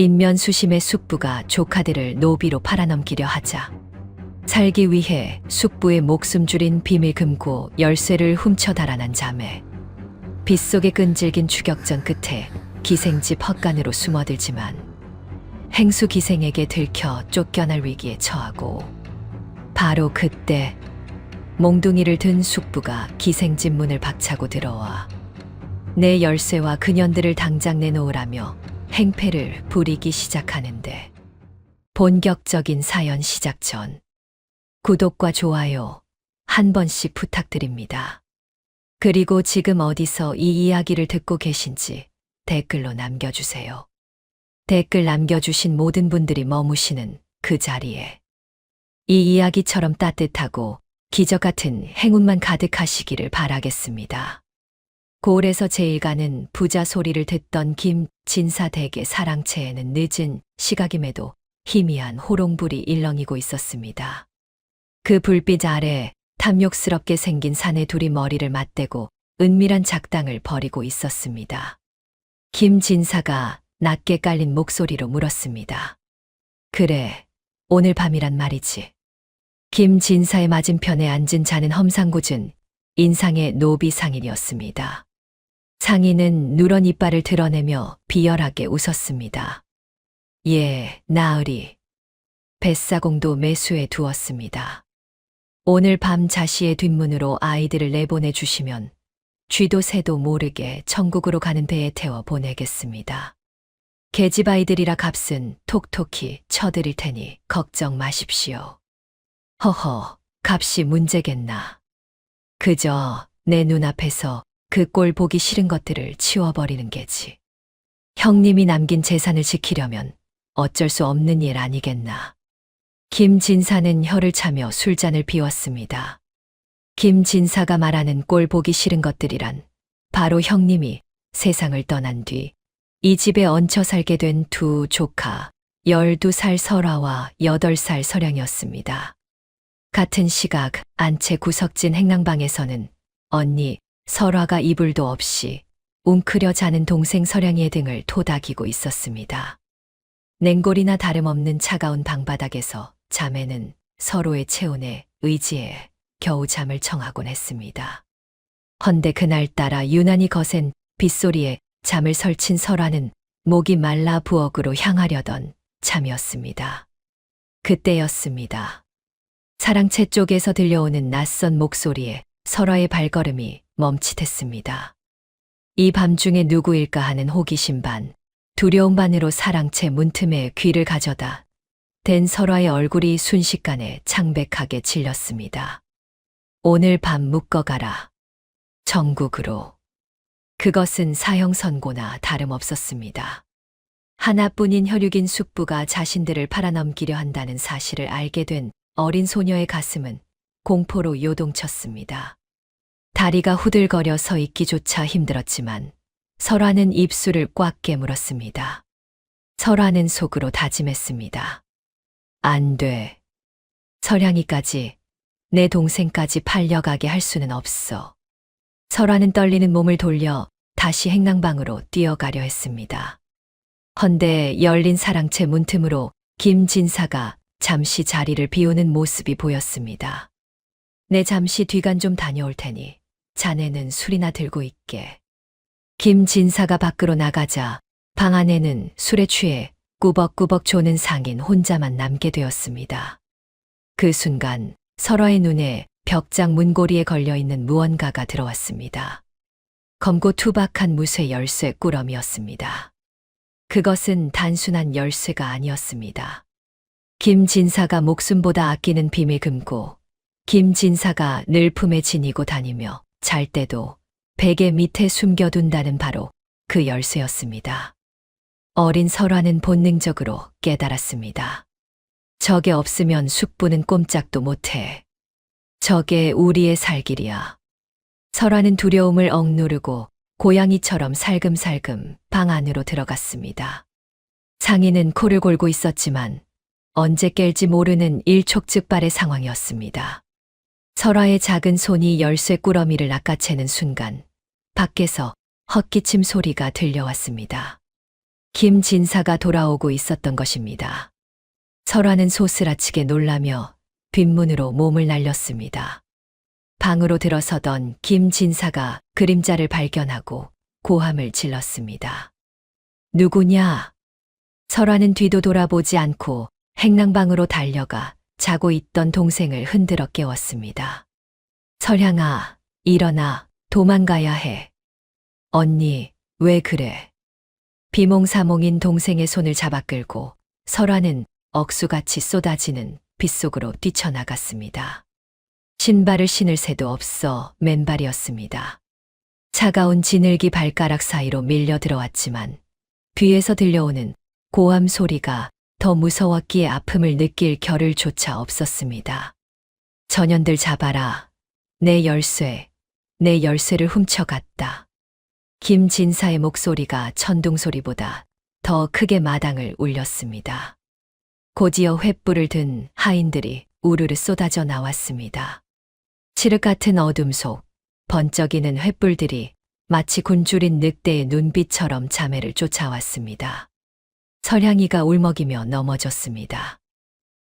인면수심의 숙부가 조카들을 노비로 팔아넘기려 하자 살기 위해 숙부의 목숨 줄인 비밀 금고 열쇠를 훔쳐 달아난 자매. 빗속에 끈질긴 추격전 끝에 기생집 헛간으로 숨어들지만 행수 기생에게 들켜 쫓겨날 위기에 처하고, 바로 그때 몽둥이를 든 숙부가 기생집 문을 박차고 들어와 내 열쇠와 그년들을 당장 내놓으라며 행패를 부리기 시작하는데, 본격적인 사연 시작 전 구독과 좋아요 한 번씩 부탁드립니다. 그리고 지금 어디서 이 이야기를 듣고 계신지 댓글로 남겨주세요. 댓글 남겨주신 모든 분들이 머무시는 그 자리에 이 이야기처럼 따뜻하고 기적 같은 행운만 가득하시기를 바라겠습니다. 고을에서 제일 가는 부자 소리를 듣던 김진사 댁의 사랑채에는 늦은 시각임에도 희미한 호롱불이 일렁이고 있었습니다. 그 불빛 아래 탐욕스럽게 생긴 사내 둘이 머리를 맞대고 은밀한 작당을 벌이고 있었습니다. 김진사가 낮게 깔린 목소리로 물었습니다. 그래, 오늘 밤이란 말이지. 김진사의 맞은편에 앉은 자는 험상궂은 인상의 노비 상인이었습니다. 상인은 누런 이빨을 드러내며 비열하게 웃었습니다. 예, 나으리. 뱃사공도 매수해 두었습니다. 오늘 밤 자시의 뒷문으로 아이들을 내보내 주시면 쥐도 새도 모르게 천국으로 가는 배에 태워 보내겠습니다. 계집 아이들이라 값은 톡톡히 쳐드릴 테니 걱정 마십시오. 허허, 값이 문제겠나. 그저 내 눈앞에서 그 꼴 보기 싫은 것들을 치워버리는 게지. 형님이 남긴 재산을 지키려면 어쩔 수 없는 일 아니겠나. 김진사는 혀를 차며 술잔을 비웠습니다. 김진사가 말하는 꼴 보기 싫은 것들이란 바로 형님이 세상을 떠난 뒤 이 집에 얹혀 살게 된 두 조카 12살 설화와 8살 설양이었습니다. 같은 시각 안채 구석진 행랑방에서는 언니 설화가 이불도 없이 웅크려 자는 동생 설양이의 등을 토닥이고 있었습니다. 냉골이나 다름없는 차가운 방바닥에서 자매는 서로의 체온에 의지해 겨우 잠을 청하곤 했습니다. 헌데 그날따라 유난히 거센 빗소리에 잠을 설친 설화는 목이 말라 부엌으로 향하려던 참이었습니다. 그때였습니다. 사랑채 쪽에서 들려오는 낯선 목소리에 설화의 발걸음이 멈칫했습니다. 이 밤중에 누구일까 하는 호기심 반, 두려움 반으로 사랑채 문틈에 귀를 가져다 댄 설화의 얼굴이 순식간에 창백하게 질렸습니다. 오늘 밤 묶어가라. 정국으로. 그것은 사형 선고나 다름없었습니다. 하나뿐인 혈육인 숙부가 자신들을 팔아넘기려 한다는 사실을 알게 된 어린 소녀의 가슴은 공포로 요동쳤습니다. 다리가 후들거려 서 있기조차 힘들었지만 설화는 입술을 꽉 깨물었습니다. 설화는 속으로 다짐했습니다. 안 돼. 설향이까지, 내 동생까지 팔려가게 할 수는 없어. 설화는 떨리는 몸을 돌려 다시 행랑방으로 뛰어가려 했습니다. 헌데 열린 사랑채 문틈으로 김진사가 잠시 자리를 비우는 모습이 보였습니다. 내 잠시 뒤간 좀 다녀올 테니 자네는 술이나 들고 있게. 김진사가 밖으로 나가자 방 안에는 술에 취해 꾸벅꾸벅 조는 상인 혼자만 남게 되었습니다. 그 순간 설화의 눈에 벽장 문고리에 걸려있는 무언가가 들어왔습니다. 검고 투박한 무쇠 열쇠 꾸러미였습니다. 그것은 단순한 열쇠가 아니었습니다. 김진사가 목숨보다 아끼는 비밀 금고, 김진사가 늘 품에 지니고 다니며 잘 때도 베개 밑에 숨겨둔다는 바로 그 열쇠였습니다. 어린 설화는 본능적으로 깨달았습니다. 저게 없으면 숙부는 꼼짝도 못해. 저게 우리의 살 길이야. 설화는 두려움을 억누르고 고양이처럼 살금살금 방 안으로 들어갔습니다. 상인은 코를 골고 있었지만 언제 깰지 모르는 일촉즉발의 상황이었습니다. 설화의 작은 손이 열쇠 꾸러미를 낚아채는 순간 밖에서 헛기침 소리가 들려왔습니다. 김진사가 돌아오고 있었던 것입니다. 설화는 소스라치게 놀라며 뒷문으로 몸을 날렸습니다. 방으로 들어서던 김진사가 그림자를 발견하고 고함을 질렀습니다. 누구냐? 설화는 뒤도 돌아보지 않고 행랑방으로 달려가 자고 있던 동생을 흔들어 깨웠습니다. 설향아, 일어나, 도망가야 해. 언니, 왜 그래? 비몽사몽인 동생의 손을 잡아 끌고 설화는 억수같이 쏟아지는 빗속으로 뛰쳐나갔습니다. 신발을 신을 새도 없어 맨발이었습니다. 차가운 지늘기 발가락 사이로 밀려 들어왔지만 뒤에서 들려오는 고함 소리가 더 무서웠기에 아픔을 느낄 겨를조차 없었습니다. 전현들 잡아라. 내 열쇠를 훔쳐갔다. 김진사의 목소리가 천둥소리보다 더 크게 마당을 울렸습니다. 곧이어 횃불을 든 하인들이 우르르 쏟아져 나왔습니다. 칠흑 같은 어둠 속 번쩍이는 횃불들이 마치 굶주린 늑대의 눈빛처럼 자매를 쫓아왔습니다. 설향이가 울먹이며 넘어졌습니다.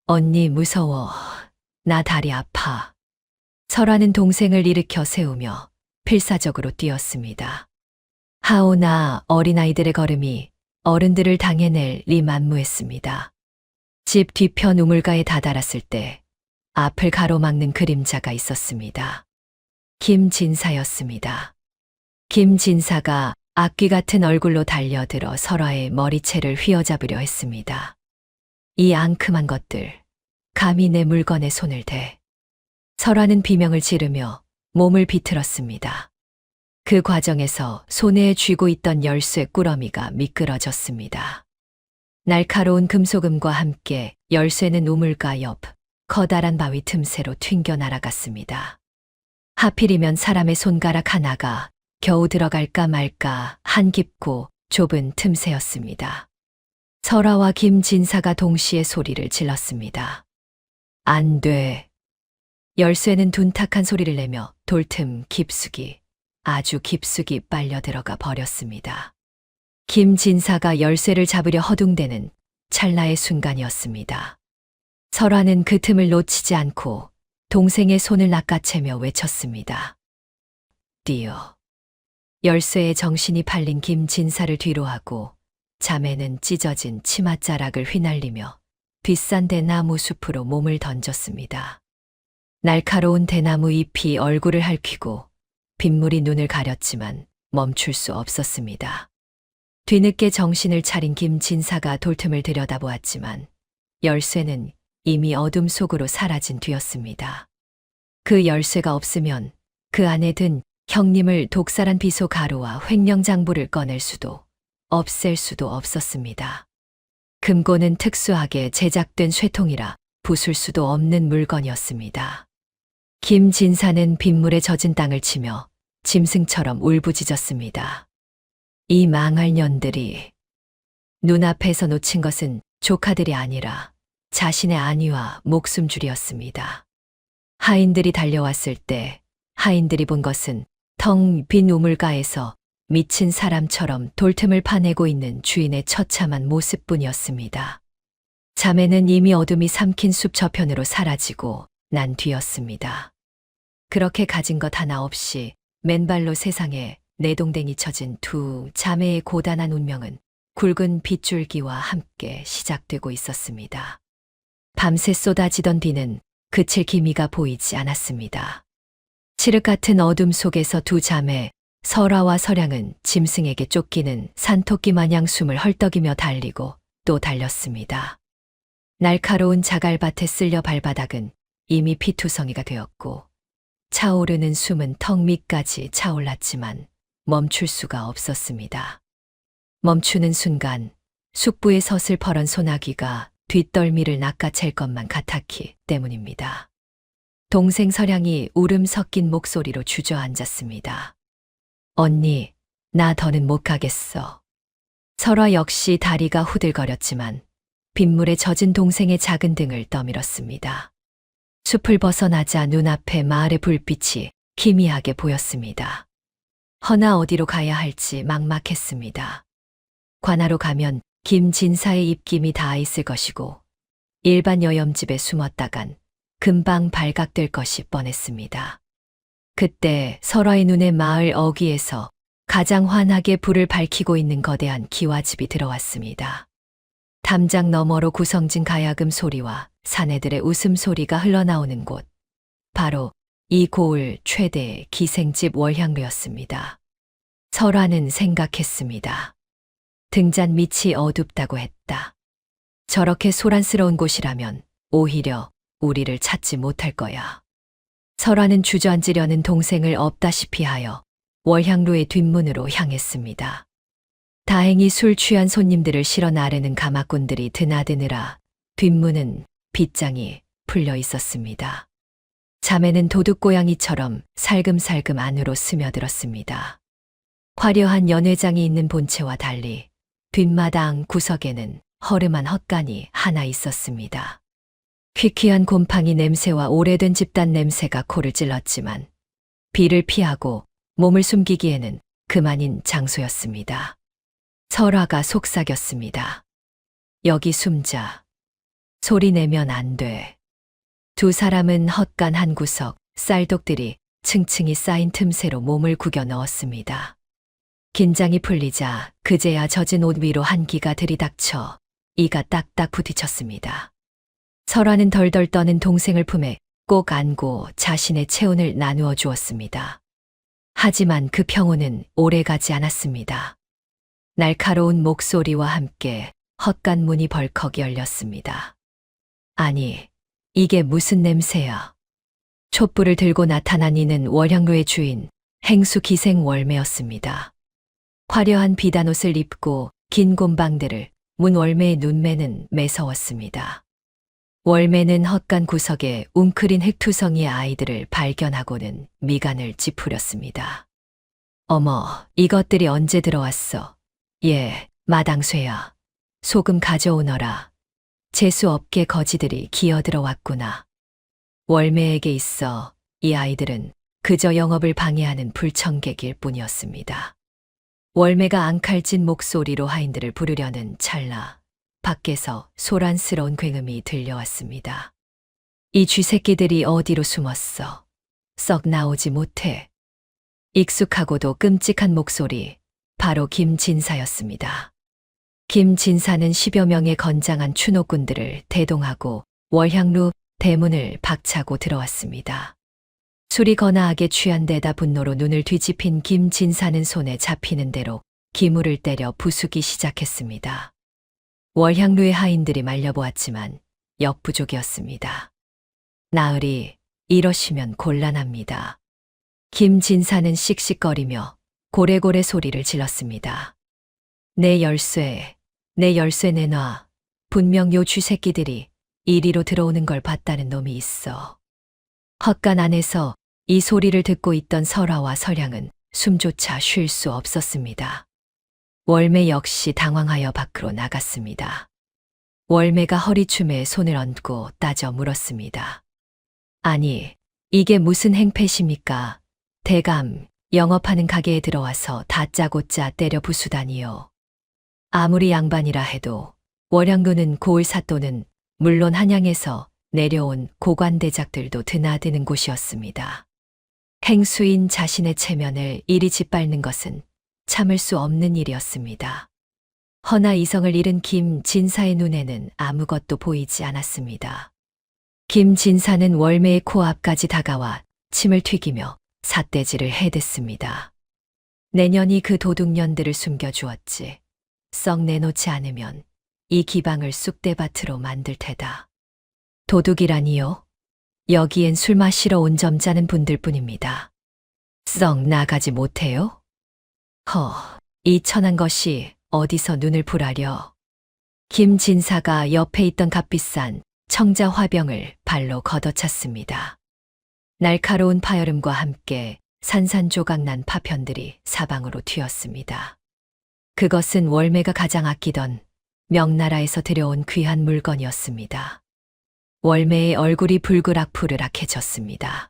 언니 무서워. 나 다리 아파. 설화는 동생을 일으켜 세우며 필사적으로 뛰었습니다. 하오나 어린아이들의 걸음이 어른들을 당해낼 리 만무했습니다. 집 뒤편 우물가에 다다랐을 때 앞을 가로막는 그림자가 있었습니다. 김진사였습니다. 김진사가 악귀 같은 얼굴로 달려들어 설화의 머리채를 휘어잡으려 했습니다. 이 앙큼한 것들, 감히 내 물건에 손을 대. 설화는 비명을 지르며 몸을 비틀었습니다. 그 과정에서 손에 쥐고 있던 열쇠 꾸러미가 미끄러졌습니다. 날카로운 금속음과 함께 열쇠는 우물가 옆 커다란 바위 틈새로 튕겨 날아갔습니다. 하필이면 사람의 손가락 하나가 겨우 들어갈까 말까 한 깊고 좁은 틈새였습니다. 설화와 김진사가 동시에 소리를 질렀습니다. 안 돼. 열쇠는 둔탁한 소리를 내며 돌틈 깊숙이, 아주 깊숙이 빨려 들어가 버렸습니다. 김진사가 열쇠를 잡으려 허둥대는 찰나의 순간이었습니다. 설화는 그 틈을 놓치지 않고 동생의 손을 낚아채며 외쳤습니다. 뛰어. 열쇠에 정신이 팔린 김진사를 뒤로하고 자매는 찢어진 치맛자락을 휘날리며 뒷산 대나무 숲으로 몸을 던졌습니다. 날카로운 대나무 잎이 얼굴을 핥히고 빗물이 눈을 가렸지만 멈출 수 없었습니다. 뒤늦게 정신을 차린 김진사가 돌틈을 들여다보았지만 열쇠는 이미 어둠 속으로 사라진 뒤였습니다. 그 열쇠가 없으면 그 안에 든 형님을 독살한 비소 가루와 횡령장부를 꺼낼 수도 없앨 수도 없었습니다. 금고는 특수하게 제작된 쇠통이라 부술 수도 없는 물건이었습니다. 김진사는 빗물에 젖은 땅을 치며 짐승처럼 울부짖었습니다. 이 망할 년들이. 눈앞에서 놓친 것은 조카들이 아니라 자신의 안위와 목숨줄이었습니다. 하인들이 달려왔을 때 하인들이 본 것은 텅 빈 우물가에서 미친 사람처럼 돌틈을 파내고 있는 주인의 처참한 모습뿐이었습니다. 자매는 이미 어둠이 삼킨 숲 저편으로 사라지고 난 뒤였습니다. 그렇게 가진 것 하나 없이 맨발로 세상에 내동댕이 쳐진 두 자매의 고단한 운명은 굵은 빗줄기와 함께 시작되고 있었습니다. 밤새 쏟아지던 비는 그칠 기미가 보이지 않았습니다. 칠흑 같은 어둠 속에서 두 자매 설화와 설향은 짐승에게 쫓기는 산토끼 마냥 숨을 헐떡이며 달리고 또 달렸습니다. 날카로운 자갈밭에 쓸려 발바닥은 이미 피투성이가 되었고 차오르는 숨은 턱 밑까지 차올랐지만 멈출 수가 없었습니다. 멈추는 순간 숙부의 서슬퍼런 소나기가 뒷덜미를 낚아챌 것만 같았기 때문입니다. 동생 설향이 울음 섞인 목소리로 주저앉았습니다. 언니, 나 더는 못 가겠어. 설화 역시 다리가 후들거렸지만 빗물에 젖은 동생의 작은 등을 떠밀었습니다. 숲을 벗어나자 눈앞에 마을의 불빛이 희미하게 보였습니다. 허나 어디로 가야 할지 막막했습니다. 관하로 가면 김진사의 입김이 닿아 있을 것이고 일반 여염집에 숨었다간 금방 발각될 것이 뻔했습니다. 그때 설화의 눈에 마을 어귀에서 가장 환하게 불을 밝히고 있는 거대한 기와집이 들어왔습니다. 담장 너머로 구성진 가야금 소리와 사내들의 웃음소리가 흘러나오는 곳, 바로 이 고을 최대의 기생집 월향루였습니다. 설화는 생각했습니다. 등잔 밑이 어둡다고 했다. 저렇게 소란스러운 곳이라면 오히려 우리를 찾지 못할 거야. 설화는 주저앉으려는 동생을 업다시피 하여 월향루의 뒷문으로 향했습니다. 다행히 술 취한 손님들을 실어 나르는 가마꾼들이 드나드느라 뒷문은 빗장이 풀려 있었습니다. 자매는 도둑고양이처럼 살금살금 안으로 스며들었습니다. 화려한 연회장이 있는 본체와 달리 뒷마당 구석에는 허름한 헛간이 하나 있었습니다. 퀴퀴한 곰팡이 냄새와 오래된 집단 냄새가 코를 찔렀지만 비를 피하고 몸을 숨기기에는 그만인 장소였습니다. 설화가 속삭였습니다. 여기 숨자. 소리 내면 안 돼. 두 사람은 헛간 한 구석, 쌀독들이 층층이 쌓인 틈새로 몸을 구겨 넣었습니다. 긴장이 풀리자 그제야 젖은 옷 위로 한기가 들이닥쳐 이가 딱딱 부딪혔습니다. 설화는 덜덜 떠는 동생을 품에 꼭 안고 자신의 체온을 나누어 주었습니다. 하지만 그 평온은 오래가지 않았습니다. 날카로운 목소리와 함께 헛간 문이 벌컥 열렸습니다. 아니, 이게 무슨 냄새야? 촛불을 들고 나타난 이는 월향루의 주인, 행수 기생 월매였습니다. 화려한 비단옷을 입고 긴 곰방들을 문 월매의 눈매는 매서웠습니다. 월매는 헛간 구석에 웅크린 흙투성이의 아이들을 발견하고는 미간을 찌푸렸습니다. 어머, 이것들이 언제 들어왔어? 예, 마당쇠야. 소금 가져오너라. 재수 없게 거지들이 기어들어왔구나. 월매에게 있어 이 아이들은 그저 영업을 방해하는 불청객일 뿐이었습니다. 월매가 앙칼진 목소리로 하인들을 부르려는 찰나 밖에서 소란스러운 굉음이 들려왔습니다. 이 쥐새끼들이 어디로 숨었어? 썩 나오지 못해. 익숙하고도 끔찍한 목소리, 바로 김진사였습니다. 김진사는 10여 명의 건장한 추노꾼들을 대동하고 월향루 대문을 박차고 들어왔습니다. 술이 거나하게 취한 데다 분노로 눈을 뒤집힌 김진사는 손에 잡히는 대로 기물을 때려 부수기 시작했습니다. 월향루의 하인들이 말려보았지만 역부족이었습니다. 나으리, 이러시면 곤란합니다. 김진사는 씩씩거리며 고래고래 소리를 질렀습니다. 내 열쇠 내놔. 분명 요 쥐새끼들이 이리로 들어오는 걸 봤다는 놈이 있어. 헛간 안에서 이 소리를 듣고 있던 설화와 설향은 숨조차 쉴 수 없었습니다. 월매 역시 당황하여 밖으로 나갔습니다. 월매가 허리춤에 손을 얹고 따져 물었습니다. 아니, 이게 무슨 행패십니까? 대감, 영업하는 가게에 들어와서 다짜고짜 때려 부수다니요. 아무리 양반이라 해도 월향루는 고을 사또는 물론 한양에서 내려온 고관대작들도 드나드는 곳이었습니다. 행수인 자신의 체면을 이리 짓밟는 것은 참을 수 없는 일이었습니다. 허나 이성을 잃은 김진사의 눈에는 아무것도 보이지 않았습니다. 김진사는 월매의 코앞까지 다가와 침을 튀기며 삿대질을 해댔습니다. 내년이 그 도둑년들을 숨겨주었지. 썩 내놓지 않으면 이 기방을 쑥대밭으로 만들 테다. 도둑이라니요? 여기엔 술 마시러 온 점잖은 분들뿐입니다. 썩 나가지 못해요? 이 천한 것이 어디서 눈을 보라려. 김진사가 옆에 있던 값비싼 청자 화병을 발로 걷어찼습니다. 날카로운 파열음과 함께 산산조각난 파편들이 사방으로 튀었습니다. 그것은 월매가 가장 아끼던 명나라에서 들여온 귀한 물건이었습니다. 월매의 얼굴이 불그락푸르락해졌습니다.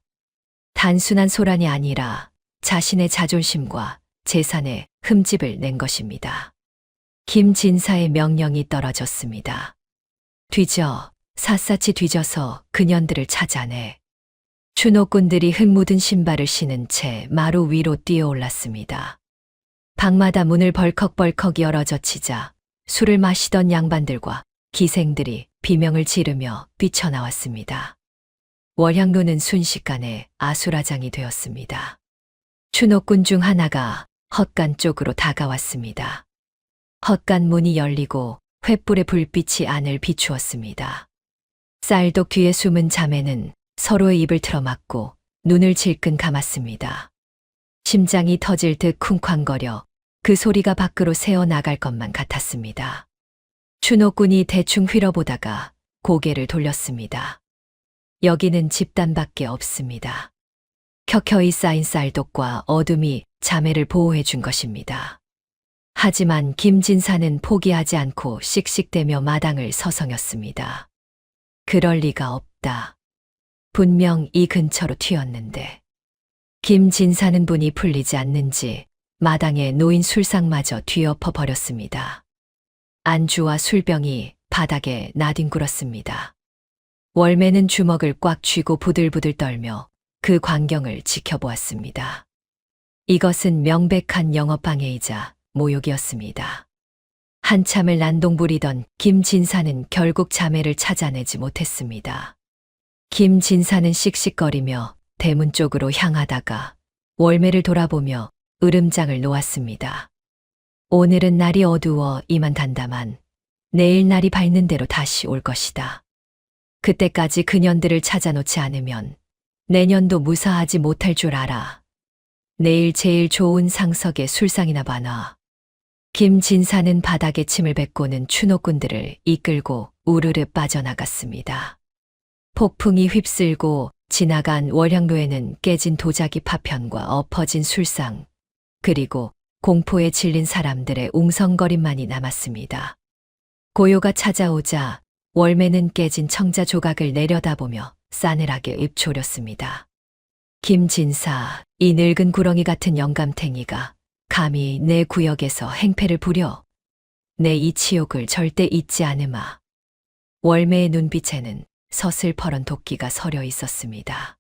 단순한 소란이 아니라 자신의 자존심과 재산에 흠집을 낸 것입니다. 김진사의 명령이 떨어졌습니다. 샅샅이 뒤져서 그년들을 찾아내 추노꾼들이 흙 묻은 신발을 신은 채 마루 위로 뛰어올랐습니다. 방마다 문을 벌컥벌컥 열어젖히자 술을 마시던 양반들과 기생들이 비명을 지르며 뛰쳐나왔습니다. 월향로는 순식간에 아수라장이 되었습니다. 추노꾼 중 하나가 헛간 쪽으로 다가왔습니다. 헛간 문이 열리고 횃불의 불빛이 안을 비추었습니다. 쌀독 뒤에 숨은 자매는 서로의 입을 틀어막고 눈을 질끈 감았습니다. 심장이 터질 듯 쿵쾅거려 그 소리가 밖으로 새어나갈 것만 같았습니다. 추노꾼이 대충 휘러보다가 고개를 돌렸습니다. 여기는 집단밖에 없습니다. 켜켜이 쌓인 쌀독과 어둠이 자매를 보호해 준 것입니다. 하지만 김진사는 포기하지 않고 씩씩대며 마당을 서성였습니다. 그럴 리가 없다. 분명 이 근처로 튀었는데. 김진사는 분이 풀리지 않는지 마당에 놓인 술상마저 뒤엎어 버렸습니다. 안주와 술병이 바닥에 나뒹굴었습니다. 월매는 주먹을 꽉 쥐고 부들부들 떨며 그 광경을 지켜보았습니다. 이것은 명백한 영업방해이자 모욕이었습니다. 한참을 난동부리던 김진사는 결국 자매를 찾아내지 못했습니다. 김진사는 씩씩거리며 대문 쪽으로 향하다가 월매를 돌아보며 으름장을 놓았습니다. 오늘은 날이 어두워 이만 단다만 내일 날이 밝는 대로 다시 올 것이다. 그때까지 그년들을 찾아놓지 않으면 내년도 무사하지 못할 줄 알아. 내일 제일 좋은 상석에 술상이나 봐놔. 김진사는 바닥에 침을 뱉고는 추노꾼들을 이끌고 우르르 빠져나갔습니다. 폭풍이 휩쓸고 지나간 월향로에는 깨진 도자기 파편과 엎어진 술상, 그리고 공포에 질린 사람들의 웅성거림만이 남았습니다. 고요가 찾아오자 월매는 깨진 청자 조각을 내려다보며 싸늘하게 입조렸습니다. 김진사, 이 늙은 구렁이 같은 영감탱이가 감히 내 구역에서 행패를 부려. 내 이 치욕을 절대 잊지 않으마. 월매의 눈빛에는 서슬퍼런 도끼가 서려 있었습니다.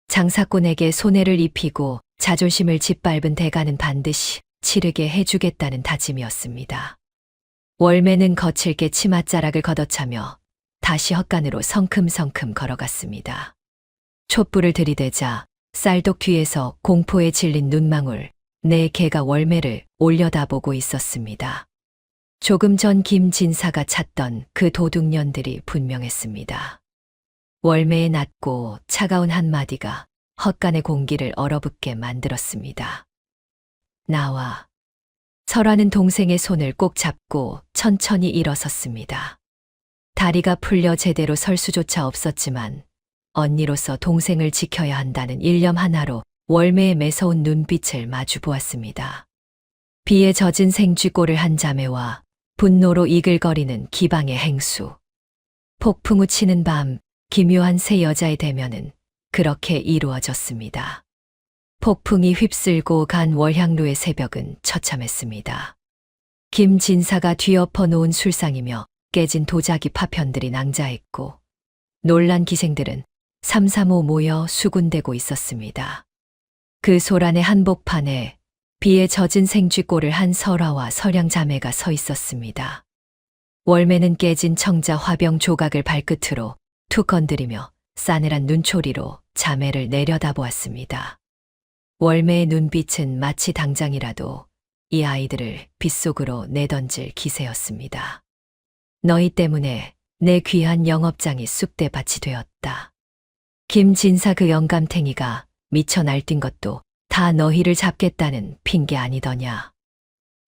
장사꾼에게 손해를 입히고 자존심을 짓밟은 대가는 반드시 치르게 해주겠다는 다짐이었습니다. 월매는 거칠게 치맛자락을 걷어차며 다시 헛간으로 성큼성큼 걸어갔습니다. 촛불을 들이대자 쌀독 뒤에서 공포에 질린 눈망울, 네 개가 월매를 올려다보고 있었습니다. 조금 전 김진사가 찾던 그 도둑년들이 분명했습니다. 월매의 낮고 차가운 한마디가 헛간의 공기를 얼어붙게 만들었습니다. 나와. 설화는 동생의 손을 꼭 잡고 천천히 일어섰습니다. 다리가 풀려 제대로 설 수조차 없었지만 언니로서 동생을 지켜야 한다는 일념 하나로 월매의 매서운 눈빛을 마주 보았습니다. 비에 젖은 생쥐꼴을 한 자매와 분노로 이글거리는 기방의 행수. 폭풍우 치는 밤 기묘한 세 여자의 대면은 그렇게 이루어졌습니다. 폭풍이 휩쓸고 간 월향로의 새벽은 처참했습니다. 김진사가 뒤엎어 놓은 술상이며 깨진 도자기 파편들이 낭자했고 놀란 기생들은 삼삼오 모여 수군대고 있었습니다. 그 소란의 한복판에 비에 젖은 생쥐꼴을 한 설화와 설양 자매가 서 있었습니다. 월매는 깨진 청자 화병 조각을 발끝으로 툭 건드리며 싸늘한 눈초리로 자매를 내려다보았습니다. 월매의 눈빛은 마치 당장이라도 이 아이들을 빗속으로 내던질 기세였습니다. 너희 때문에 내 귀한 영업장이 쑥대밭이 되었다. 김진사 그 영감탱이가 미쳐 날뛴 것도 다 너희를 잡겠다는 핑계 아니더냐.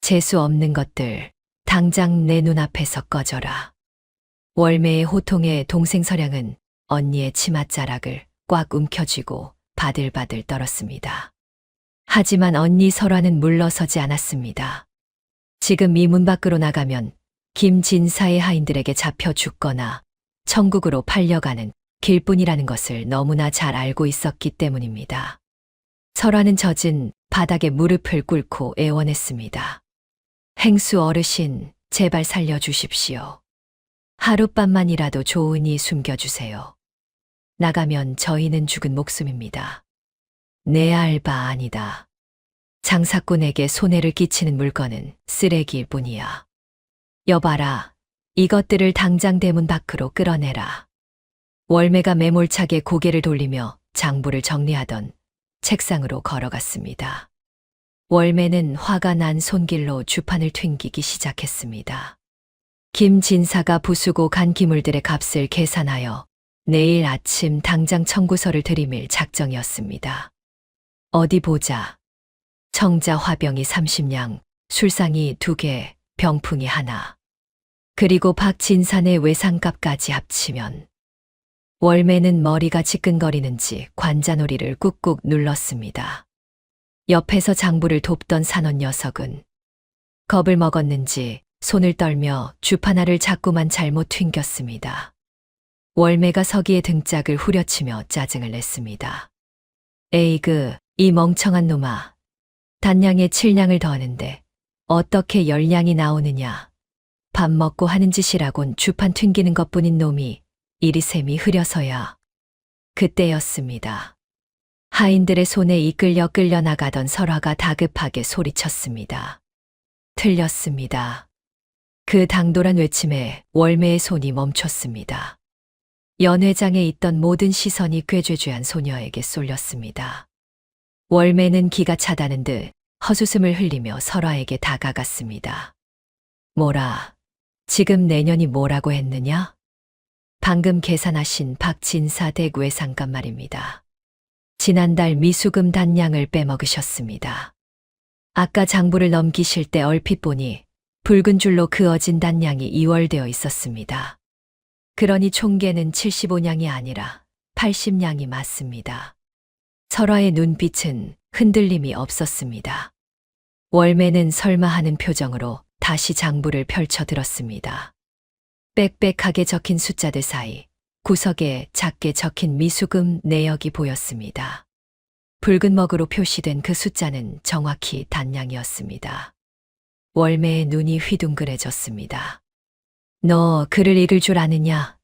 재수 없는 것들, 당장 내 눈앞에서 꺼져라. 월매의 호통에 동생 설양은 언니의 치맛자락을 꽉 움켜쥐고 바들바들 떨었습니다. 하지만 언니 설화는 물러서지 않았습니다. 지금 이 문 밖으로 나가면 김진사의 하인들에게 잡혀 죽거나 천국으로 팔려가는 길뿐이라는 것을 너무나 잘 알고 있었기 때문입니다. 설화는 젖은 바닥에 무릎을 꿇고 애원했습니다. 행수 어르신, 제발 살려주십시오. 하룻밤만이라도 좋으니 숨겨주세요. 나가면 저희는 죽은 목숨입니다. 내 알바 아니다. 장사꾼에게 손해를 끼치는 물건은 쓰레기일 뿐이야. 여봐라, 이것들을 당장 대문 밖으로 끌어내라. 월매가 매몰차게 고개를 돌리며 장부를 정리하던 책상으로 걸어갔습니다. 월매는 화가 난 손길로 주판을 튕기기 시작했습니다. 김진사가 부수고 간 기물들의 값을 계산하여 내일 아침 당장 청구서를 들이밀 작정이었습니다. 어디 보자. 청자 화병이 30냥, 술상이 2개, 병풍이 1. 그리고 박진산의 외상값까지 합치면 월매는 머리가 지끈거리는지 관자놀이를 꾹꾹 눌렀습니다. 옆에서 장부를 돕던 산원 녀석은 겁을 먹었는지 손을 떨며 주판알을 자꾸만 잘못 튕겼습니다. 월매가 서기의 등짝을 후려치며 짜증을 냈습니다. 에이그, 이 멍청한 놈아. 단량에 7냥을 더하는데 어떻게 10냥이 나오느냐. 밥 먹고 하는 짓이라곤 주판 튕기는 것뿐인 놈이 이리 셈이 흐려서야. 그때였습니다. 하인들의 손에 이끌려 끌려나가던 설화가 다급하게 소리쳤습니다. 틀렸습니다. 그 당돌한 외침에 월매의 손이 멈췄습니다. 연회장에 있던 모든 시선이 꾀죄죄한 소녀에게 쏠렸습니다. 월매는 기가 차다는 듯 헛웃음을 흘리며 설화에게 다가갔습니다. 뭐라, 지금 내년이 뭐라고 했느냐? 방금 계산하신 박진사 댁 외상값 말입니다. 지난달 미수금 단량을 빼먹으셨습니다. 아까 장부를 넘기실 때 얼핏 보니 붉은 줄로 그어진 단량이 이월되어 있었습니다. 그러니 총계는 75냥이 아니라 80냥이 맞습니다. 설화의 눈빛은 흔들림이 없었습니다. 월매는 설마 하는 표정으로 다시 장부를 펼쳐 들었습니다. 빽빽하게 적힌 숫자들 사이 구석에 작게 적힌 미수금 내역이 보였습니다. 붉은 먹으로 표시된 그 숫자는 정확히 단량이었습니다. 월매의 눈이 휘둥그레졌습니다. 너 글을 읽을 줄 아느냐?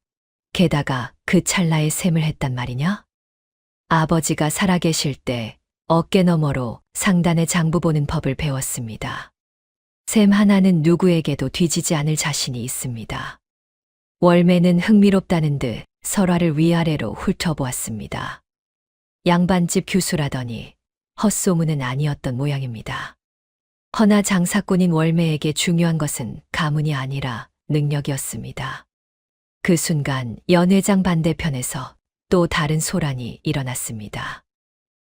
게다가 그 찰나에 셈을 했단 말이냐? 아버지가 살아계실 때 어깨 너머로 상단의 장부 보는 법을 배웠습니다. 셈 하나는 누구에게도 뒤지지 않을 자신이 있습니다. 월매는 흥미롭다는 듯 설화를 위아래로 훑어보았습니다. 양반집 교수라더니 헛소문은 아니었던 모양입니다. 허나 장사꾼인 월매에게 중요한 것은 가문이 아니라 능력이었습니다. 그 순간 연회장 반대편에서 또 다른 소란이 일어났습니다.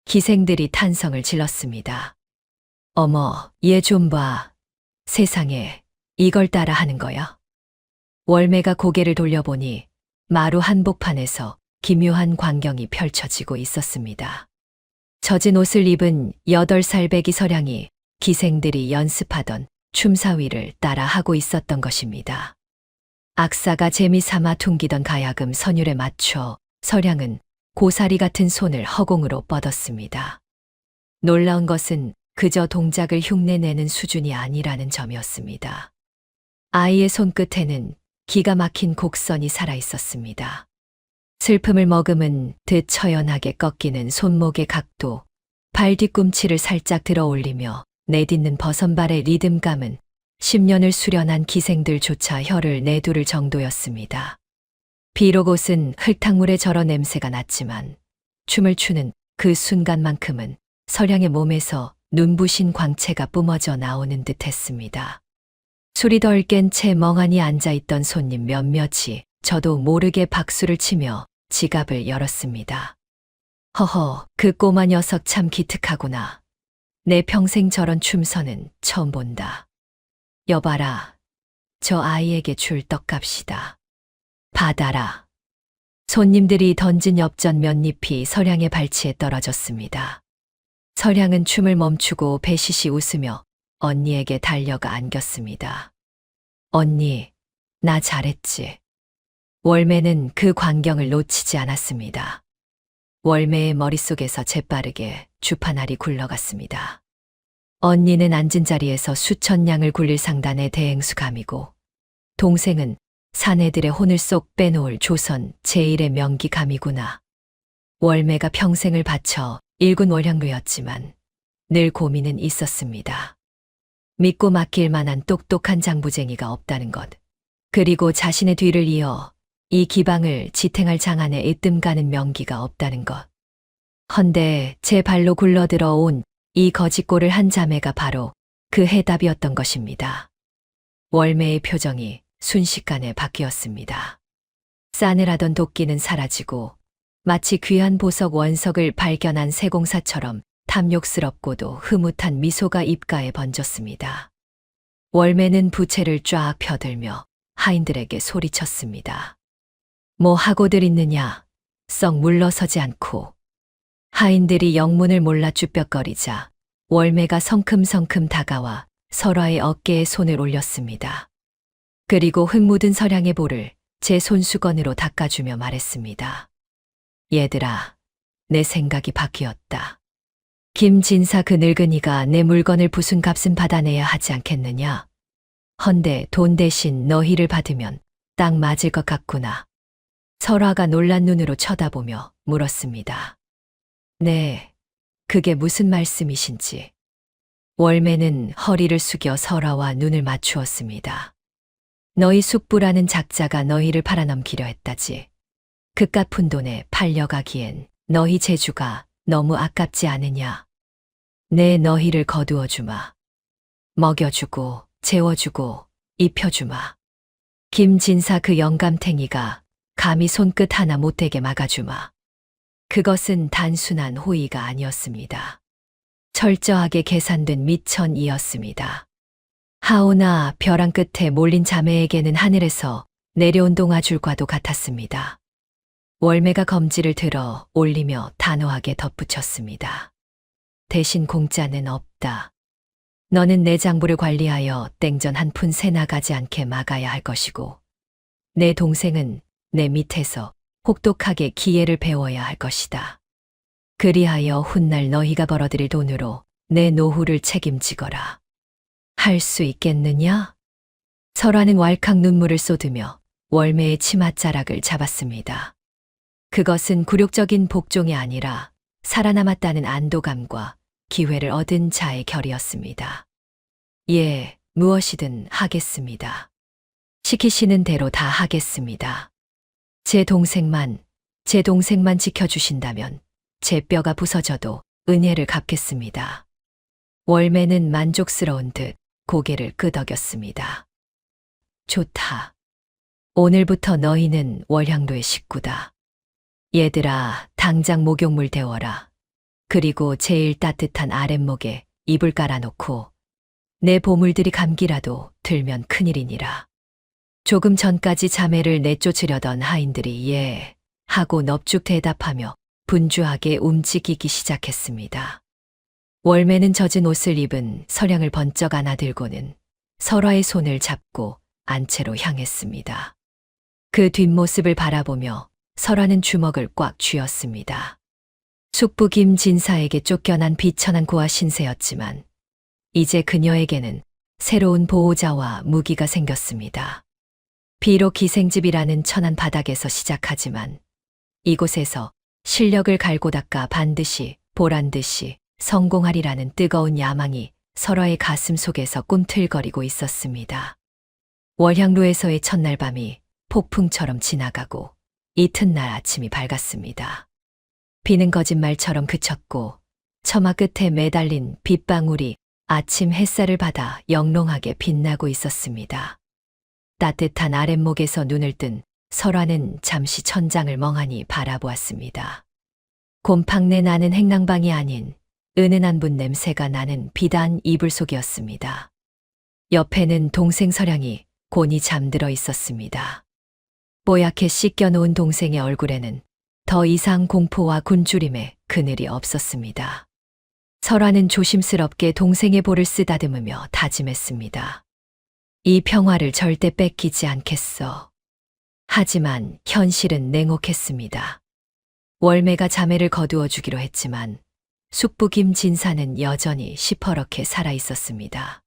기생들이 탄성을 질렀습니다. 어머, 얘 좀 봐. 세상에, 이걸 따라 하는 거야? 월매가 고개를 돌려보니 마루 한복판에서 기묘한 광경이 펼쳐지고 있었습니다. 젖은 옷을 입은 8살 배기 서량이 기생들이 연습하던 춤사위를 따라 하고 있었던 것입니다. 악사가 재미삼아 퉁기던 가야금 선율에 맞춰 서량은 고사리 같은 손을 허공으로 뻗었습니다. 놀라운 것은 그저 동작을 흉내내는 수준이 아니라는 점이었습니다. 아이의 손끝에는 기가 막힌 곡선이 살아 있었습니다. 슬픔을 머금은 듯 처연하게 꺾이는 손목의 각도, 발 뒤꿈치를 살짝 들어 올리며 내딛는 버선발의 리듬감은 10년을 수련한 기생들조차 혀를 내두를 정도였습니다. 비록 옷은 흙탕물의 절어 냄새가 났지만 춤을 추는 그 순간만큼은 서량의 몸에서 눈부신 광채가 뿜어져 나오는 듯 했습니다. 술이 덜 깬 채 멍하니 앉아있던 손님 몇몇이 저도 모르게 박수를 치며 지갑을 열었습니다. 허허, 그 꼬마 녀석 참 기특하구나. 내 평생 저런 춤선은 처음 본다. 여봐라, 저 아이에게 줄 떡값이다. 받아라. 손님들이 던진 엽전 몇 잎이 서량의 발치에 떨어졌습니다. 서량은 춤을 멈추고 배시시 웃으며 언니에게 달려가 안겼습니다. 언니, 나 잘했지. 월매는 그 광경을 놓치지 않았습니다. 월매의 머릿속에서 재빠르게 주판알이 굴러갔습니다. 언니는 앉은 자리에서 수천 냥을 굴릴 상단의 대행수감이고, 동생은 사내들의 혼을 쏙 빼놓을 조선 제1의 명기감이구나. 월매가 평생을 바쳐 일군 월향루였지만 늘 고민은 있었습니다. 믿고 맡길 만한 똑똑한 장부쟁이가 없다는 것. 그리고 자신의 뒤를 이어 이 기방을 지탱할 장안에 으뜸 가는 명기가 없다는 것. 헌데 제 발로 굴러들어 온 이 거짓골을 한 자매가 바로 그 해답이었던 것입니다. 월매의 표정이 순식간에 바뀌었습니다. 싸늘하던 도끼는 사라지고 마치 귀한 보석 원석을 발견한 세공사처럼 탐욕스럽고도 흐뭇한 미소가 입가에 번졌습니다. 월매는 부채를 쫙 펴들며 하인들에게 소리쳤습니다. 뭐 하고들 있느냐? 썩 물러서지 않고. 하인들이 영문을 몰라 쭈뼛거리자 월매가 성큼성큼 다가와 설화의 어깨에 손을 올렸습니다. 그리고 흙 묻은 서량의 볼을 제 손수건으로 닦아주며 말했습니다. 얘들아, 내 생각이 바뀌었다. 김진사 그 늙은이가 내 물건을 부순 값은 받아내야 하지 않겠느냐? 헌데 돈 대신 너희를 받으면 딱 맞을 것 같구나. 설화가 놀란 눈으로 쳐다보며 물었습니다. 네, 그게 무슨 말씀이신지. 월매는 허리를 숙여 설화와 눈을 맞추었습니다. 너희 숙부라는 작자가 너희를 팔아넘기려 했다지. 그깟 푼돈에 팔려가기엔 너희 재주가 너무 아깝지 않으냐. 내 너희를 거두어 주마. 먹여주고 재워주고 입혀주마. 김진사 그 영감탱이가 감히 손끝 하나 못되게 막아주마. 그것은 단순한 호의가 아니었습니다. 철저하게 계산된 미천이었습니다. 하오나 벼랑 끝에 몰린 자매에게는 하늘에서 내려온 동아줄과도 같았습니다. 월매가 검지를 들어 올리며 단호하게 덧붙였습니다. 대신 공짜는 없다. 너는 내 장부를 관리하여 땡전 한 푼 새 나가지 않게 막아야 할 것이고, 내 동생은 내 밑에서 혹독하게 기회를 배워야 할 것이다. 그리하여 훗날 너희가 벌어들일 돈으로 내 노후를 책임지거라. 할 수 있겠느냐? 설화는 왈칵 눈물을 쏟으며 월매의 치맛자락을 잡았습니다. 그것은 굴욕적인 복종이 아니라 살아남았다는 안도감과 기회를 얻은 자의 결이었습니다. 예, 무엇이든 하겠습니다. 시키시는 대로 다 하겠습니다. 제 동생만 지켜주신다면 제 뼈가 부서져도 은혜를 갚겠습니다. 월매는 만족스러운 듯 고개를 끄덕였습니다. 좋다. 오늘부터 너희는 월향로의 식구다. 얘들아, 당장 목욕물 데워라. 그리고 제일 따뜻한 아랫목에 이불 깔아놓고 내 보물들이 감기라도 들면 큰일이니라. 조금 전까지 자매를 내쫓으려던 하인들이 예 하고 넙죽 대답하며 분주하게 움직이기 시작했습니다. 월매는 젖은 옷을 입은 서량을 번쩍 안아들고는 설화의 손을 잡고 안채로 향했습니다. 그 뒷모습을 바라보며 설화는 주먹을 꽉 쥐었습니다. 숙부 김진사에게 쫓겨난 비천한 고아 신세였지만 이제 그녀에게는 새로운 보호자와 무기가 생겼습니다. 비록 기생집이라는 천한 바닥에서 시작하지만 이곳에서 실력을 갈고 닦아 반드시 보란듯이 성공하리라는 뜨거운 야망이 설화의 가슴 속에서 꿈틀거리고 있었습니다. 월향로에서의 첫날 밤이 폭풍처럼 지나가고 이튿날 아침이 밝았습니다. 비는 거짓말처럼 그쳤고 처마 끝에 매달린 빗방울이 아침 햇살을 받아 영롱하게 빛나고 있었습니다. 따뜻한 아랫목에서 눈을 뜬 설화는 잠시 천장을 멍하니 바라보았습니다. 곰팡내 나는 행랑방이 아닌 은은한 분 냄새가 나는 비단 이불 속이었습니다. 옆에는 동생 설향이 곤히 잠들어 있었습니다. 뽀얗게 씻겨놓은 동생의 얼굴에는 더 이상 공포와 굶주림에 그늘이 없었습니다. 설화는 조심스럽게 동생의 볼을 쓰다듬으며 다짐했습니다. 이 평화를 절대 뺏기지 않겠어. 하지만 현실은 냉혹했습니다. 월매가 자매를 거두어 주기로 했지만 숙부 김진사는 여전히 시퍼렇게 살아 있었습니다.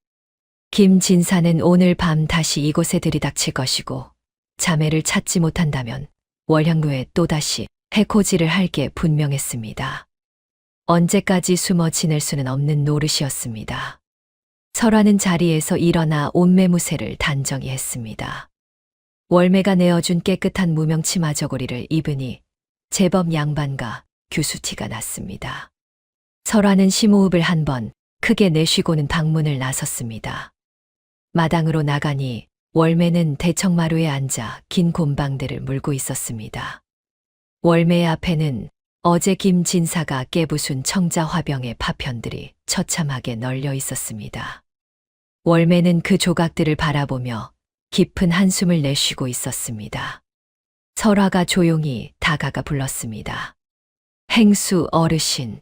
김진사는 오늘 밤 다시 이곳에 들이닥칠 것이고 자매를 찾지 못한다면 월향로에 또다시 해코지를 할 게 분명했습니다. 언제까지 숨어 지낼 수는 없는 노릇이었습니다. 설화는 자리에서 일어나 옷매무새를 단정히 했습니다. 월매가 내어준 깨끗한 무명 치마 저고리를 입으니 제법 양반과 규수티가 났습니다. 설화는 심호흡을 한 번 크게 내쉬고는 방문을 나섰습니다. 마당으로 나가니 월매는 대청마루에 앉아 긴 곰방대를 물고 있었습니다. 월매 앞에는 어제 김진사가 깨부순 청자 화병의 파편들이 처참하게 널려 있었습니다. 월매는 그 조각들을 바라보며 깊은 한숨을 내쉬고 있었습니다. 설화가 조용히 다가가 불렀습니다. 행수 어르신.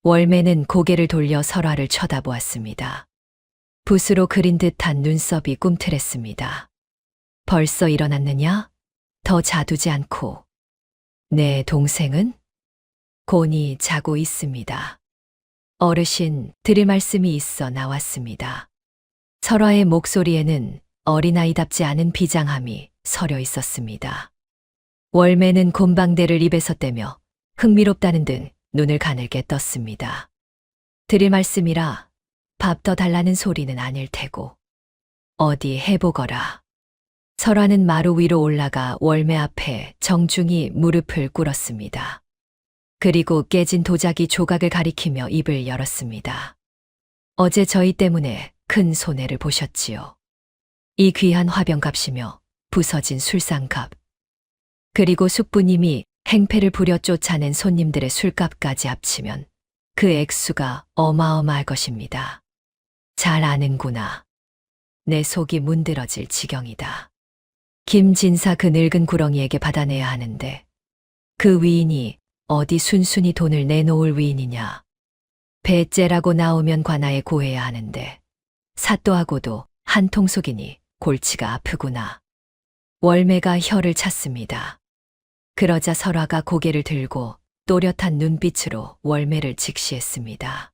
월매는 고개를 돌려 설화를 쳐다보았습니다. 붓으로 그린 듯한 눈썹이 꿈틀했습니다. 벌써 일어났느냐? 더 자두지 않고. 내 동생은? 곤히 자고 있습니다. 어르신, 드릴 말씀이 있어 나왔습니다. 설화의 목소리에는 어린아이답지 않은 비장함이 서려 있었습니다. 월매는 곰방대를 입에서 떼며 흥미롭다는 등 눈을 가늘게 떴습니다. 드릴 말씀이라 밥 더 달라는 소리는 아닐 테고. 어디 해보거라. 설화는 마루 위로 올라가 월매 앞에 정중히 무릎을 꿇었습니다. 그리고 깨진 도자기 조각을 가리키며 입을 열었습니다. 어제 저희 때문에 큰 손해를 보셨지요. 이 귀한 화병값이며 부서진 술상값. 그리고 숙부님이 행패를 부려 쫓아낸 손님들의 술값까지 합치면 그 액수가 어마어마할 것입니다. 잘 아는구나. 내 속이 문드러질 지경이다. 김진사 그 늙은 구렁이에게 받아내야 하는데 그 위인이 어디 순순히 돈을 내놓을 위인이냐. 배째라고 나오면 관아에 고해야 하는데 사또하고도 한 통속이니 골치가 아프구나. 월매가 혀를 찼습니다. 그러자 설화가 고개를 들고 또렷한 눈빛으로 월매를 직시했습니다.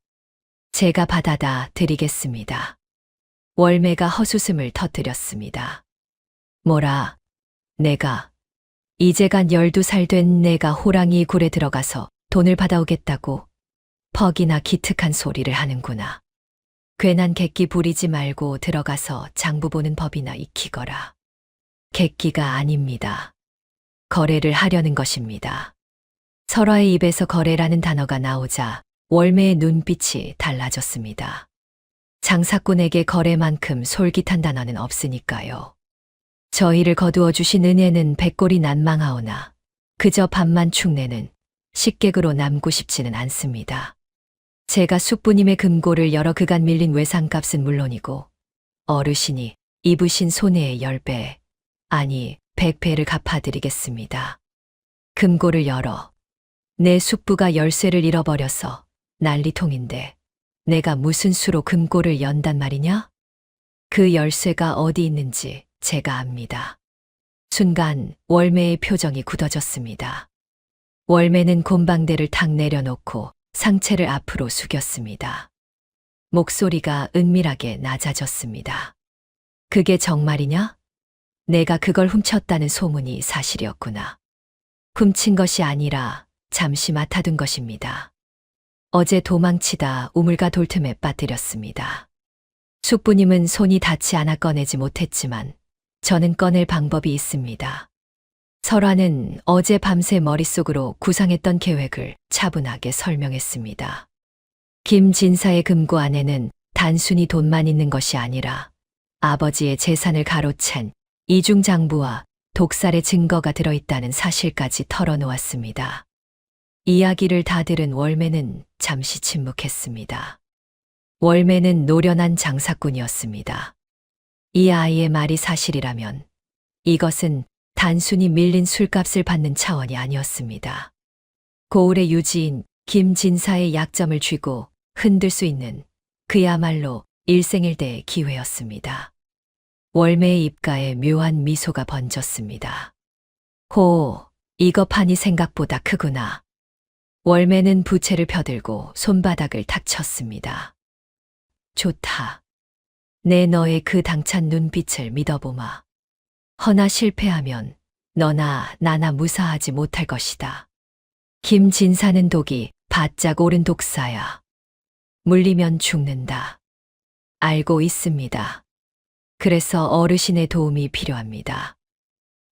제가 받아다 드리겠습니다. 월매가 헛웃음을 터뜨렸습니다. 뭐라, 내가, 이제간 12살 된 내가 호랑이 굴에 들어가서 돈을 받아오겠다고 퍽이나 기특한 소리를 하는구나. 괜한 객기 부리지 말고 들어가서 장부 보는 법이나 익히거라. 객기가 아닙니다. 거래를 하려는 것입니다. 설화의 입에서 거래라는 단어가 나오자 월매의 눈빛이 달라졌습니다. 장사꾼에게 거래만큼 솔깃한 단어는 없으니까요. 저희를 거두어 주신 은혜는 백골이 난망하오나 그저 밥만 축내는 식객으로 남고 싶지는 않습니다. 제가 숙부님의 금고를 열어 그간 밀린 외상값은 물론이고 어르신이 입으신 손해의 10배, 아니 100배를 갚아드리겠습니다. 금고를 열어. 내 숙부가 열쇠를 잃어버려서 난리통인데 내가 무슨 수로 금고를 연단 말이냐? 그 열쇠가 어디 있는지 제가 압니다. 순간 월매의 표정이 굳어졌습니다. 월매는 곰방대를 탁 내려놓고 상체를 앞으로 숙였습니다. 목소리가 은밀하게 낮아졌습니다. 그게 정말이냐? 내가 그걸 훔쳤다는 소문이 사실이었구나. 훔친 것이 아니라 잠시 맡아둔 것입니다. 어제 도망치다 우물가 돌틈에 빠뜨렸습니다. 숙부님은 손이 닿지 않아 꺼내지 못했지만 저는 꺼낼 방법이 있습니다. 설화는 어제 밤새 머릿속으로 구상했던 계획을 차분하게 설명했습니다. 김진사의 금고 안에는 단순히 돈만 있는 것이 아니라 아버지의 재산을 가로챈 이중장부와 독살의 증거가 들어있다는 사실까지 털어놓았습니다. 이야기를 다 들은 월매는 잠시 침묵했습니다. 월매는 노련한 장사꾼이었습니다. 이 아이의 말이 사실이라면 이것은 단순히 밀린 술값을 받는 차원이 아니었습니다. 고을의 유지인 김진사의 약점을 쥐고 흔들 수 있는 그야말로 일생일대의 기회였습니다. 월매의 입가에 묘한 미소가 번졌습니다. 호, 이거 판이 생각보다 크구나. 월매는 부채를 펴들고 손바닥을 탁 쳤습니다. 좋다. 내 너의 그 당찬 눈빛을 믿어보마. 허나 실패하면 너나 나나 무사하지 못할 것이다. 김진사는 독이 바짝 오른 독사야. 물리면 죽는다. 알고 있습니다. 그래서 어르신의 도움이 필요합니다.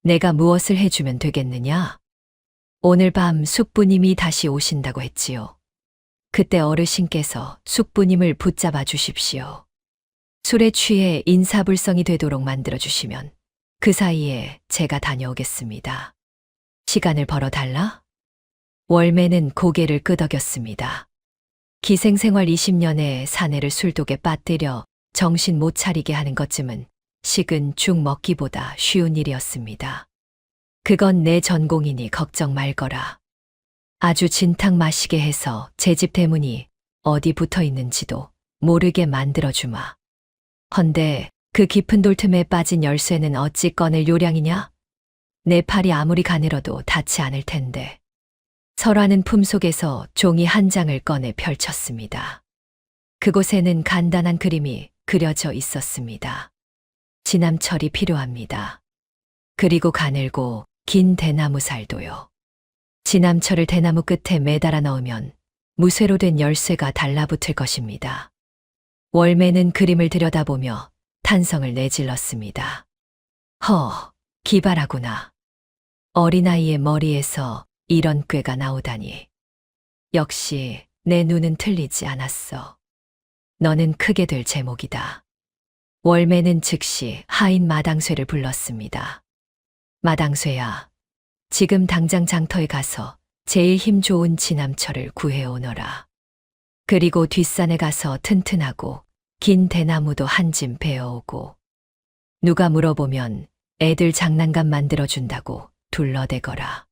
내가 무엇을 해주면 되겠느냐? 오늘 밤 숙부님이 다시 오신다고 했지요. 그때 어르신께서 숙부님을 붙잡아 주십시오. 술에 취해 인사불성이 되도록 만들어 주시면 그 사이에 제가 다녀오겠습니다. 시간을 벌어달라? 월매는 고개를 끄덕였습니다. 기생생활 20년에 사내를 술독에 빠뜨려 정신 못 차리게 하는 것쯤은 식은 죽 먹기보다 쉬운 일이었습니다. 그건 내 전공이니 걱정 말거라. 아주 진탕 마시게 해서 제 집 대문이 어디 붙어 있는지도 모르게 만들어주마. 헌데 그 깊은 돌틈에 빠진 열쇠는 어찌 꺼낼 요량이냐? 내 팔이 아무리 가늘어도 닿지 않을 텐데. 설화는 품속에서 종이 한 장을 꺼내 펼쳤습니다. 그곳에는 간단한 그림이 그려져 있었습니다. 지남철이 필요합니다. 그리고 가늘고 긴 대나무 살도요. 지남철을 대나무 끝에 매달아 넣으면 무쇠로 된 열쇠가 달라붙을 것입니다. 월매는 그림을 들여다보며 탄성을 내질렀습니다. 기발하구나. 어린아이의 머리에서 이런 꾀가 나오다니. 역시 내 눈은 틀리지 않았어. 너는 크게 될 제목이다. 월매는 즉시 하인 마당쇠를 불렀습니다. 마당쇠야, 지금 당장 장터에 가서 제일 힘 좋은 지남철을 구해오너라. 그리고 뒷산에 가서 튼튼하고 긴 대나무도 한 짐 베어오고. 누가 물어보면 애들 장난감 만들어준다고 둘러대거라.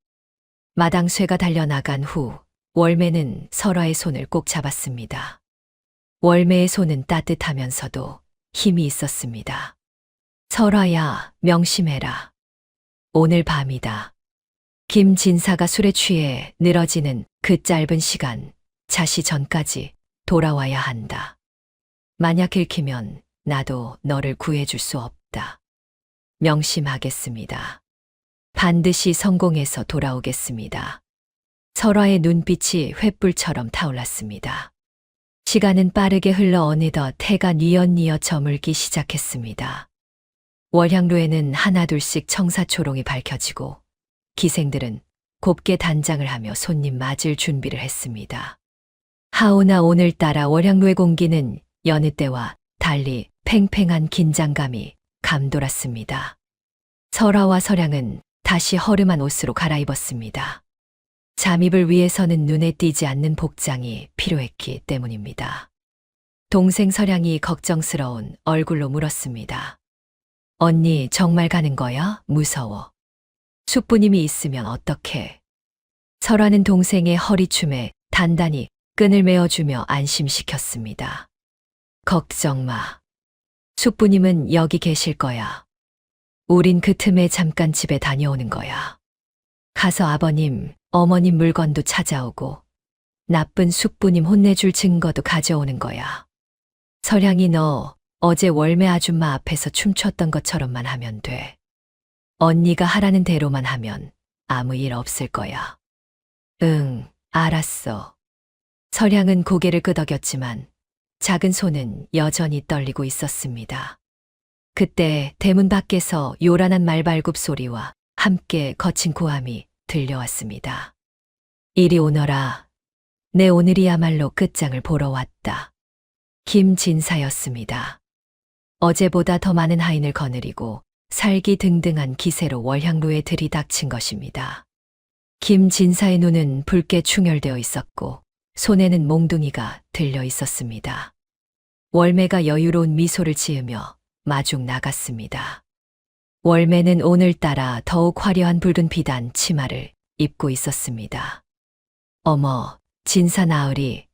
마당쇠가 달려나간 후 월매는 설화의 손을 꼭 잡았습니다. 월매의 손은 따뜻하면서도 힘이 있었습니다. 설화야, 명심해라. 오늘 밤이다. 김진사가 술에 취해 늘어지는 그 짧은 시간, 자시 전까지 돌아와야 한다. 만약 읽히면 나도 너를 구해줄 수 없다. 명심하겠습니다. 반드시 성공해서 돌아오겠습니다. 설화의 눈빛이 횃불처럼 타올랐습니다. 시간은 빠르게 흘러 어느덧 해가 뉘엿뉘엿 저물기 시작했습니다. 월향로에는 하나둘씩 청사초롱이 밝혀지고 기생들은 곱게 단장을 하며 손님 맞을 준비를 했습니다. 하오나 오늘따라 월향로의 공기는 여느 때와 달리 팽팽한 긴장감이 감돌았습니다. 설화와 설향은 다시 허름한 옷으로 갈아입었습니다. 잠입을 위해서는 눈에 띄지 않는 복장이 필요했기 때문입니다. 동생 설향이 걱정스러운 얼굴로 물었습니다. 언니 정말 가는 거야? 무서워. 숙부님이 있으면 어떡해? 설화는 동생의 허리춤에 단단히 끈을 메어주며 안심시켰습니다. 걱정 마. 숙부님은 여기 계실 거야. 우린 그 틈에 잠깐 집에 다녀오는 거야. 가서 아버님, 어머님 물건도 찾아오고 나쁜 숙부님 혼내줄 증거도 가져오는 거야. 설향이 너 어제 월매 아줌마 앞에서 춤췄던 것처럼만 하면 돼. 언니가 하라는 대로만 하면 아무 일 없을 거야. 응, 알았어. 설향은 고개를 끄덕였지만 작은 손은 여전히 떨리고 있었습니다. 그때 대문 밖에서 요란한 말발굽 소리와 함께 거친 고함이 들려왔습니다. 이리 오너라. 내 오늘이야말로 끝장을 보러 왔다. 김진사였습니다. 어제보다 더 많은 하인을 거느리고 살기등등한 기세로 월향로에 들이닥친 것입니다. 김진사의 눈은 붉게 충혈되어 있었고 손에는 몽둥이가 들려 있었습니다. 월매가 여유로운 미소를 지으며 마중 나갔습니다. 월매는 오늘따라 더욱 화려한 붉은 비단 치마를 입고 있었습니다. 어머, 진사 나으리,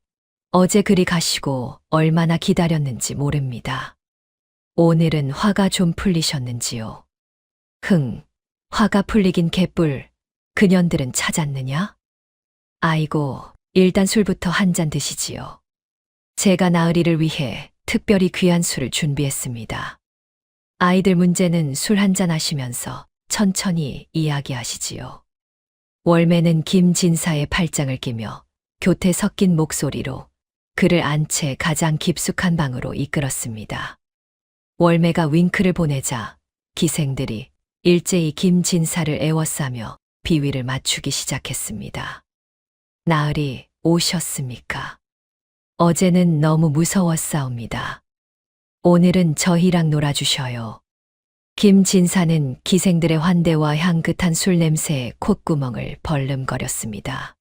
어제 그리 가시고 얼마나 기다렸는지 모릅니다. 오늘은 화가 좀 풀리셨는지요? 화가 풀리긴 개뿔, 그년들은 찾았느냐? 아이고, 일단 술부터 한 잔 드시지요. 제가 나으리를 위해 특별히 귀한 술을 준비했습니다. 아이들 문제는 술 한 잔 하시면서 천천히 이야기하시지요. 월매는 김진사의 팔짱을 끼며 교태 섞인 목소리로 그를 안채 가장 깊숙한 방으로 이끌었습니다. 월매가 윙크를 보내자 기생들이 일제히 김진사를 애워싸며 비위를 맞추기 시작했습니다. 나으리 오셨습니까? 어제는 너무 무서웠사옵니다. 오늘은 저희랑 놀아주셔요. 김진사는 기생들의 환대와 향긋한 술 냄새에 콧구멍을 벌름거렸습니다.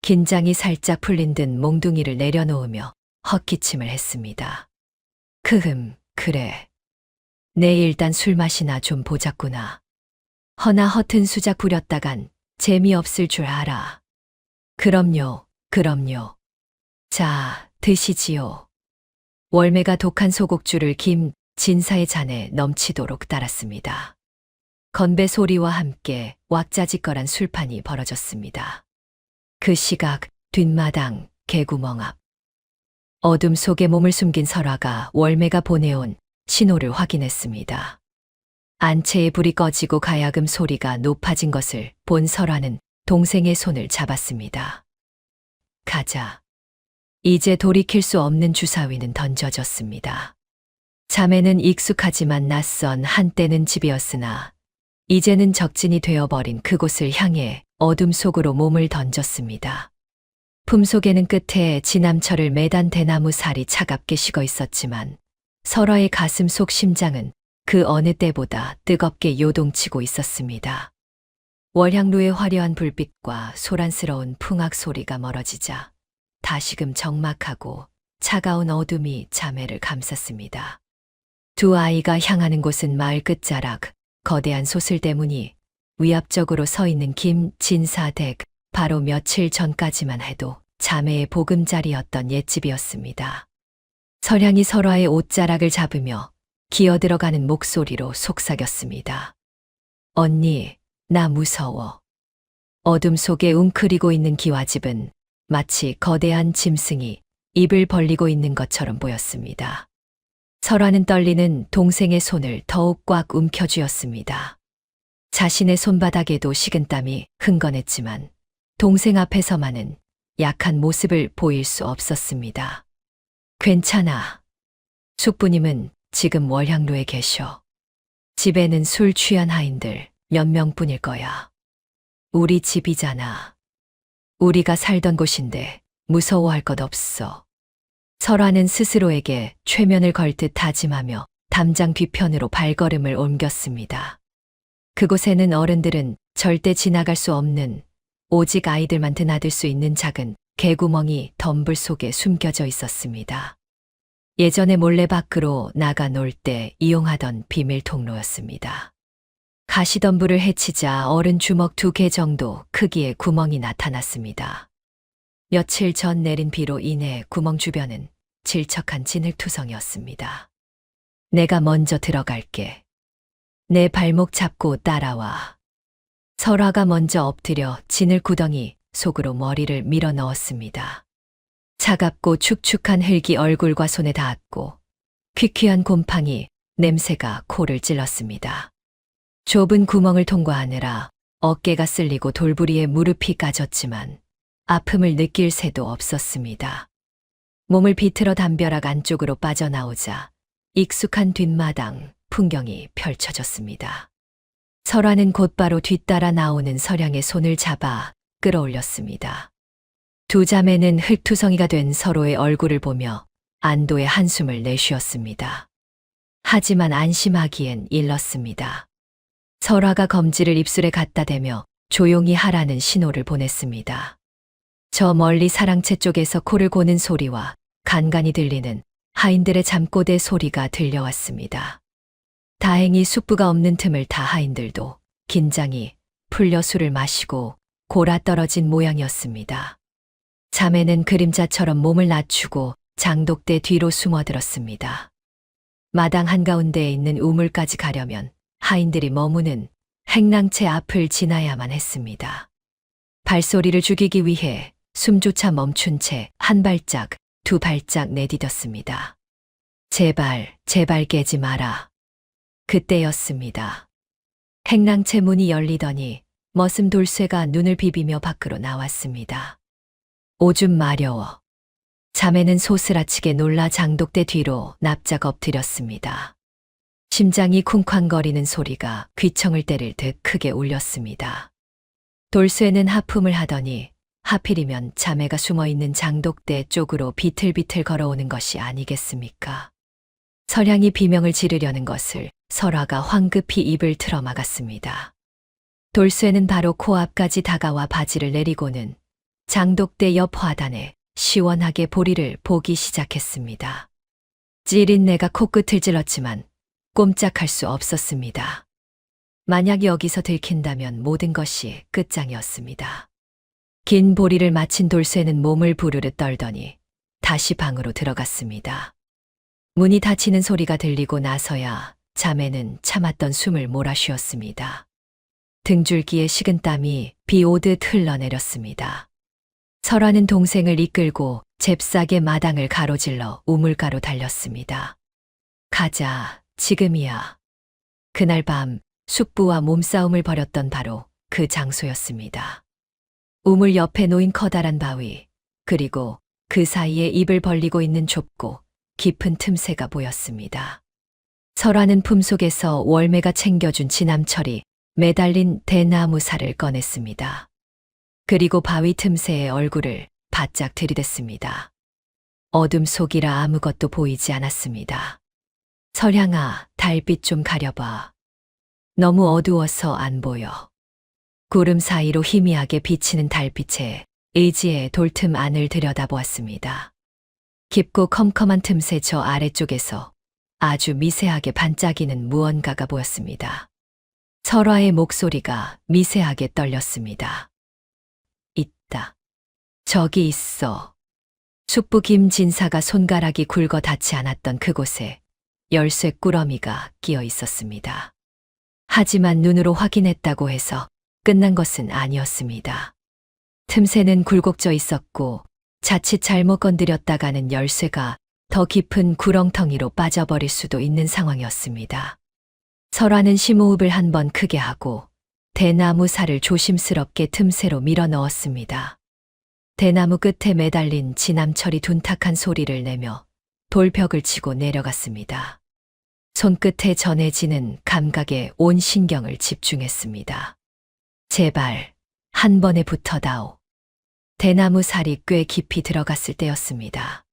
긴장이 살짝 풀린 듯 몽둥이를 내려놓으며 헛기침을 했습니다. 그래. 내 일단 술 맛이나 좀 보자꾸나. 허나 허튼 수작 부렸다간 재미없을 줄 알아. 그럼요. 자, 드시지요. 월매가 독한 소곡주를 김진사의 잔에 넘치도록 따랐습니다. 건배 소리와 함께 왁자지껄한 술판이 벌어졌습니다. 그 시각 뒷마당 개구멍 앞. 어둠 속에 몸을 숨긴 설화가 월매가 보내온 신호를 확인했습니다. 안채의 불이 꺼지고 가야금 소리가 높아진 것을 본 설화는 동생의 손을 잡았습니다. 가자. 이제 돌이킬 수 없는 주사위는 던져졌습니다. 자매는 익숙하지만 낯선 한때는 집이었으나 이제는 적진이 되어버린 그곳을 향해 어둠 속으로 몸을 던졌습니다. 품속에는 끝에 지남철을 매단 대나무 살이 차갑게 식어 있었지만 설화의 가슴 속 심장은 그 어느 때보다 뜨겁게 요동치고 있었습니다. 월향루의 화려한 불빛과 소란스러운 풍악 소리가 멀어지자 다시금 적막하고 차가운 어둠이 자매를 감쌌습니다. 두 아이가 향하는 곳은 마을 끝자락, 거대한 소슬대문이 위압적으로 서 있는 김진사 댁, 바로 며칠 전까지만 해도 자매의 보금자리였던 옛집이었습니다. 설향이 설화의 옷자락을 잡으며 기어들어가는 목소리로 속삭였습니다. 언니, 나 무서워. 어둠 속에 웅크리고 있는 기와집은 마치 거대한 짐승이 입을 벌리고 있는 것처럼 보였습니다. 설화는 떨리는 동생의 손을 더욱 꽉 움켜쥐었습니다. 자신의 손바닥에도 식은땀이 흥건했지만 동생 앞에서만은 약한 모습을 보일 수 없었습니다. 괜찮아. 숙부님은 지금 월향로에 계셔. 집에는 술 취한 하인들 몇 명뿐일 거야. 우리 집이잖아. 우리가 살던 곳인데 무서워할 것 없어. 설화는 스스로에게 최면을 걸 듯 다짐하며 담장 뒤편으로 발걸음을 옮겼습니다. 그곳에는 어른들은 절대 지나갈 수 없는 오직 아이들만 드나들 수 있는 작은 개구멍이 덤불 속에 숨겨져 있었습니다. 예전에 몰래 밖으로 나가 놀 때 이용하던 비밀 통로였습니다. 가시덤불을 헤치자 어른 주먹 2개 정도 크기의 구멍이 나타났습니다. 며칠 전 내린 비로 인해 구멍 주변은 질척한 진흙투성이었습니다. 내가 먼저 들어갈게. 내 발목 잡고 따라와. 설화가 먼저 엎드려 진흙구덩이 속으로 머리를 밀어 넣었습니다. 차갑고 축축한 흙이 얼굴과 손에 닿았고 퀴퀴한 곰팡이 냄새가 코를 찔렀습니다. 좁은 구멍을 통과하느라 어깨가 쓸리고 돌부리에 무릎이 까졌지만 아픔을 느낄 새도 없었습니다. 몸을 비틀어 담벼락 안쪽으로 빠져나오자 익숙한 뒷마당 풍경이 펼쳐졌습니다. 설화는 곧바로 뒤따라 나오는 설향의 손을 잡아 끌어올렸습니다. 두 자매는 흙투성이가 된 서로의 얼굴을 보며 안도의 한숨을 내쉬었습니다. 하지만 안심하기엔 일렀습니다. 설화가 검지를 입술에 갖다 대며 조용히 하라는 신호를 보냈습니다. 저 멀리 사랑채 쪽에서 코를 고는 소리와 간간이 들리는 하인들의 잠꼬대 소리가 들려왔습니다. 다행히 숙부가 없는 틈을 타 하인들도 긴장이 풀려 술을 마시고 골아 떨어진 모양이었습니다. 자매는 그림자처럼 몸을 낮추고 장독대 뒤로 숨어들었습니다. 마당 한가운데에 있는 우물까지 가려면 하인들이 머무는 행랑채 앞을 지나야만 했습니다. 발소리를 죽이기 위해 숨조차 멈춘 채 한 발짝, 두 발짝 내디뎠습니다. 제발, 제발 깨지 마라. 그때였습니다. 행랑채 문이 열리더니 머슴 돌쇠가 눈을 비비며 밖으로 나왔습니다. 오줌 마려워. 자매는 소스라치게 놀라 장독대 뒤로 납작 엎드렸습니다. 심장이 쿵쾅거리는 소리가 귀청을 때릴 듯 크게 울렸습니다. 돌쇠는 하품을 하더니 하필이면 자매가 숨어있는 장독대 쪽으로 비틀비틀 걸어오는 것이 아니겠습니까? 설향이 비명을 지르려는 것을 설화가 황급히 입을 틀어 막았습니다. 돌쇠는 바로 코앞까지 다가와 바지를 내리고는 장독대 옆 화단에 시원하게 보리를 보기 시작했습니다. 찌린 내가 코끝을 찔렀지만 꼼짝할 수 없었습니다. 만약 여기서 들킨다면 모든 것이 끝장이었습니다. 긴 보리를 마친 돌쇠는 몸을 부르르 떨더니 다시 방으로 들어갔습니다. 문이 닫히는 소리가 들리고 나서야 자매는 참았던 숨을 몰아쉬었습니다. 등줄기에 식은땀이 비 오듯 흘러내렸습니다. 설화는 동생을 이끌고 잽싸게 마당을 가로질러 우물가로 달렸습니다. 가자, 지금이야. 그날 밤 숙부와 몸싸움을 벌였던 바로 그 장소였습니다. 우물 옆에 놓인 커다란 바위, 그리고 그 사이에 입을 벌리고 있는 좁고 깊은 틈새가 보였습니다. 설화는 품속에서 월매가 챙겨준 지남철이 매달린 대나무살을 꺼냈습니다. 그리고 바위 틈새에 얼굴을 바짝 들이댔습니다. 어둠 속이라 아무것도 보이지 않았습니다. 설향아, 달빛 좀 가려봐. 너무 어두워서 안 보여. 구름 사이로 희미하게 비치는 달빛에 의지의 돌틈 안을 들여다보았습니다. 깊고 컴컴한 틈새 저 아래쪽에서 아주 미세하게 반짝이는 무언가가 보였습니다. 설화의 목소리가 미세하게 떨렸습니다. 있다. 저기 있어. 숙부 김진사가 손가락이 굵어 닿지 않았던 그곳에 열쇠 꾸러미가 끼어 있었습니다. 하지만 눈으로 확인했다고 해서 끝난 것은 아니었습니다. 틈새는 굴곡져 있었고 자칫 잘못 건드렸다가는 열쇠가 더 깊은 구렁텅이로 빠져버릴 수도 있는 상황이었습니다. 설화는 심호흡을 한 번 크게 하고 대나무 살을 조심스럽게 틈새로 밀어 넣었습니다. 대나무 끝에 매달린 지남철이 둔탁한 소리를 내며 돌벽을 치고 내려갔습니다. 손끝에 전해지는 감각에 온 신경을 집중했습니다. 제발 한 번에 붙어다오. 대나무 살이 꽤 깊이 들어갔을 때였습니다.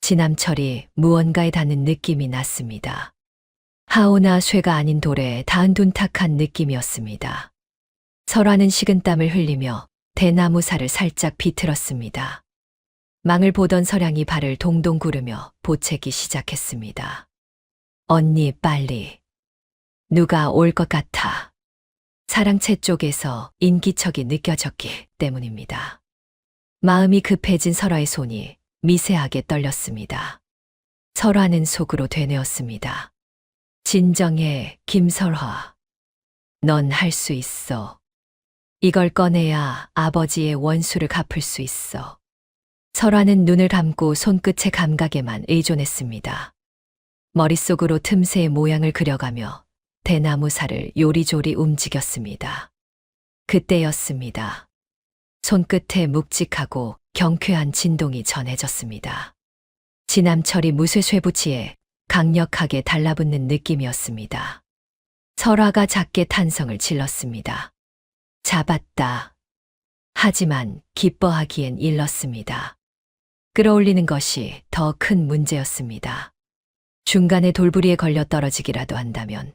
지남철이 무언가에 닿는 느낌이 났습니다. 하오나 쇠가 아닌 돌에 닿은 둔탁한 느낌이었습니다. 설화는 식은땀을 흘리며 대나무 살을 살짝 비틀었습니다. 망을 보던 설향이 발을 동동 구르며 보채기 시작했습니다. 언니 빨리. 누가 올 것 같아. 사랑채 쪽에서 인기척이 느껴졌기 때문입니다. 마음이 급해진 설화의 손이 미세하게 떨렸습니다. 설화는 속으로 되뇌었습니다. 진정해, 김설화. 넌 할 수 있어. 이걸 꺼내야 아버지의 원수를 갚을 수 있어. 설화는 눈을 감고 손끝의 감각에만 의존했습니다. 머릿속으로 틈새의 모양을 그려가며 대나무 살을 요리조리 움직였습니다. 그때였습니다. 손끝에 묵직하고 경쾌한 진동이 전해졌습니다. 지남철이 무쇠쇠붙이에 강력하게 달라붙는 느낌이었습니다. 설화가 작게 탄성을 질렀습니다. 잡았다. 하지만 기뻐하기엔 일렀습니다. 끌어올리는 것이 더 큰 문제였습니다. 중간에 돌부리에 걸려 떨어지기라도 한다면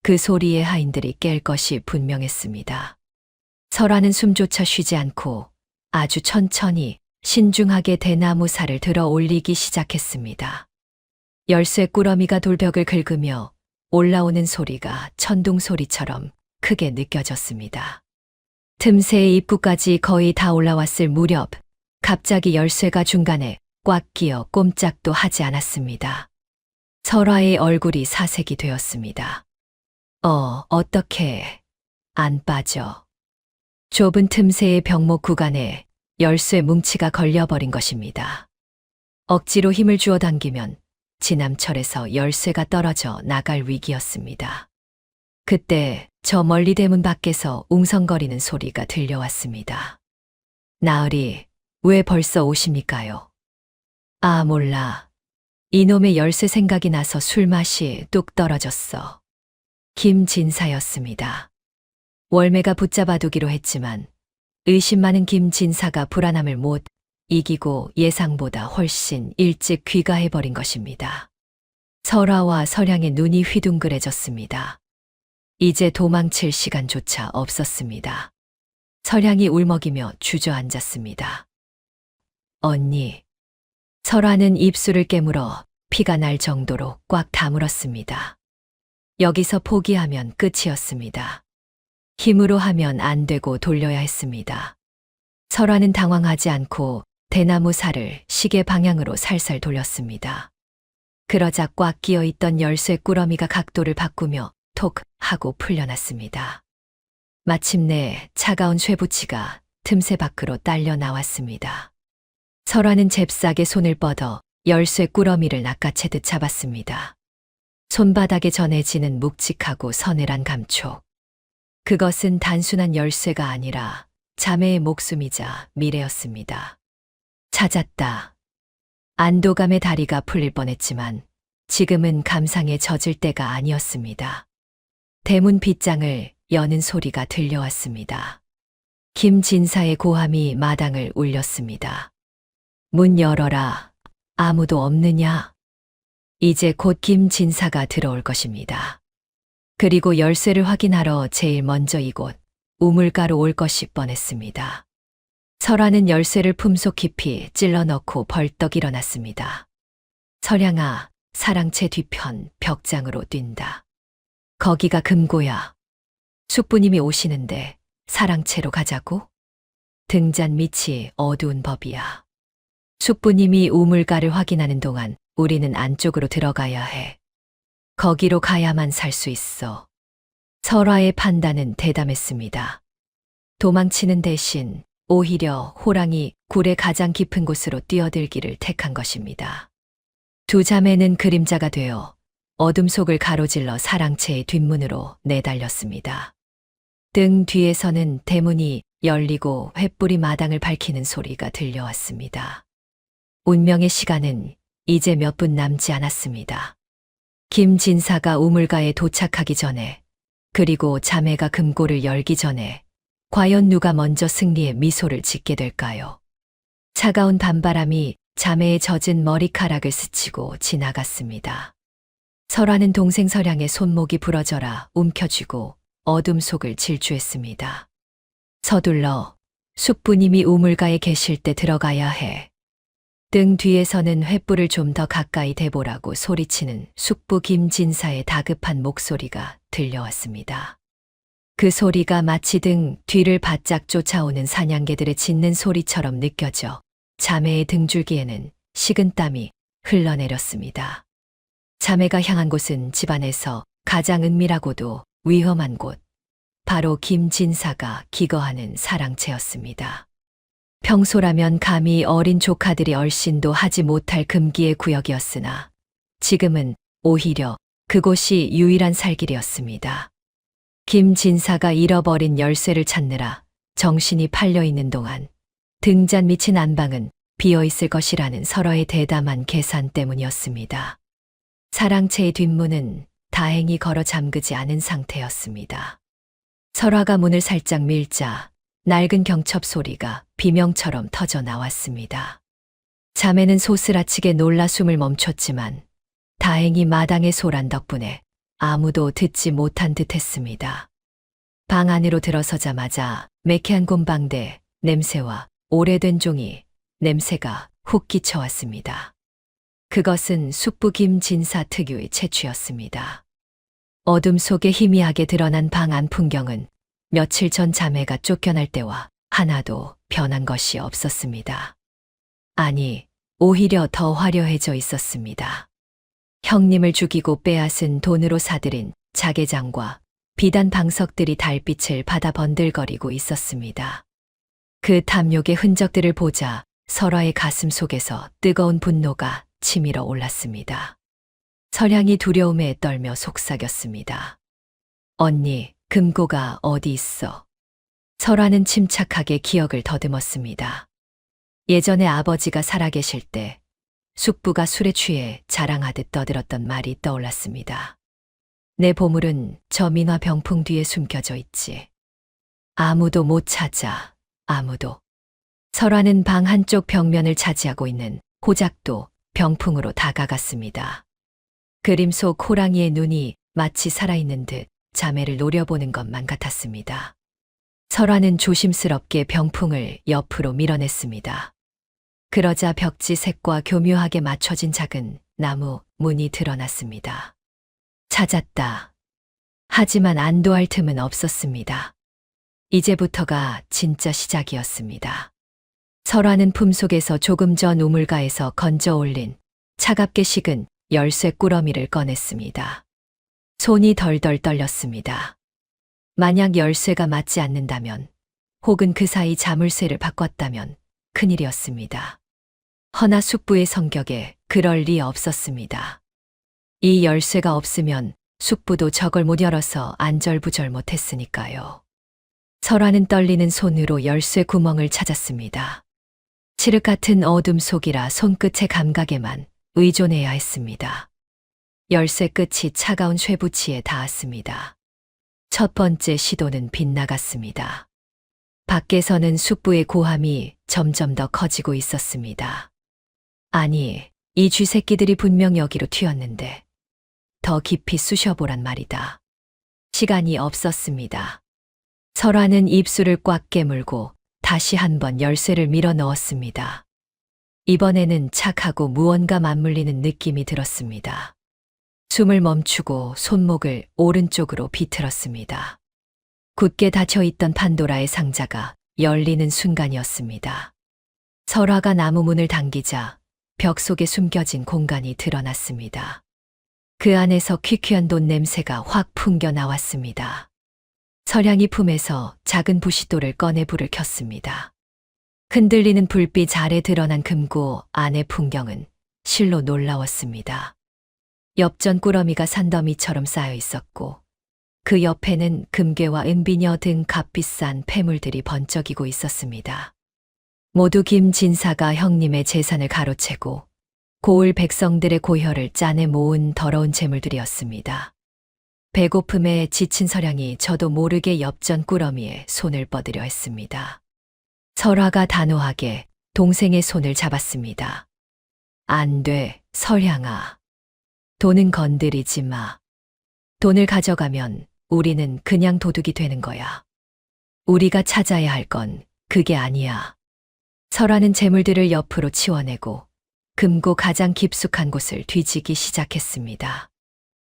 그 소리에 하인들이 깰 것이 분명했습니다. 설화는 숨조차 쉬지 않고 아주 천천히 신중하게 대나무 살을 들어 올리기 시작했습니다. 열쇠 꾸러미가 돌벽을 긁으며 올라오는 소리가 천둥 소리처럼 크게 느껴졌습니다. 틈새의 입구까지 거의 다 올라왔을 무렵 갑자기 열쇠가 중간에 꽉 끼어 꼼짝도 하지 않았습니다. 설화의 얼굴이 사색이 되었습니다. 어떻게 안 빠져. 좁은 틈새의 병목 구간에 열쇠 뭉치가 걸려버린 것입니다. 억지로 힘을 주어 당기면 지남철에서 열쇠가 떨어져 나갈 위기였습니다. 그때 저 멀리 대문 밖에서 웅성거리는 소리가 들려왔습니다. 나으리, 왜 벌써 오십니까요? 아, 몰라. 이놈의 열쇠 생각이 나서 술맛이 뚝 떨어졌어. 김진사였습니다. 월매가 붙잡아두기로 했지만 의심 많은 김진사가 불안함을 못 이기고 예상보다 훨씬 일찍 귀가해버린 것입니다. 설아와 설향의 눈이 휘둥그레졌습니다. 이제 도망칠 시간조차 없었습니다. 설향이 울먹이며 주저앉았습니다. 언니. 설아는 입술을 깨물어 피가 날 정도로 꽉 다물었습니다. 여기서 포기하면 끝이었습니다. 힘으로 하면 안 되고 돌려야 했습니다. 설아는 당황하지 않고 대나무 살을 시계 방향으로 살살 돌렸습니다. 그러자 꽉 끼어있던 열쇠 꾸러미가 각도를 바꾸며 톡 하고 풀려났습니다. 마침내 차가운 쇠붙이가 틈새 밖으로 딸려 나왔습니다. 설아는 잽싸게 손을 뻗어 열쇠 꾸러미를 낚아채듯 잡았습니다. 손바닥에 전해지는 묵직하고 서늘한 감촉. 그것은 단순한 열쇠가 아니라 자매의 목숨이자 미래였습니다. 찾았다. 안도감의 다리가 풀릴 뻔했지만 지금은 감상에 젖을 때가 아니었습니다. 대문 빗장을 여는 소리가 들려왔습니다. 김진사의 고함이 마당을 울렸습니다. 문 열어라. 아무도 없느냐? 이제 곧 김진사가 들어올 것입니다. 그리고 열쇠를 확인하러 제일 먼저 이곳 우물가로 올 것이 뻔했습니다. 설아는 열쇠를 품속 깊이 찔러 넣고 벌떡 일어났습니다. 설향아, 사랑채 뒤편 벽장으로 뛴다. 거기가 금고야. 숙부님이 오시는데 사랑채로 가자고? 등잔 밑이 어두운 법이야. 숙부님이 우물가를 확인하는 동안 우리는 안쪽으로 들어가야 해. 거기로 가야만 살 수 있어. 설아의 판단은 대담했습니다. 도망치는 대신 오히려 호랑이 굴의 가장 깊은 곳으로 뛰어들기를 택한 것입니다. 두 자매는 그림자가 되어 어둠 속을 가로질러 사랑채의 뒷문으로 내달렸습니다. 등 뒤에서는 대문이 열리고 횃불이 마당을 밝히는 소리가 들려왔습니다. 운명의 시간은 이제 몇 분 남지 않았습니다. 김진사가 우물가에 도착하기 전에, 그리고 자매가 금고를 열기 전에 과연 누가 먼저 승리의 미소를 짓게 될까요? 차가운 밤바람이 자매의 젖은 머리카락을 스치고 지나갔습니다. 설아는 동생 설향의 손목이 부러져라 움켜쥐고 어둠 속을 질주했습니다. 서둘러, 숙부님이 우물가에 계실 때 들어가야 해. 등 뒤에서는 횃불을 좀 더 가까이 대보라고 소리치는 숙부 김진사의 다급한 목소리가 들려왔습니다. 그 소리가 마치 등 뒤를 바짝 쫓아오는 사냥개들의 짖는 소리처럼 느껴져 자매의 등줄기에는 식은땀이 흘러내렸습니다. 자매가 향한 곳은 집안에서 가장 은밀하고도 위험한 곳, 바로 김진사가 기거하는 사랑채였습니다. 평소라면 감히 어린 조카들이 얼씬도 하지 못할 금기의 구역이었으나 지금은 오히려 그곳이 유일한 살길이었습니다. 김진사가 잃어버린 열쇠를 찾느라 정신이 팔려있는 동안 등잔 밑인 안방은 비어있을 것이라는 설어의 대담한 계산 때문이었습니다. 사랑채의 뒷문은 다행히 걸어 잠그지 않은 상태였습니다. 설화가 문을 살짝 밀자 낡은 경첩 소리가 비명처럼 터져 나왔습니다. 자매는 소스라치게 놀라 숨을 멈췄지만 다행히 마당의 소란 덕분에 아무도 듣지 못한 듯 했습니다. 방 안으로 들어서자마자 매캐한 곰방대 냄새와 오래된 종이 냄새가 훅 끼쳐왔습니다. 그것은 숙부 김진사 특유의 채취였습니다. 어둠 속에 희미하게 드러난 방 안 풍경은 며칠 전 자매가 쫓겨날 때와 하나도 변한 것이 없었습니다. 아니, 오히려 더 화려해져 있었습니다. 형님을 죽이고 빼앗은 돈으로 사들인 자개장과 비단 방석들이 달빛을 받아 번들거리고 있었습니다. 그 탐욕의 흔적들을 보자 설화의 가슴 속에서 뜨거운 분노가 치밀어 올랐습니다. 설향이 두려움에 떨며 속삭였습니다. 언니, 금고가 어디 있어? 설화는 침착하게 기억을 더듬었습니다. 예전에 아버지가 살아계실 때 숙부가 술에 취해 자랑하듯 떠들었던 말이 떠올랐습니다. 내 보물은 저 민화 병풍 뒤에 숨겨져 있지. 아무도 못 찾아, 아무도. 설화는 방 한쪽 벽면을 차지하고 있는 호작도 병풍으로 다가갔습니다. 그림 속 호랑이의 눈이 마치 살아있는 듯 자매를 노려보는 것만 같았습니다. 설화는 조심스럽게 병풍을 옆으로 밀어냈습니다. 그러자 벽지 색과 교묘하게 맞춰진 작은 나무 문이 드러났습니다. 찾았다. 하지만 안도할 틈은 없었습니다. 이제부터가 진짜 시작이었습니다. 설화는 품속에서 조금 전 우물가에서 건져 올린 차갑게 식은 열쇠 꾸러미를 꺼냈습니다. 손이 덜덜 떨렸습니다. 만약 열쇠가 맞지 않는다면, 혹은 그 사이 자물쇠를 바꿨다면 큰일이었습니다. 허나 숙부의 성격에 그럴 리 없었습니다. 이 열쇠가 없으면 숙부도 저걸 못 열어서 안절부절 못했으니까요. 설화는 떨리는 손으로 열쇠 구멍을 찾았습니다. 칠흑 같은 어둠 속이라 손끝의 감각에만 의존해야 했습니다. 열쇠 끝이 차가운 쇠붙이에 닿았습니다. 첫 번째 시도는 빗나갔습니다. 밖에서는 숙부의 고함이 점점 더 커지고 있었습니다. 아니, 이 쥐새끼들이 분명 여기로 튀었는데 더 깊이 쑤셔보란 말이다. 시간이 없었습니다. 설화는 입술을 꽉 깨물고 다시 한번 열쇠를 밀어 넣었습니다. 이번에는 착하고 무언가 맞물리는 느낌이 들었습니다. 숨을 멈추고 손목을 오른쪽으로 비틀었습니다. 굳게 닫혀있던 판도라의 상자가 열리는 순간이었습니다. 설화가 나무 문을 당기자 벽 속에 숨겨진 공간이 드러났습니다. 그 안에서 퀴퀴한 돈 냄새가 확 풍겨 나왔습니다. 설향이 품에서 작은 부싯돌을 꺼내 불을 켰습니다. 흔들리는 불빛 아래 드러난 금고 안의 풍경은 실로 놀라웠습니다. 엽전 꾸러미가 산더미처럼 쌓여 있었고 그 옆에는 금괴와 은비녀 등 값비싼 폐물들이 번쩍이고 있었습니다. 모두 김진사가 형님의 재산을 가로채고 고을 백성들의 고혈을 짜내 모은 더러운 재물들이었습니다. 배고픔에 지친 설향이 저도 모르게 엽전 꾸러미에 손을 뻗으려 했습니다. 설화가 단호하게 동생의 손을 잡았습니다. 안 돼, 설향아. 돈은 건드리지 마. 돈을 가져가면 우리는 그냥 도둑이 되는 거야. 우리가 찾아야 할 건 그게 아니야. 설화는 재물들을 옆으로 치워내고 금고 가장 깊숙한 곳을 뒤지기 시작했습니다.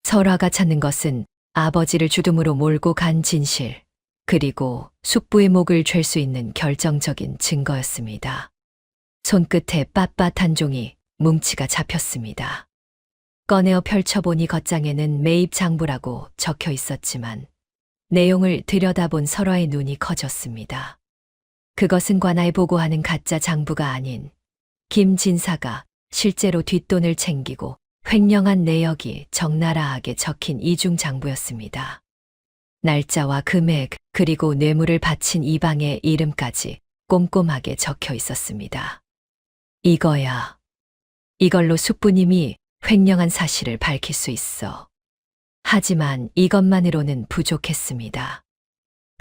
설화가 찾는 것은 아버지를 주둠으로 몰고 간 진실, 그리고 숙부의 목을 쥘 수 있는 결정적인 증거였습니다. 손끝에 빳빳한 종이 뭉치가 잡혔습니다. 꺼내어 펼쳐보니 겉장에는 매입 장부라고 적혀 있었지만 내용을 들여다본 설화의 눈이 커졌습니다. 그것은 관아에 보고하는 가짜 장부가 아닌 김진사가 실제로 뒷돈을 챙기고 횡령한 내역이 적나라하게 적힌 이중 장부였습니다. 날짜와 금액 그리고 뇌물을 바친 이방의 이름까지 꼼꼼하게 적혀 있었습니다. 이거야. 이걸로 숙부님이 횡령한 사실을 밝힐 수 있어. 하지만 이것만으로는 부족했습니다.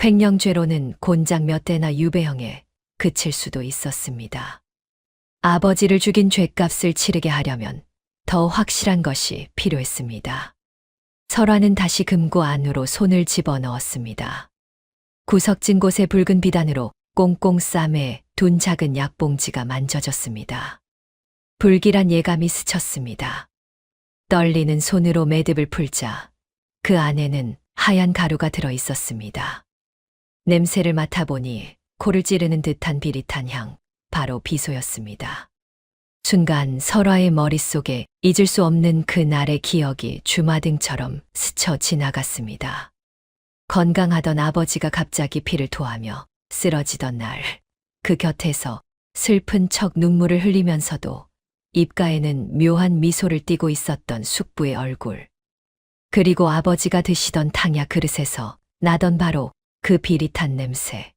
횡령죄로는 곤장 몇 대나 유배형에 그칠 수도 있었습니다. 아버지를 죽인 죗값을 치르게 하려면 더 확실한 것이 필요했습니다. 설화는 다시 금고 안으로 손을 집어넣었습니다. 구석진 곳에 붉은 비단으로 꽁꽁 싸매 둔 작은 약봉지가 만져졌습니다. 불길한 예감이 스쳤습니다. 떨리는 손으로 매듭을 풀자 그 안에는 하얀 가루가 들어 있었습니다. 냄새를 맡아보니 코를 찌르는 듯한 비릿한 향, 바로 비소였습니다. 순간 설화의 머릿속에 잊을 수 없는 그날의 기억이 주마등처럼 스쳐 지나갔습니다. 건강하던 아버지가 갑자기 피를 토하며 쓰러지던 날, 그 곁에서 슬픈 척 눈물을 흘리면서도 입가에는 묘한 미소를 띠고 있었던 숙부의 얼굴. 그리고 아버지가 드시던 탕야 그릇에서 나던 바로 그 비릿한 냄새.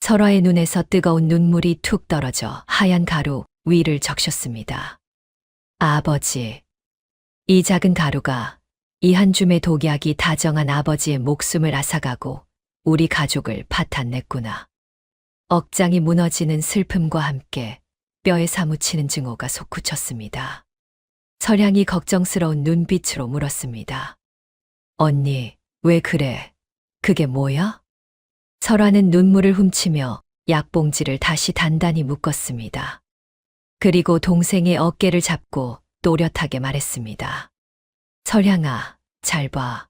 설화의 눈에서 뜨거운 눈물이 툭 떨어져 하얀 가루 위를 적셨습니다. 아버지. 이 작은 가루가 이 한 줌의 독약이 다정한 아버지의 목숨을 앗아가고 우리 가족을 파탄냈구나. 억장이 무너지는 슬픔과 함께 뼈에 사무치는 증오가 솟구쳤습니다. 설향이 걱정스러운 눈빛으로 물었습니다. 언니, 왜 그래? 그게 뭐야? 설화는 눈물을 훔치며 약봉지를 다시 단단히 묶었습니다. 그리고 동생의 어깨를 잡고 또렷하게 말했습니다. 설향아, 잘 봐.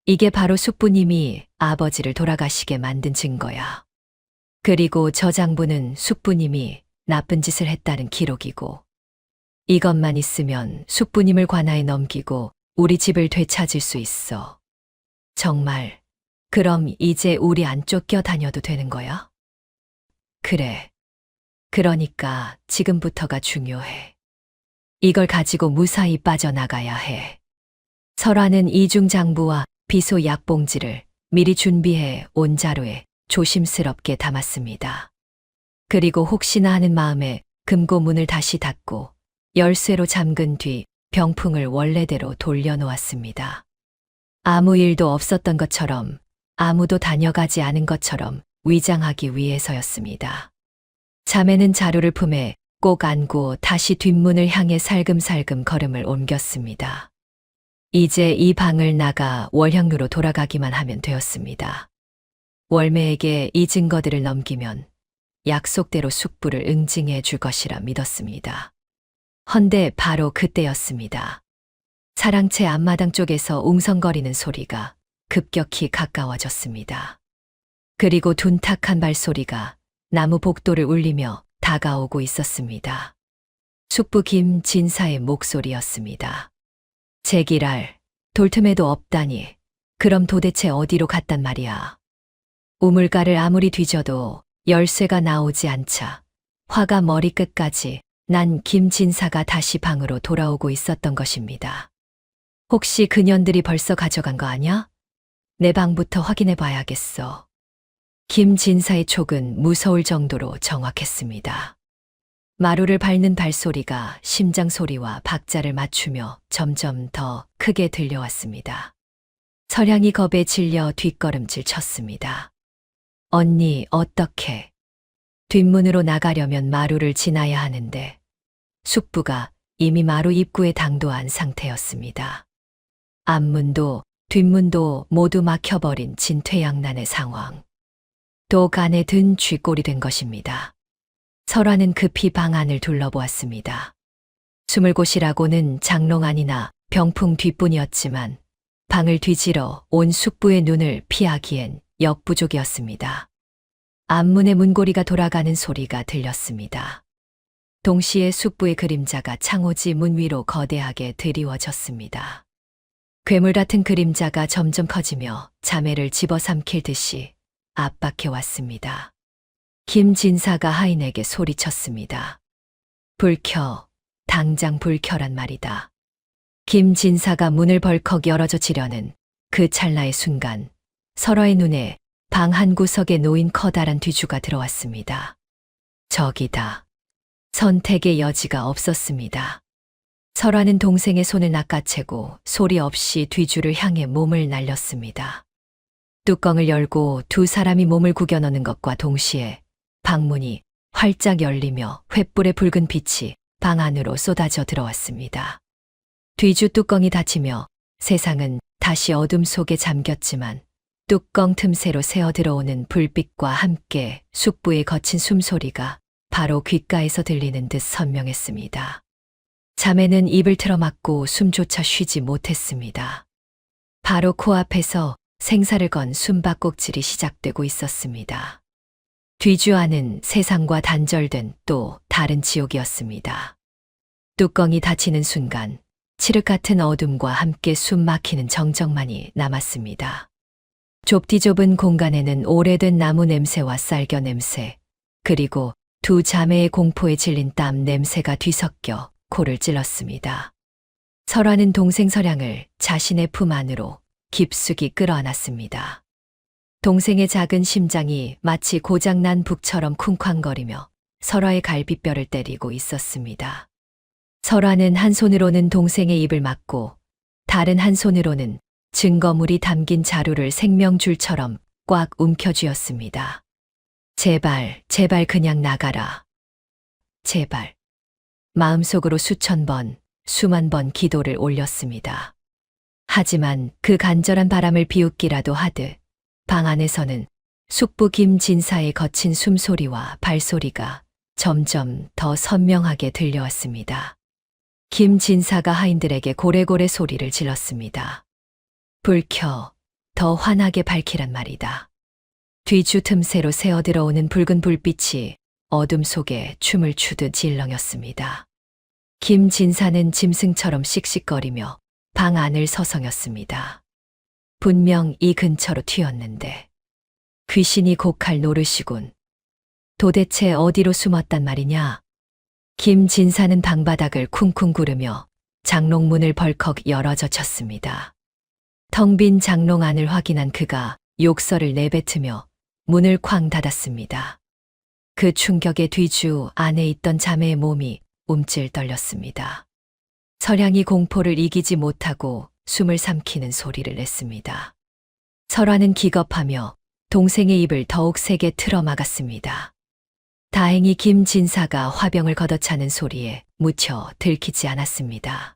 이게 바로 숙부님이 아버지를 돌아가시게 만든 증거야. 그리고 저 장부는 숙부님이 나쁜 짓을 했다는 기록이고, 이것만 있으면 숙부님을 관아에 넘기고 우리 집을 되찾을 수 있어. 정말, 그럼 이제 우리 안 쫓겨 다녀도 되는 거야? 그래. 그러니까 지금부터가 중요해. 이걸 가지고 무사히 빠져나가야 해. 설화는 이중 장부와 비소 약봉지를 미리 준비해 온 자루에 조심스럽게 담았습니다. 그리고 혹시나 하는 마음에 금고 문을 다시 닫고 열쇠로 잠근 뒤 병풍을 원래대로 돌려놓았습니다. 아무 일도 없었던 것처럼, 아무도 다녀가지 않은 것처럼 위장하기 위해서였습니다. 자매는 자루를 품에 꼭 안고 다시 뒷문을 향해 살금살금 걸음을 옮겼습니다. 이제 이 방을 나가 월향루로 돌아가기만 하면 되었습니다. 월매에게 이 증거들을 넘기면 약속대로 숙부를 응징해 줄 것이라 믿었습니다. 헌데 바로 그때였습니다. 사랑채 앞마당 쪽에서 웅성거리는 소리가 급격히 가까워졌습니다. 그리고 둔탁한 발소리가 나무 복도를 울리며 다가오고 있었습니다. 숙부 김진사의 목소리였습니다. 제기랄, 돌틈에도 없다니. 그럼 도대체 어디로 갔단 말이야. 우물가를 아무리 뒤져도 열쇠가 나오지 않자 화가 머리끝까지 난 김진사가 다시 방으로 돌아오고 있었던 것입니다. 혹시 그년들이 벌써 가져간 거 아냐? 내 방부터 확인해 봐야겠어. 김진사의 촉은 무서울 정도로 정확했습니다. 마루를 밟는 발소리가 심장 소리와 박자를 맞추며 점점 더 크게 들려왔습니다. 설향이 겁에 질려 뒷걸음질 쳤습니다. 언니, 어떡해. 뒷문으로 나가려면 마루를 지나야 하는데 숙부가 이미 마루 입구에 당도한 상태였습니다. 앞문도 뒷문도 모두 막혀버린 진퇴양난의 상황. 독 안에 든 쥐꼴이 된 것입니다. 설화는 급히 방 안을 둘러보았습니다. 숨을 곳이라고는 장롱 안이나 병풍 뒷뿐이었지만 방을 뒤지러 온 숙부의 눈을 피하기엔 역부족이었습니다. 앞문의 문고리가 돌아가는 소리가 들렸습니다. 동시에 숙부의 그림자가 창호지 문 위로 거대하게 드리워졌습니다. 괴물 같은 그림자가 점점 커지며 자매를 집어삼킬 듯이 압박해 왔습니다. 김진사가 하인에게 소리쳤습니다. 불 켜, 당장 불 켜란 말이다. 김진사가 문을 벌컥 열어젖히려는 그 찰나의 순간 설화의 눈에 방 한 구석에 놓인 커다란 뒤주가 들어왔습니다. 저기다. 선택의 여지가 없었습니다. 설화는 동생의 손을 낚아채고 소리 없이 뒤주를 향해 몸을 날렸습니다. 뚜껑을 열고 두 사람이 몸을 구겨 넣는 것과 동시에 방문이 활짝 열리며 횃불의 붉은 빛이 방 안으로 쏟아져 들어왔습니다. 뒤주 뚜껑이 닫히며 세상은 다시 어둠 속에 잠겼지만 뚜껑 틈새로 새어 들어오는 불빛과 함께 숙부의 거친 숨소리가 바로 귓가에서 들리는 듯 선명했습니다. 자매는 입을 틀어막고 숨조차 쉬지 못했습니다. 바로 코앞에서 생사를 건 숨바꼭질이 시작되고 있었습니다. 뒤주 안은 세상과 단절된 또 다른 지옥이었습니다. 뚜껑이 닫히는 순간 칠흑 같은 어둠과 함께 숨 막히는 정적만이 남았습니다. 좁디 좁은 공간에는 오래된 나무 냄새와 쌀겨 냄새, 그리고 두 자매의 공포에 질린 땀 냄새가 뒤섞여 코를 찔렀습니다. 설화는 동생 설양을 자신의 품 안으로 깊숙이 끌어안았습니다. 동생의 작은 심장이 마치 고장난 북처럼 쿵쾅거리며 설화의 갈비뼈를 때리고 있었습니다. 설화는 한 손으로는 동생의 입을 막고 다른 한 손으로는 증거물이 담긴 자루를 생명줄처럼 꽉 움켜쥐었습니다. 제발, 제발 그냥 나가라. 제발. 마음속으로 수천 번, 수만 번 기도를 올렸습니다. 하지만 그 간절한 바람을 비웃기라도 하듯 방 안에서는 숙부 김진사의 거친 숨소리와 발소리가 점점 더 선명하게 들려왔습니다. 김진사가 하인들에게 고래고래 소리를 질렀습니다. 불 켜, 더 환하게 밝히란 말이다. 뒤주 틈새로 새어들어오는 붉은 불빛이 어둠 속에 춤을 추듯 질렁였습니다. 김진사는 짐승처럼 씩씩거리며 방 안을 서성였습니다. 분명 이 근처로 튀었는데 귀신이 곡할 노릇이군. 도대체 어디로 숨었단 말이냐? 김진사는 방바닥을 쿵쿵 구르며 장롱문을 벌컥 열어젖혔습니다. 텅 빈 장롱 안을 확인한 그가 욕설을 내뱉으며 문을 쾅 닫았습니다. 그 충격에 뒤주 안에 있던 자매의 몸이 움찔 떨렸습니다. 설양이 공포를 이기지 못하고 숨을 삼키는 소리를 냈습니다. 설화는 기겁하며 동생의 입을 더욱 세게 틀어막았습니다. 다행히 김진사가 화병을 걷어차는 소리에 묻혀 들키지 않았습니다.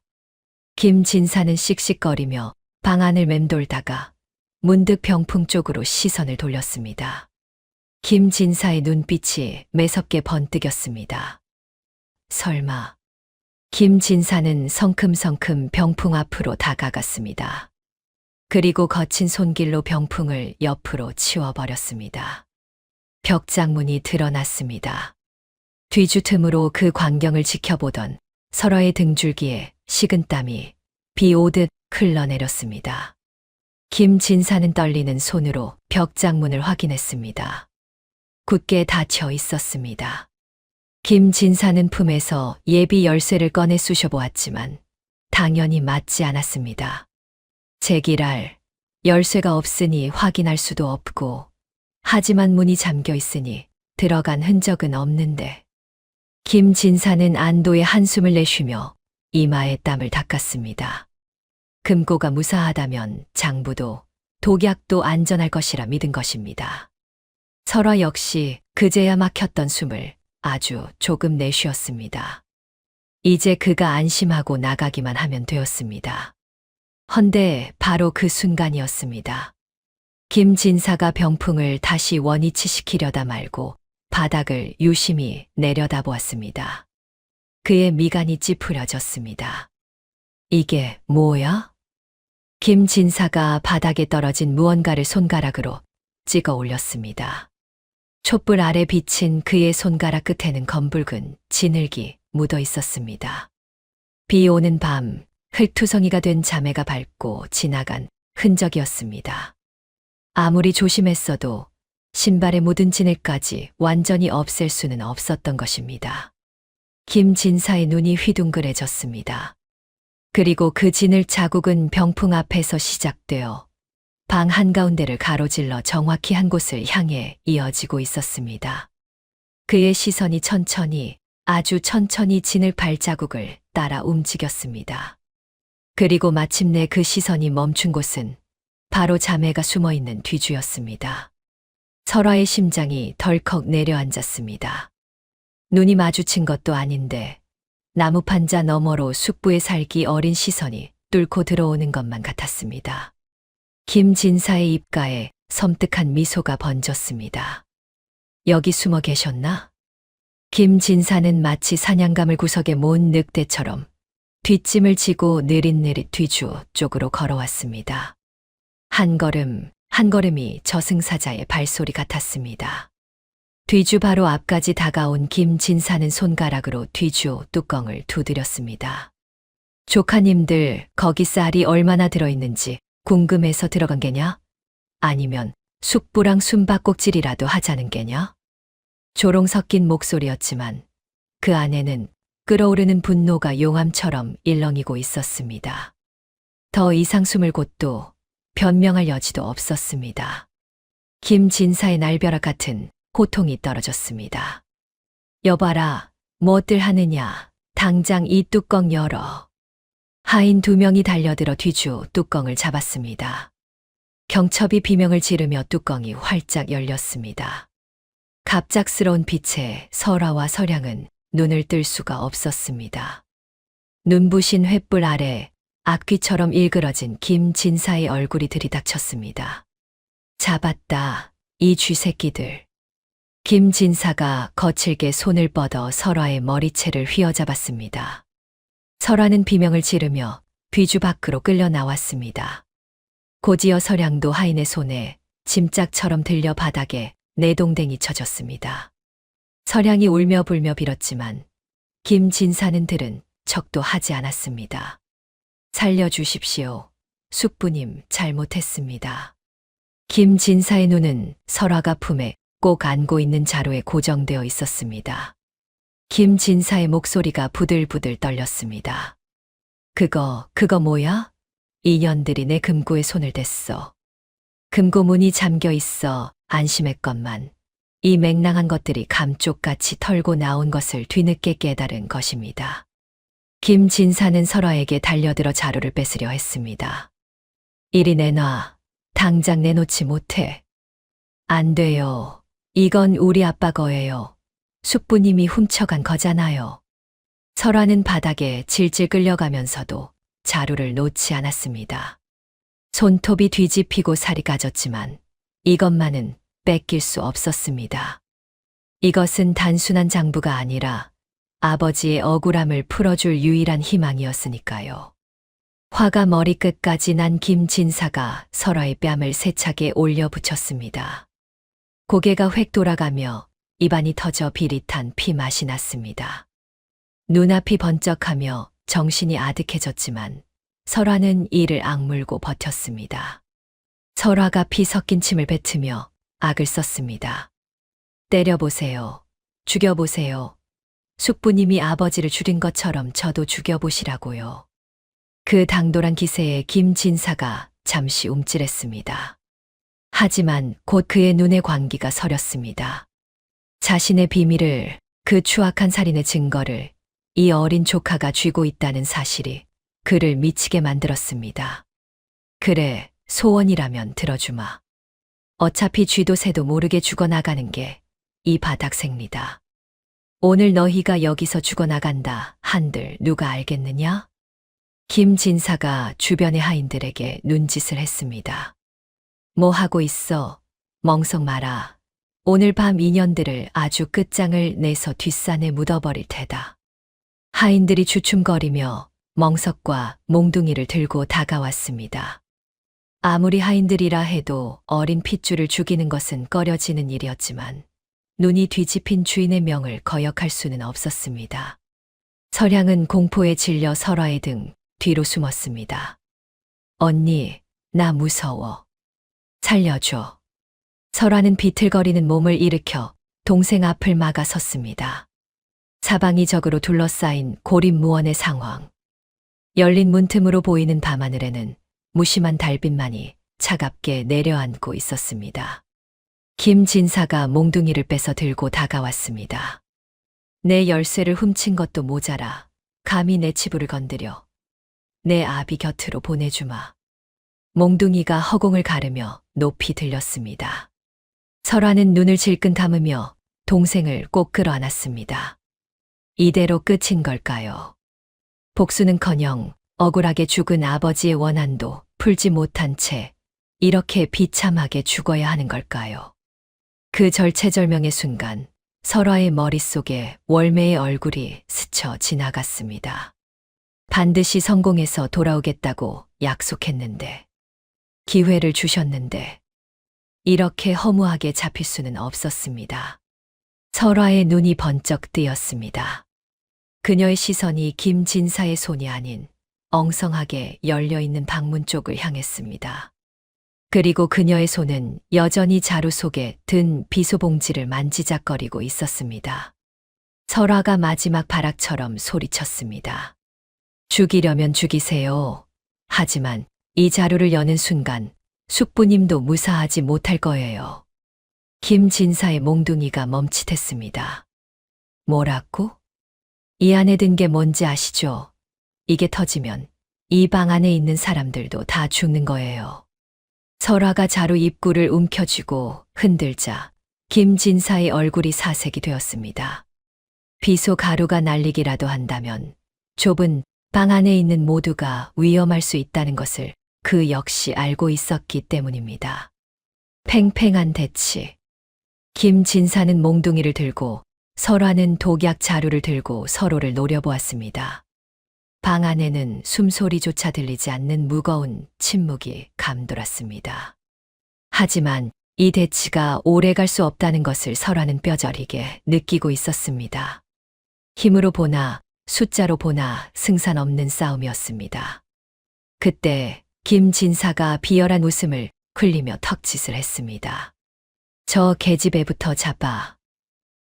김진사는 씩씩거리며 방 안을 맴돌다가 문득 병풍 쪽으로 시선을 돌렸습니다. 김진사의 눈빛이 매섭게 번뜩였습니다. 설마. 김진사는 성큼성큼 병풍 앞으로 다가갔습니다. 그리고 거친 손길로 병풍을 옆으로 치워버렸습니다. 벽장문이 드러났습니다. 뒤주 틈으로 그 광경을 지켜보던 설화의 등줄기에 식은땀이 비 오듯 흘러내렸습니다. 김진사는 떨리는 손으로 벽장문을 확인했습니다. 굳게 닫혀 있었습니다. 김진사는 품에서 예비 열쇠를 꺼내 쑤셔보았지만 당연히 맞지 않았습니다. 제기랄, 열쇠가 없으니 확인할 수도 없고 하지만 문이 잠겨 있으니 들어간 흔적은 없는데. 김진사는 안도의 한숨을 내쉬며 이마에 땀을 닦았습니다. 금고가 무사하다면 장부도 독약도 안전할 것이라 믿은 것입니다. 설화 역시 그제야 막혔던 숨을 아주 조금 내쉬었습니다. 이제 그가 안심하고 나가기만 하면 되었습니다. 헌데 바로 그 순간이었습니다. 김진사가 병풍을 다시 원위치시키려다 말고 바닥을 유심히 내려다보았습니다. 그의 미간이 찌푸려졌습니다. 이게 뭐야? 김진사가 바닥에 떨어진 무언가를 손가락으로 찍어 올렸습니다. 촛불 아래 비친 그의 손가락 끝에는 검붉은 진흙이 묻어 있었습니다. 비 오는 밤 흙투성이가 된 자매가 밟고 지나간 흔적이었습니다. 아무리 조심했어도 신발에 묻은 진흙까지 완전히 없앨 수는 없었던 것입니다. 김진사의 눈이 휘둥그레졌습니다. 그리고 그 진흙 자국은 병풍 앞에서 시작되어 방 한가운데를 가로질러 정확히 한 곳을 향해 이어지고 있었습니다. 그의 시선이 천천히, 아주 천천히 진흙 발자국을 따라 움직였습니다. 그리고 마침내 그 시선이 멈춘 곳은 바로 자매가 숨어있는 뒤주였습니다. 설화의 심장이 덜컥 내려앉았습니다. 눈이 마주친 것도 아닌데 나무 판자 너머로 숙부의 살기 어린 시선이 뚫고 들어오는 것만 같았습니다. 김진사의 입가에 섬뜩한 미소가 번졌습니다. 여기 숨어 계셨나? 김진사는 마치 사냥감을 구석에 모은 늑대처럼 뒷짐을 지고 느릿느릿 뒤주 쪽으로 걸어왔습니다. 한 걸음, 한 걸음이 저승사자의 발소리 같았습니다. 뒤주 바로 앞까지 다가온 김진사는 손가락으로 뒤주 뚜껑을 두드렸습니다. 조카님들, 거기 쌀이 얼마나 들어있는지 궁금해서 들어간 게냐? 아니면 숙부랑 숨바꼭질이라도 하자는 게냐? 조롱 섞인 목소리였지만 그 안에는 끓어오르는 분노가 용암처럼 일렁이고 있었습니다. 더 이상 숨을 곳도 변명할 여지도 없었습니다. 김진사의 날벼락 같은 호통이 떨어졌습니다. 여봐라, 뭐들 하느냐, 당장 이 뚜껑 열어. 하인 2명이 달려들어 뒤주 뚜껑을 잡았습니다. 경첩이 비명을 지르며 뚜껑이 활짝 열렸습니다. 갑작스러운 빛에 설아와 서량은 눈을 뜰 수가 없었습니다. 눈부신 횃불 아래 악귀처럼 일그러진 김진사의 얼굴이 들이닥쳤습니다. 잡았다, 이 쥐새끼들. 김진사가 거칠게 손을 뻗어 설아의 머리채를 휘어잡았습니다. 설아는 비명을 지르며 귀주 밖으로 끌려 나왔습니다. 곧이어 서량도 하인의 손에 짐짝처럼 들려 바닥에 내동댕이 쳐졌습니다. 서량이 울며 불며 빌었지만 김진사는 들은 척도 하지 않았습니다. 살려주십시오. 숙부님 잘못했습니다. 김진사의 눈은 설아가 품에 꼭 안고 있는 자루에 고정되어 있었습니다. 김진사의 목소리가 부들부들 떨렸습니다. 그거 뭐야? 이년들이 내 금고에 손을 댔어. 금고 문이 잠겨 있어 안심했건만 이 맹랑한 것들이 감쪽같이 털고 나온 것을 뒤늦게 깨달은 것입니다. 김진사는 설아에게 달려들어 자루를 뺏으려 했습니다. 이리 내놔. 당장 내놓지 못해. 안 돼요. 이건 우리 아빠 거예요. 숙부님이 훔쳐간 거잖아요. 설아는 바닥에 질질 끌려가면서도 자루를 놓지 않았습니다. 손톱이 뒤집히고 살이 까졌지만 이것만은 뺏길 수 없었습니다. 이것은 단순한 장부가 아니라 아버지의 억울함을 풀어줄 유일한 희망이었으니까요. 화가 머리끝까지 난 김진사가 설아의 뺨을 세차게 올려 붙였습니다. 고개가 획 돌아가며 입안이 터져 비릿한 피 맛이 났습니다. 눈앞이 번쩍하며 정신이 아득해졌지만 설아는 이를 악물고 버텼습니다. 설아가 피 섞인 침을 뱉으며 악을 썼습니다. 때려보세요. 죽여보세요. 숙부님이 아버지를 죽인 것처럼 저도 죽여보시라고요. 그 당돌한 기세에 김진사가 잠시 움찔했습니다. 하지만 곧 그의 눈에 광기가 서렸습니다. 자신의 비밀을, 그 추악한 살인의 증거를 이 어린 조카가 쥐고 있다는 사실이 그를 미치게 만들었습니다. 그래, 소원이라면 들어주마. 어차피 쥐도 새도 모르게 죽어나가는 게 이 바닥생리다. 오늘 너희가 여기서 죽어나간다 한들 누가 알겠느냐? 김진사가 주변의 하인들에게 눈짓을 했습니다. 뭐 하고 있어? 멍석 마라. 오늘 밤 인연들을 아주 끝장을 내서 뒷산에 묻어버릴 테다. 하인들이 주춤거리며 멍석과 몽둥이를 들고 다가왔습니다. 아무리 하인들이라 해도 어린 핏줄을 죽이는 것은 꺼려지는 일이었지만 눈이 뒤집힌 주인의 명을 거역할 수는 없었습니다. 설향은 공포에 질려 설아의 등 뒤로 숨었습니다. 언니, 나 무서워. 살려줘. 설아는 비틀거리는 몸을 일으켜 동생 앞을 막아 섰습니다. 사방이 적으로 둘러싸인 고립무원의 상황. 열린 문틈으로 보이는 밤하늘에는 무심한 달빛만이 차갑게 내려앉고 있었습니다. 김진사가 몽둥이를 빼서 들고 다가왔습니다. 내 열쇠를 훔친 것도 모자라 감히 내 치부를 건드려. 내 아비 곁으로 보내주마. 몽둥이가 허공을 가르며 높이 들렸습니다. 설아는 눈을 질끈 감으며 동생을 꼭 끌어안았습니다. 이대로 끝인 걸까요? 복수는커녕 억울하게 죽은 아버지의 원한도 풀지 못한 채 이렇게 비참하게 죽어야 하는 걸까요? 그 절체절명의 순간 설아의 머릿속에 월매의 얼굴이 스쳐 지나갔습니다. 반드시 성공해서 돌아오겠다고 약속했는데, 기회를 주셨는데 이렇게 허무하게 잡힐 수는 없었습니다. 설아의 눈이 번쩍 뜨였습니다. 그녀의 시선이 김진사의 손이 아닌 엉성하게 열려있는 방문 쪽을 향했습니다. 그리고 그녀의 손은 여전히 자루 속에 든 비소봉지를 만지작거리고 있었습니다. 설화가 마지막 발악처럼 소리쳤습니다. 죽이려면 죽이세요. 하지만 이 자루를 여는 순간 숙부님도 무사하지 못할 거예요. 김진사의 몽둥이가 멈칫했습니다. 뭐라고? 이 안에 든 게 뭔지 아시죠? 이게 터지면 이 방 안에 있는 사람들도 다 죽는 거예요. 설화가 자루 입구를 움켜쥐고 흔들자 김진사의 얼굴이 사색이 되었습니다. 비소 가루가 날리기라도 한다면 좁은 방 안에 있는 모두가 위험할 수 있다는 것을 그 역시 알고 있었기 때문입니다. 팽팽한 대치. 김진사는 몽둥이를 들고 설화는 독약 자루를 들고 서로를 노려보았습니다. 방 안에는 숨소리조차 들리지 않는 무거운 침묵이 감돌았습니다. 하지만 이 대치가 오래 갈 수 없다는 것을 설화는 뼈저리게 느끼고 있었습니다. 힘으로 보나 숫자로 보나 승산 없는 싸움이었습니다. 그때 김진사가 비열한 웃음을 흘리며 턱짓을 했습니다. 저 계집애부터 잡아.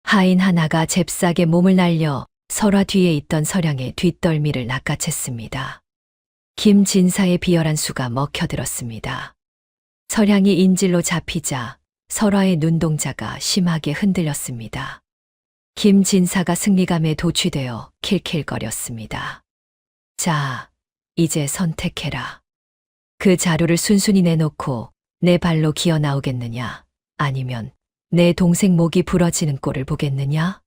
하인 하나가 잽싸게 몸을 날려 설화 뒤에 있던 서량의 뒷덜미를 낚아챘습니다. 김진사의 비열한 수가 먹혀들었습니다. 서량이 인질로 잡히자 설화의 눈동자가 심하게 흔들렸습니다. 김진사가 승리감에 도취되어 킬킬거렸습니다. 자, 이제 선택해라. 그 자루를 순순히 내놓고 내 발로 기어 나오겠느냐? 아니면 내 동생 목이 부러지는 꼴을 보겠느냐?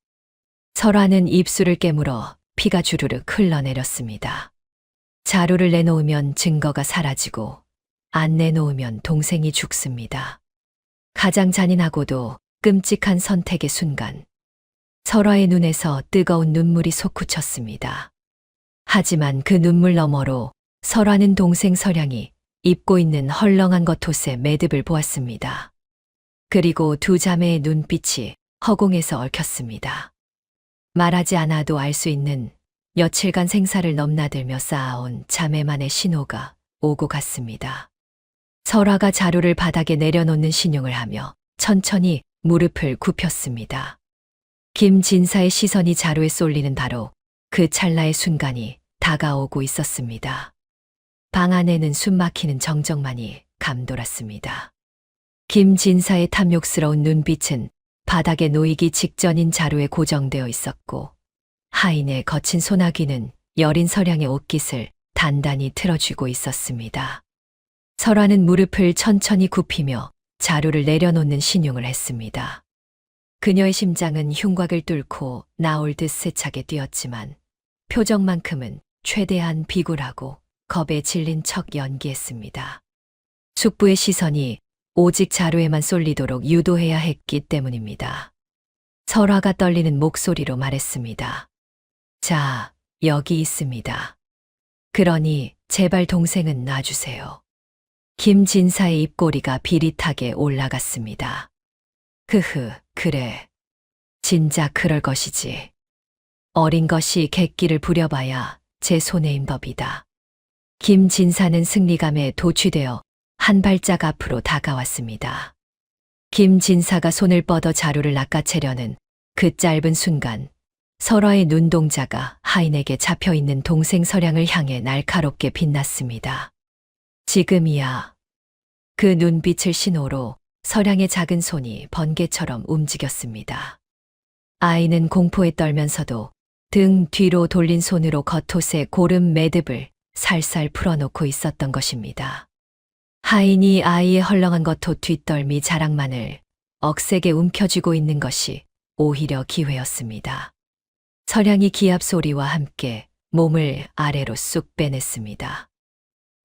설화는 입술을 깨물어 피가 주르륵 흘러내렸습니다. 자루를 내놓으면 증거가 사라지고 안 내놓으면 동생이 죽습니다. 가장 잔인하고도 끔찍한 선택의 순간, 설화의 눈에서 뜨거운 눈물이 솟구쳤습니다. 하지만 그 눈물 너머로 설화는 동생 설량이 입고 있는 헐렁한 겉옷의 매듭을 보았습니다. 그리고 두 자매의 눈빛이 허공에서 얽혔습니다. 말하지 않아도 알 수 있는 며칠간 생사를 넘나들며 쌓아온 자매만의 신호가 오고 갔습니다. 설화가 자루를 바닥에 내려놓는 신용을 하며 천천히 무릎을 굽혔습니다. 김진사의 시선이 자루에 쏠리는 바로 그 찰나의 순간이 다가오고 있었습니다. 방 안에는 숨막히는 정적만이 감돌았습니다. 김진사의 탐욕스러운 눈빛은 바닥에 놓이기 직전인 자루에 고정되어 있었고, 하인의 거친 소나귀는 여린 서량의 옷깃을 단단히 틀어쥐고 있었습니다. 설화는 무릎을 천천히 굽히며 자루를 내려놓는 신용을 했습니다. 그녀의 심장은 흉곽을 뚫고 나올 듯 세차게 뛰었지만 표정만큼은 최대한 비굴하고 겁에 질린 척 연기했습니다. 숙부의 시선이 오직 자루에만 쏠리도록 유도해야 했기 때문입니다. 설화가 떨리는 목소리로 말했습니다. 자, 여기 있습니다. 그러니 제발 동생은 놔주세요. 김진사의 입꼬리가 비릿하게 올라갔습니다. 그래. 진작 그럴 것이지. 어린 것이 객기를 부려봐야 제 손해인 법이다. 김진사는 승리감에 도취되어 한 발짝 앞으로 다가왔습니다. 김진사가 손을 뻗어 자루를 낚아채려는 그 짧은 순간, 설화의 눈동자가 하인에게 잡혀있는 동생 설량을 향해 날카롭게 빛났습니다. 지금이야. 그 눈빛을 신호로 설량의 작은 손이 번개처럼 움직였습니다. 아이는 공포에 떨면서도 등 뒤로 돌린 손으로 겉옷의 고름 매듭을 살살 풀어놓고 있었던 것입니다. 하인이 아이의 헐렁한 겉옷 뒷덜미 자락만을 억세게 움켜쥐고 있는 것이 오히려 기회였습니다. 설량이 기합 소리와 함께 몸을 아래로 쑥 빼냈습니다.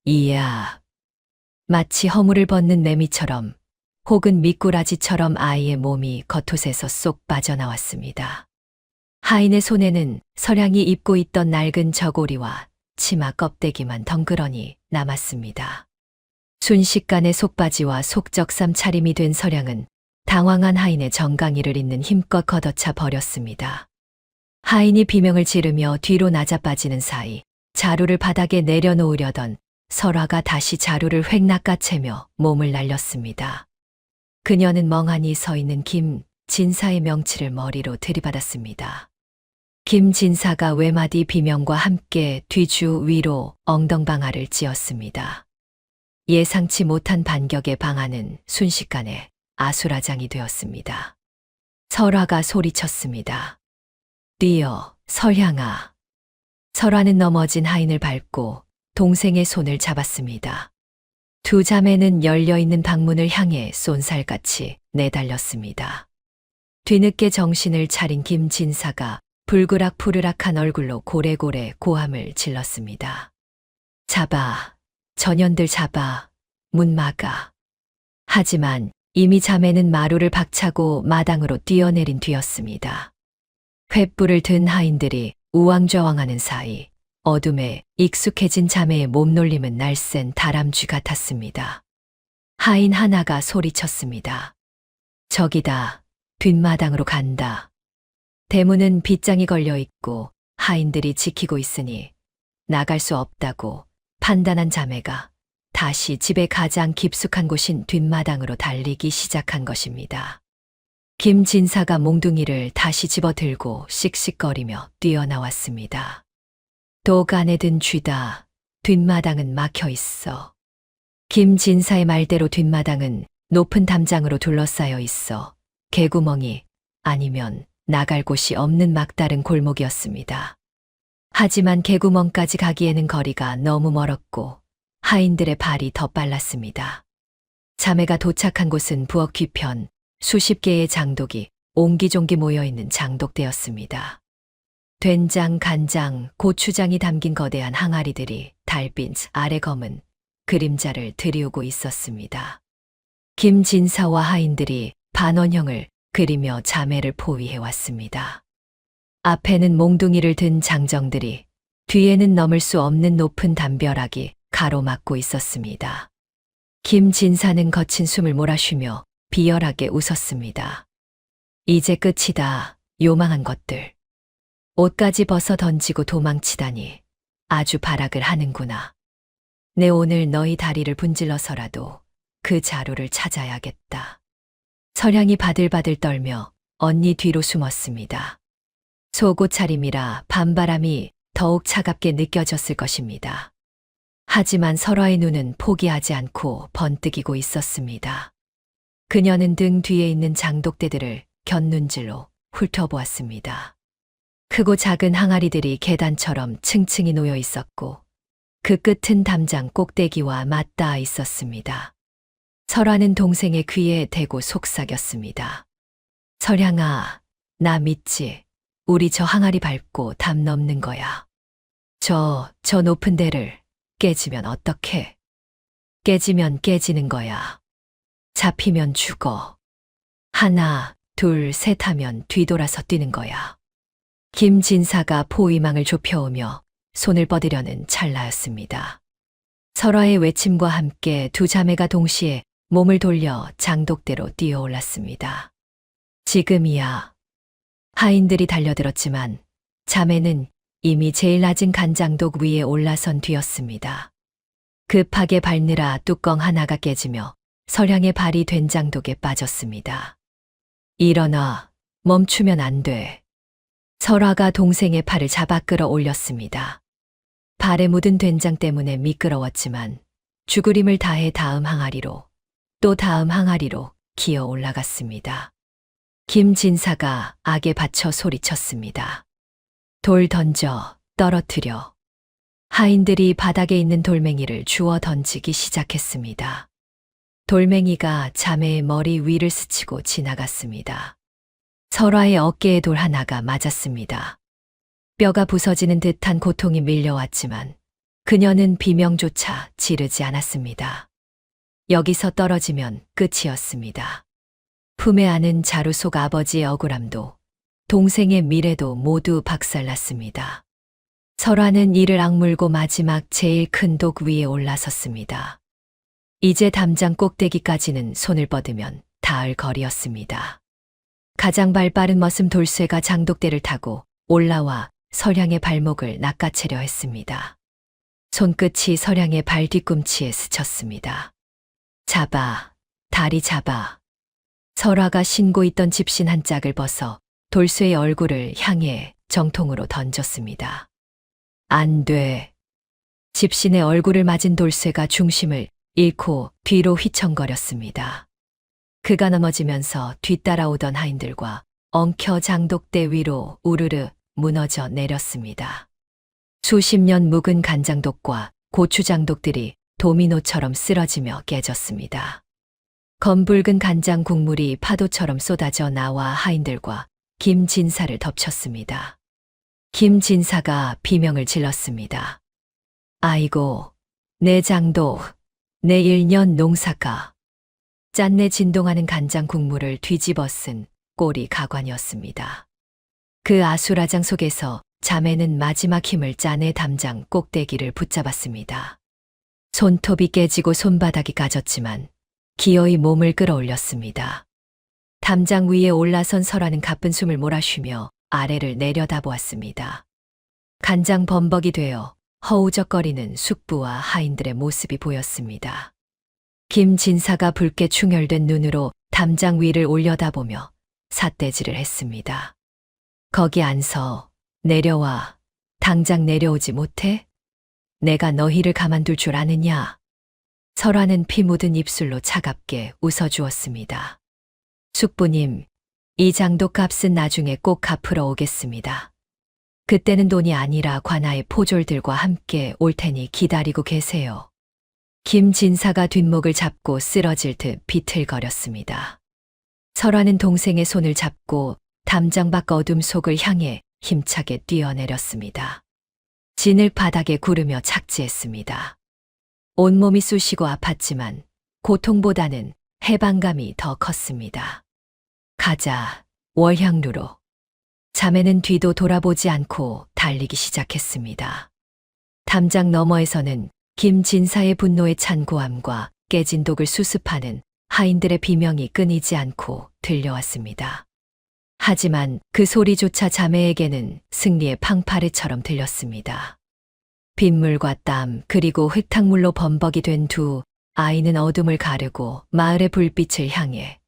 이야. 마치 허물을 벗는 매미처럼 혹은 미꾸라지처럼 아이의 몸이 겉옷에서 쏙 빠져나왔습니다. 하인의 손에는 설량이 입고 있던 낡은 저고리와 치마 껍데기만 덩그러니 남았습니다. 순식간에 속바지와 속적삼 차림이 된 설량은 당황한 하인의 정강이를 잇는 힘껏 걷어차 버렸습니다. 하인이 비명을 지르며 뒤로 낮아 빠지는 사이 자루를 바닥에 내려놓으려던 설화가 다시 자루를 획 낚아채며 몸을 날렸습니다. 그녀는 멍하니 서 있는 김진사의 명치를 머리로 들이받았습니다. 김진사가 외마디 비명과 함께 뒤주 위로 엉덩방아를 찧었습니다. 예상치 못한 반격의 방아는 순식간에 아수라장이 되었습니다. 설화가 소리쳤습니다. 뛰어, 설향아. 설화는 넘어진 하인을 밟고 동생의 손을 잡았습니다. 두 자매는 열려있는 방문을 향해 쏜살같이 내달렸습니다. 뒤늦게 정신을 차린 김진사가 불그락푸르락한 얼굴로 고래고래 고함을 질렀습니다. 잡아, 전현들 잡아, 문 막아. 하지만 이미 자매는 마루를 박차고 마당으로 뛰어내린 뒤였습니다. 횃불을 든 하인들이 우왕좌왕하는 사이 어둠에 익숙해진 자매의 몸놀림은 날쌘 다람쥐 같았습니다. 하인 하나가 소리쳤습니다. 저기다, 뒷마당으로 간다. 대문은 빗장이 걸려 있고 하인들이 지키고 있으니 나갈 수 없다고 판단한 자매가 다시 집의 가장 깊숙한 곳인 뒷마당으로 달리기 시작한 것입니다. 김진사가 몽둥이를 다시 집어들고 씩씩거리며 뛰어나왔습니다. 독 안에 든 쥐다. 뒷마당은 막혀 있어. 김진사의 말대로 뒷마당은 높은 담장으로 둘러싸여 있어 개구멍이 아니면 나갈 곳이 없는 막다른 골목이었습니다. 하지만 개구멍까지 가기에는 거리가 너무 멀었고 하인들의 발이 더 빨랐습니다. 자매가 도착한 곳은 부엌 뒤편 수십 개의 장독이 옹기종기 모여있는 장독대였습니다. 된장, 간장, 고추장이 담긴 거대한 항아리들이 달빛 아래 검은 그림자를 들이우고 있었습니다. 김진사와 하인들이 반원형을 그리며 자매를 포위해왔습니다. 앞에는 몽둥이를 든 장정들이, 뒤에는 넘을 수 없는 높은 담벼락이 가로막고 있었습니다. 김진사는 거친 숨을 몰아쉬며 비열하게 웃었습니다. 이제 끝이다, 요망한 것들. 옷까지 벗어 던지고 도망치다니 아주 발악을 하는구나. 내 오늘 너희 다리를 분질러서라도 그 자루를 찾아야겠다. 설향이 바들바들 떨며 언니 뒤로 숨었습니다. 속옷 차림이라 밤바람이 더욱 차갑게 느껴졌을 것입니다. 하지만 설화의 눈은 포기하지 않고 번뜩이고 있었습니다. 그녀는 등 뒤에 있는 장독대들을 곁눈질로 훑어보았습니다. 크고 작은 항아리들이 계단처럼 층층이 놓여 있었고 그 끝은 담장 꼭대기와 맞닿아 있었습니다. 설화는 동생의 귀에 대고 속삭였습니다. 설향아, 나 믿지? 우리 저 항아리 밟고 담 넘는 거야. 저 높은 데를 깨지면 어떡해? 깨지면 깨지는 거야. 잡히면 죽어. 하나, 둘, 셋 하면 뒤돌아서 뛰는 거야. 김진사가 포위망을 좁혀오며 손을 뻗으려는 찰나였습니다. 설화의 외침과 함께 두 자매가 동시에 몸을 돌려 장독대로 뛰어올랐습니다. 지금이야. 하인들이 달려들었지만 자매는 이미 제일 낮은 간장독 위에 올라선 뒤였습니다. 급하게 밟느라 뚜껑 하나가 깨지며 설향의 발이 된장독에 빠졌습니다. 일어나, 멈추면 안 돼. 설화가 동생의 팔을 잡아 끌어올렸습니다. 발에 묻은 된장 때문에 미끄러웠지만 죽으림을 다해 다음 항아리로 또 다음 항아리로 기어 올라갔습니다. 김진사가 악에 받쳐 소리쳤습니다. 돌 던져, 떨어뜨려. 하인들이 바닥에 있는 돌멩이를 주워 던지기 시작했습니다. 돌멩이가 자매의 머리 위를 스치고 지나갔습니다. 설화의 어깨에 돌 하나가 맞았습니다. 뼈가 부서지는 듯한 고통이 밀려왔지만 그녀는 비명조차 지르지 않았습니다. 여기서 떨어지면 끝이었습니다. 품에 안은 자루 속 아버지의 억울함도 동생의 미래도 모두 박살났습니다. 설화는 이를 악물고 마지막 제일 큰 독 위에 올라섰습니다. 이제 담장 꼭대기까지는 손을 뻗으면 닿을 거리였습니다. 가장 발 빠른 머슴 돌쇠가 장독대를 타고 올라와 설향의 발목을 낚아채려 했습니다. 손끝이 서량의 발 뒤꿈치에 스쳤습니다. 잡아, 다리 잡아. 설화가 신고 있던 집신 한 짝을 벗어 돌쇠의 얼굴을 향해 정통으로 던졌습니다. 안 돼. 집신의 얼굴을 맞은 돌쇠가 중심을 잃고 뒤로 휘청거렸습니다. 그가 넘어지면서 뒤따라오던 하인들과 엉켜 장독대 위로 우르르 무너져 내렸습니다. 수십 년 묵은 간장독과 고추장독들이 도미노처럼 쓰러지며 깨졌습니다. 검붉은 간장 국물이 파도처럼 쏟아져 나와 하인들과 김진사를 덮쳤습니다. 김진사가 비명을 질렀습니다. 아이고, 내 장독, 내 1년 농사가. 짠내 진동하는 간장 국물을 뒤집어 쓴 꼴이 가관이었습니다. 그 아수라장 속에서 자매는 마지막 힘을 짜내 담장 꼭대기를 붙잡았습니다. 손톱이 깨지고 손바닥이 까졌지만 기어이 몸을 끌어올렸습니다. 담장 위에 올라선 설화는 가쁜 숨을 몰아쉬며 아래를 내려다보았습니다. 간장 범벅이 되어 허우적거리는 숙부와 하인들의 모습이 보였습니다. 김진사가 붉게 충혈된 눈으로 담장 위를 올려다보며 삿대질을 했습니다. 거기 앉서 내려와. 당장 내려오지 못해? 내가 너희를 가만둘 줄 아느냐? 설화는 피 묻은 입술로 차갑게 웃어주었습니다. 숙부님, 이 장독 값은 나중에 꼭 갚으러 오겠습니다. 그때는 돈이 아니라 관아의 포졸들과 함께 올 테니 기다리고 계세요. 김진사가 뒷목을 잡고 쓰러질 듯 비틀거렸습니다. 설화는 동생의 손을 잡고 담장 밖 어둠 속을 향해 힘차게 뛰어내렸습니다. 진흙 바닥에 구르며 착지했습니다. 온몸이 쑤시고 아팠지만 고통보다는 해방감이 더 컸습니다. 가자, 월향루로. 자매는 뒤도 돌아보지 않고 달리기 시작했습니다. 담장 너머에서는 김진사의 분노에 찬 고함과 깨진 독을 수습하는 하인들의 비명이 끊이지 않고 들려왔습니다. 하지만 그 소리조차 자매에게는 승리의 팡파레처럼 들렸습니다. 빗물과 땀 그리고 흙탕물로 범벅이 된 두 아이는 어둠을 가르고 마을의 불빛을 향해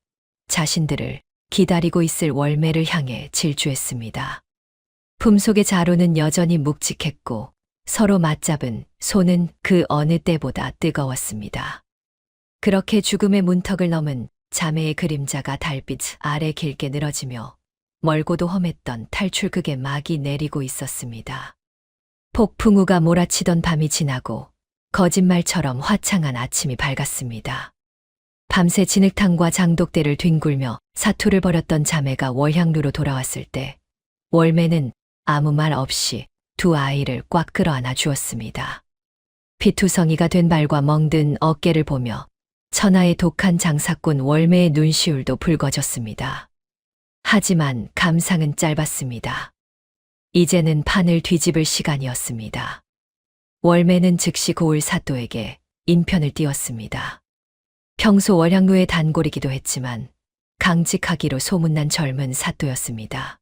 자신들을 기다리고 있을 월매를 향해 질주했습니다. 품속의 자루는 여전히 묵직했고 서로 맞잡은 손은 그 어느 때보다 뜨거웠습니다. 그렇게 죽음의 문턱을 넘은 자매의 그림자가 달빛 아래 길게 늘어지며 멀고도 험했던 탈출극의 막이 내리고 있었습니다. 폭풍우가 몰아치던 밤이 지나고 거짓말처럼 화창한 아침이 밝았습니다. 밤새 진흙탕과 장독대를 뒹굴며 사투를 벌였던 자매가 월향루로 돌아왔을 때 월매는 아무 말 없이 두 아이를 꽉 끌어안아 주었습니다. 피투성이가 된 발과 멍든 어깨를 보며 천하의 독한 장사꾼 월매의 눈시울도 붉어졌습니다. 하지만 감상은 짧았습니다. 이제는 판을 뒤집을 시간이었습니다. 월매는 즉시 고을 사또에게 인편을 띄웠습니다. 평소 월향루의 단골이기도 했지만 강직하기로 소문난 젊은 사또였습니다.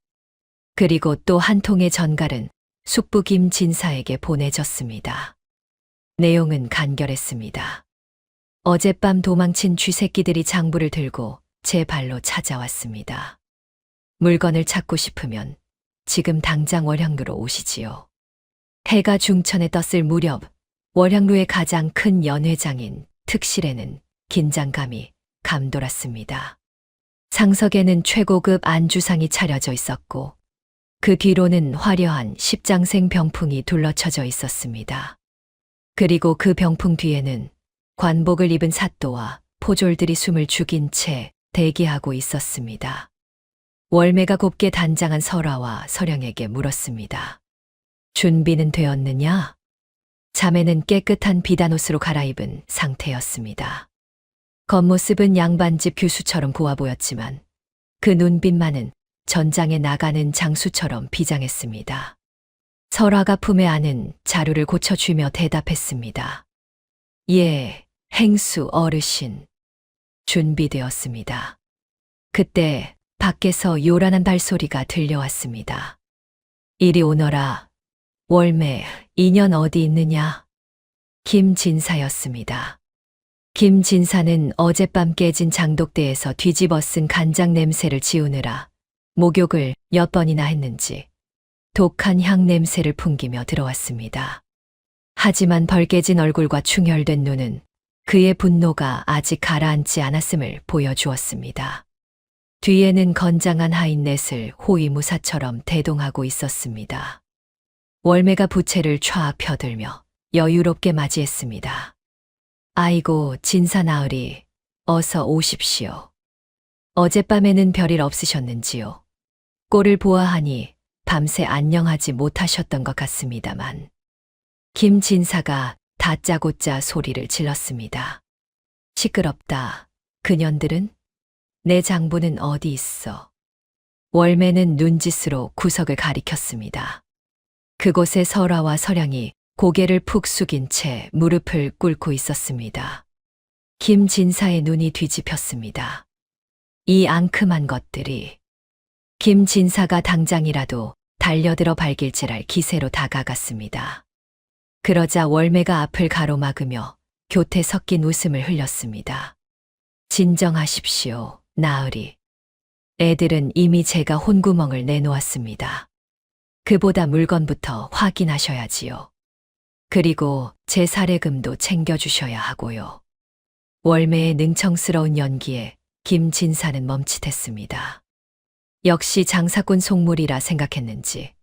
그리고 또 한 통의 전갈은 숙부 김진사에게 보내졌습니다. 내용은 간결했습니다. 어젯밤 도망친 쥐새끼들이 장부를 들고 제 발로 찾아왔습니다. 물건을 찾고 싶으면 지금 당장 월향루로 오시지요. 해가 중천에 떴을 무렵 월향루의 가장 큰 연회장인 특실에는 긴장감이 감돌았습니다. 상석에는 최고급 안주상이 차려져 있었고 그 뒤로는 화려한 십장생 병풍이 둘러쳐져 있었습니다. 그리고 그 병풍 뒤에는 관복을 입은 사또와 포졸들이 숨을 죽인 채 대기하고 있었습니다. 월매가 곱게 단장한 설화와 서령에게 물었습니다. 준비는 되었느냐? 자매는 깨끗한 비단옷으로 갈아입은 상태였습니다. 겉모습은 양반집 교수처럼 고와 보였지만 그 눈빛만은 전장에 나가는 장수처럼 비장했습니다. 설화가 품에 안은 자루를 고쳐주며 대답했습니다. 예, 행수 어르신. 준비되었습니다. 그때 밖에서 요란한 발소리가 들려왔습니다. 이리 오너라. 월매, 인연 어디 있느냐? 김진사였습니다. 김진사는 어젯밤 깨진 장독대에서 뒤집어 쓴 간장 냄새를 지우느라 목욕을 몇 번이나 했는지 독한 향 냄새를 풍기며 들어왔습니다. 하지만 벌개진 얼굴과 충혈된 눈은 그의 분노가 아직 가라앉지 않았음을 보여주었습니다. 뒤에는 건장한 하인넷을 호위무사처럼 대동하고 있었습니다. 월매가 부채를 촤악 펴들며 여유롭게 맞이했습니다. 아이고, 진사 나으리, 어서 오십시오. 어젯밤에는 별일 없으셨는지요? 꼴을 보아하니 밤새 안녕하지 못하셨던 것 같습니다만. 김진사가 다짜고짜 소리를 질렀습니다. 시끄럽다. 그년들은? 내 장부는 어디 있어? 월매는 눈짓으로 구석을 가리켰습니다. 그곳에 설화와 서량이 고개를 푹 숙인 채 무릎을 꿇고 있었습니다. 김진사의 눈이 뒤집혔습니다. 이 앙큼한 것들이. 김진사가 당장이라도 달려들어 발길질할 기세로 다가갔습니다. 그러자 월매가 앞을 가로막으며 교태 섞인 웃음을 흘렸습니다. 진정하십시오, 나으리. 애들은 이미 제가 혼구멍을 내놓았습니다. 그보다 물건부터 확인하셔야지요. 그리고 제 사례금도 챙겨주셔야 하고요. 월매의 능청스러운 연기에 김진사는 멈칫했습니다. 역시 장사꾼 속물이라 생각했는지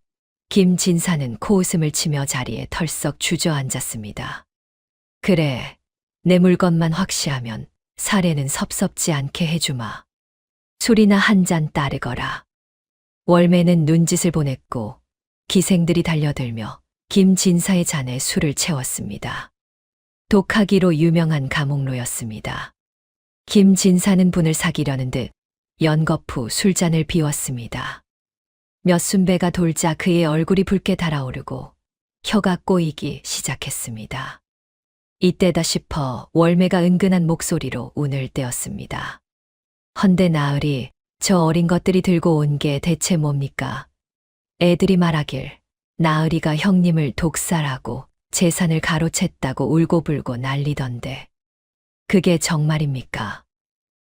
김진사는 코웃음을 치며 자리에 털썩 주저앉았습니다. 그래, 내 물건만 확시하면 사례는 섭섭지 않게 해주마. 술이나 한 잔 따르거라. 월매는 눈짓을 보냈고 기생들이 달려들며 김진사의 잔에 술을 채웠습니다. 독하기로 유명한 가목로였습니다. 김진사는 분을 사기려는 듯 연거푸 술잔을 비웠습니다. 몇 순배가 돌자 그의 얼굴이 붉게 달아오르고 혀가 꼬이기 시작했습니다. 이때다 싶어 월매가 은근한 목소리로 운을 떼었습니다. 헌데 나으리, 저 어린 것들이 들고 온 게 대체 뭡니까? 애들이 말하길 나으리가 형님을 독살하고 재산을 가로챘다고 울고불고 난리던데. 그게 정말입니까?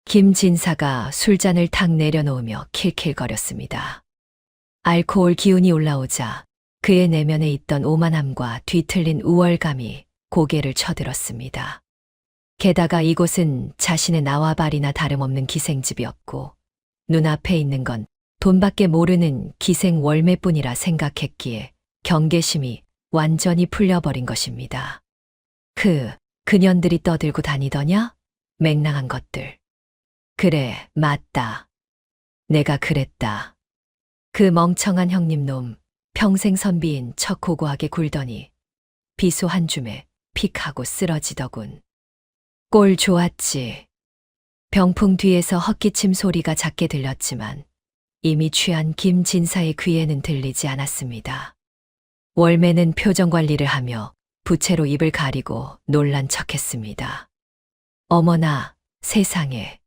김진사가 술잔을 탁 내려놓으며 킬킬거렸습니다. 알코올 기운이 올라오자 그의 내면에 있던 오만함과 뒤틀린 우월감이 고개를 쳐들었습니다. 게다가 이곳은 자신의 나와바리나 다름없는 기생집이었고 눈앞에 있는 건 돈밖에 모르는 기생 월매뿐이라 생각했기에 경계심이 완전히 풀려버린 것입니다. 그년들이 떠들고 다니더냐? 맹랑한 것들. 그래, 맞다. 내가 그랬다. 그 멍청한 형님놈 평생 선비인 척 고고하게 굴더니 비소 한 줌에 픽 하고 쓰러지더군. 꼴 좋았지. 병풍 뒤에서 헛기침 소리가 작게 들렸지만 이미 취한 김진사의 귀에는 들리지 않았습니다. 월매는 표정 관리를 하며 부채로 입을 가리고 놀란 척했습니다. 어머나, 세상에.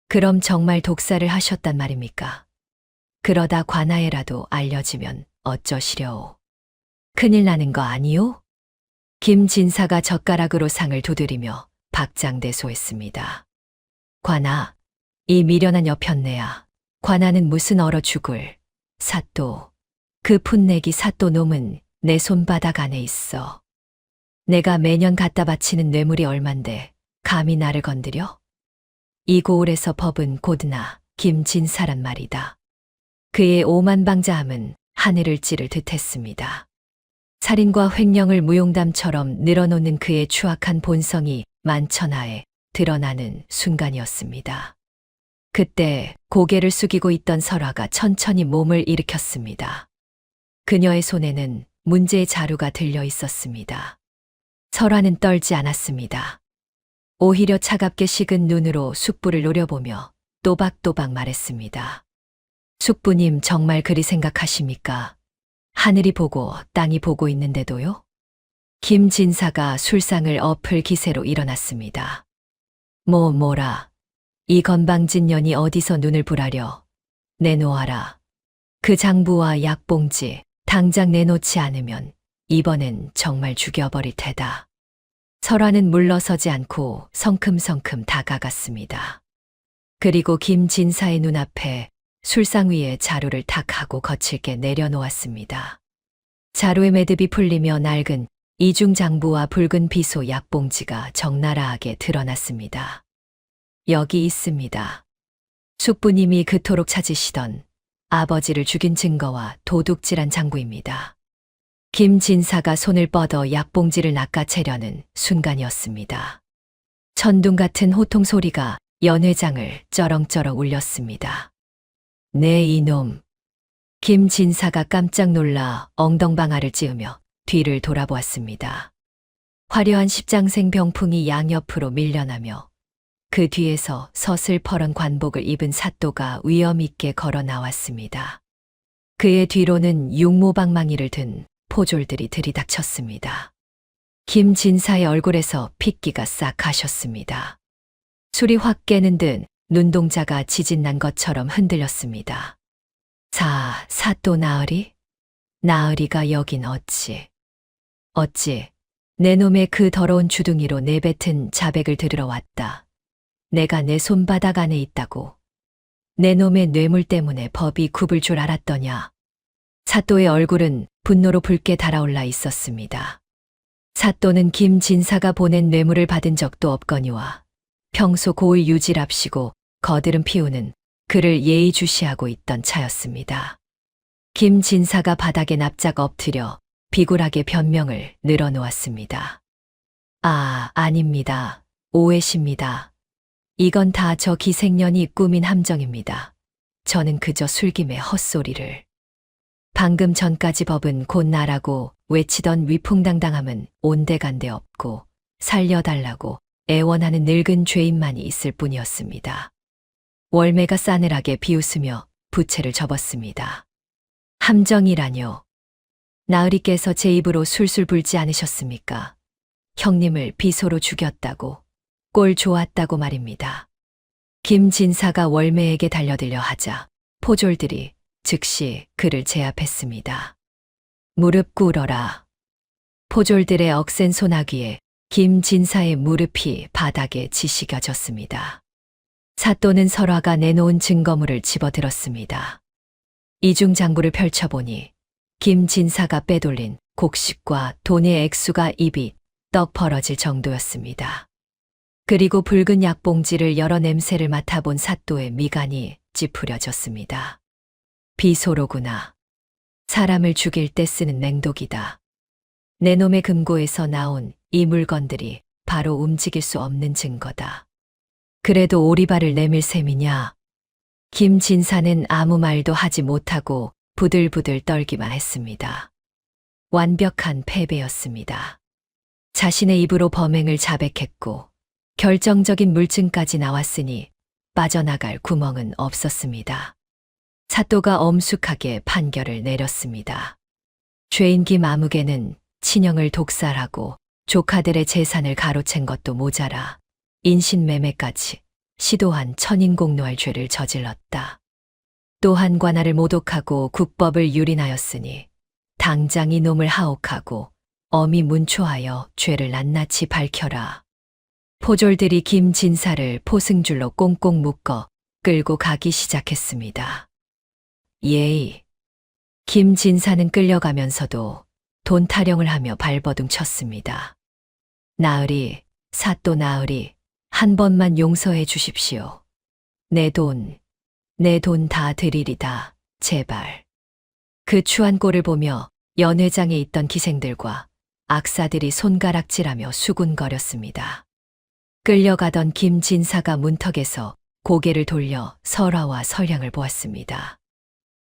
그럼 정말 독살을 하셨단 말입니까? 그러다 관아에라도 알려지면 어쩌시려오. 큰일 나는 거 아니오? 김진사가 젓가락으로 상을 두드리며 박장대소했습니다. 관아, 이 미련한 여편네야. 관아는 무슨 얼어 죽을. 사또, 그 풋내기 사또 놈은 내 손바닥 안에 있어. 내가 매년 갖다 바치는 뇌물이 얼만데 감히 나를 건드려? 이 고을에서 법은 곧나 김진사란 말이다. 그의 오만방자함은 하늘을 찌를 듯했습니다. 살인과 횡령을 무용담처럼 늘어놓는 그의 추악한 본성이 만천하에 드러나는 순간이었습니다. 그때 고개를 숙이고 있던 설화가 천천히 몸을 일으켰습니다. 그녀의 손에는 문제의 자루가 들려 있었습니다. 설화는 떨지 않았습니다. 오히려 차갑게 식은 눈으로 숙부를 노려보며 또박또박 말했습니다. 숙부님 정말 그리 생각하십니까? 하늘이 보고 땅이 보고 있는데도요? 김진사가 술상을 엎을 기세로 일어났습니다. 뭐라. 이 건방진 년이 어디서 눈을 부라려. 내놓아라. 그 장부와 약봉지 당장 내놓지 않으면 이번엔 정말 죽여버릴 테다. 설화는 물러서지 않고 성큼성큼 다가갔습니다. 그리고 김진사의 눈앞에 술상 위에 자루를 탁 하고 거칠게 내려놓았습니다. 자루의 매듭이 풀리며 낡은 이중장부와 붉은 비소 약봉지가 적나라하게 드러났습니다. 여기 있습니다. 숙부님이 그토록 찾으시던 아버지를 죽인 증거와 도둑질한 장부입니다. 김진사가 손을 뻗어 약봉지를 낚아채려는 순간이었습니다. 천둥 같은 호통 소리가 연회장을 쩌렁쩌렁 울렸습니다. 네 이놈. 김진사가 깜짝 놀라 엉덩방아를 찌으며 뒤를 돌아보았습니다. 화려한 십장생 병풍이 양옆으로 밀려나며 그 뒤에서 서슬퍼런 관복을 입은 사또가 위엄 있게 걸어 나왔습니다. 그의 뒤로는 육모방망이를 든 포졸들이 들이닥쳤습니다. 김진사의 얼굴에서 핏기가 싹 가셨습니다. 술이 확 깨는 듯 눈동자가 지진난 것처럼 흔들렸습니다. 자, 사또 나으리? 나으리가 여긴 어찌 내 놈의 그 더러운 주둥이로 내뱉은 자백을 들으러 왔다. 내가 내 손바닥 안에 있다고. 내 놈의 뇌물 때문에 법이 굽을 줄 알았더냐. 사또의 얼굴은 분노로 붉게 달아올라 있었습니다. 사또는 김진사가 보낸 뇌물을 받은 적도 없거니와 평소 고을 유지랍시고 거드름 피우는 그를 예의주시하고 있던 차였습니다. 김진사가 바닥에 납작 엎드려 비굴하게 변명을 늘어놓았습니다. 아닙니다. 오해십니다. 이건 다 저 기생년이 꾸민 함정입니다. 저는 그저 술김에 헛소리를. 방금 전까지 법은 곧 나라고 외치던 위풍당당함은 온데간데 없고 살려달라고 애원하는 늙은 죄인만이 있을 뿐이었습니다. 월매가 싸늘하게 비웃으며 부채를 접었습니다. 함정이라뇨. 나으리께서 제 입으로 술술 불지 않으셨습니까? 형님을 비소로 죽였다고, 꼴 좋았다고 말입니다. 김진사가 월매에게 달려들려 하자 포졸들이 즉시 그를 제압했습니다. 무릎 꿇어라. 포졸들의 억센 소나기에 김진사의 무릎이 바닥에 지시겨졌습니다. 사또는 설화가 내놓은 증거물을 집어들었습니다. 이중장부를 펼쳐보니 김진사가 빼돌린 곡식과 돈의 액수가 입이 떡 벌어질 정도였습니다. 그리고 붉은 약봉지를 열어 냄새를 맡아본 사또의 미간이 찌푸려졌습니다. 비소로구나. 사람을 죽일 때 쓰는 맹독이다. 내 놈의 금고에서 나온 이 물건들이 바로 움직일 수 없는 증거다. 그래도 오리발을 내밀 셈이냐? 김진사는 아무 말도 하지 못하고 부들부들 떨기만 했습니다. 완벽한 패배였습니다. 자신의 입으로 범행을 자백했고 결정적인 물증까지 나왔으니 빠져나갈 구멍은 없었습니다. 사또가 엄숙하게 판결을 내렸습니다. 죄인 김아무개는 친형을 독살하고 조카들의 재산을 가로챈 것도 모자라 인신매매까지 시도한 천인공노할 죄를 저질렀다. 또한 관할을 모독하고 국법을 유린하였으니 당장 이놈을 하옥하고 엄히 문초하여 죄를 낱낱이 밝혀라. 포졸들이 김진사를 포승줄로 꽁꽁 묶어 끌고 가기 시작했습니다. 예의. 김진사는 끌려가면서도 돈 타령을 하며 발버둥 쳤습니다. 나으리, 사또 나으리, 한 번만 용서해 주십시오. 내 돈 다 드리리다, 제발. 그 추한 꼴을 보며 연회장에 있던 기생들과 악사들이 손가락질하며 수군거렸습니다. 끌려가던 김진사가 문턱에서 고개를 돌려 설화와 설향을 보았습니다.